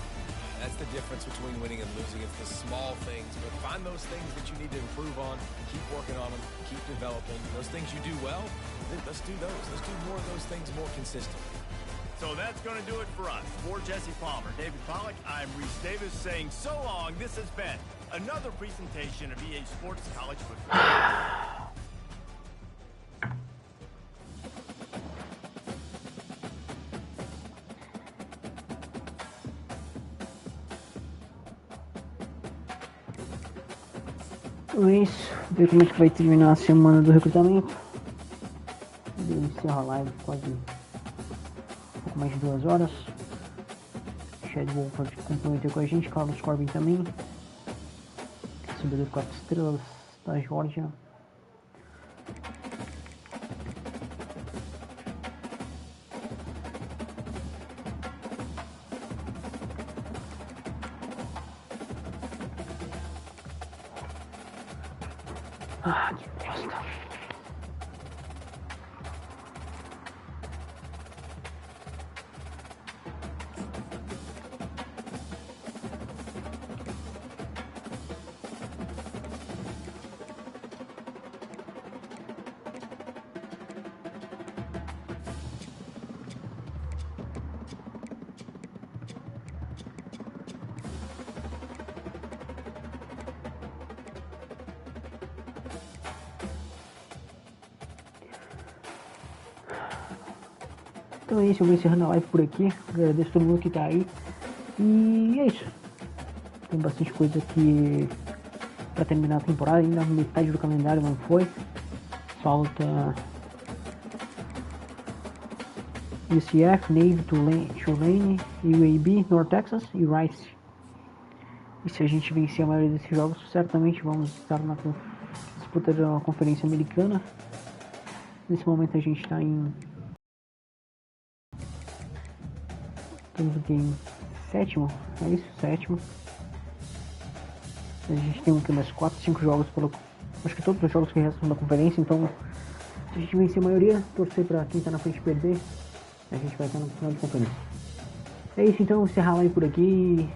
That's the difference between winning and losing. It's the small things, but find those things that you need to improve on, keep working on them, keep developing. Those things you do well, let's do those. Let's do more of those things more consistently. So that's going to do it for us. For Jesse Palmer, David Pollack, I'm Reese Davis saying so long. This has been another presentation of EA Sports College Football. Então é isso. Ver como é que vai terminar a semana do recrutamento. Eu encerro a live quase um pouco mais de 2 horas. Shadwell pode comprometer com a gente. Carlos Corbin também. Recebedor 4 estrelas da Georgia. Ah, que bosta. Então é isso, eu vou encerrando a live por aqui. Agradeço todo mundo que tá aí. E é isso. Tem bastante coisa aqui pra terminar a temporada. Ainda metade do calendário não foi. Falta UCF, Navy, Tulane, UAB, North Texas e Rice. E se a gente vencer a maioria desses jogos, certamente vamos estar na disputa da Conferência Americana. Nesse momento a gente está em... Estamos aqui em 7º, é isso? 7º. A gente tem aqui mais 4, 5 jogos pelo... Acho que todos os jogos que restam da conferência, então se a gente vencer a maioria, torcer pra quem tá na frente perder, a gente vai estar no final de conferência. É isso então, encerrar a live por aqui.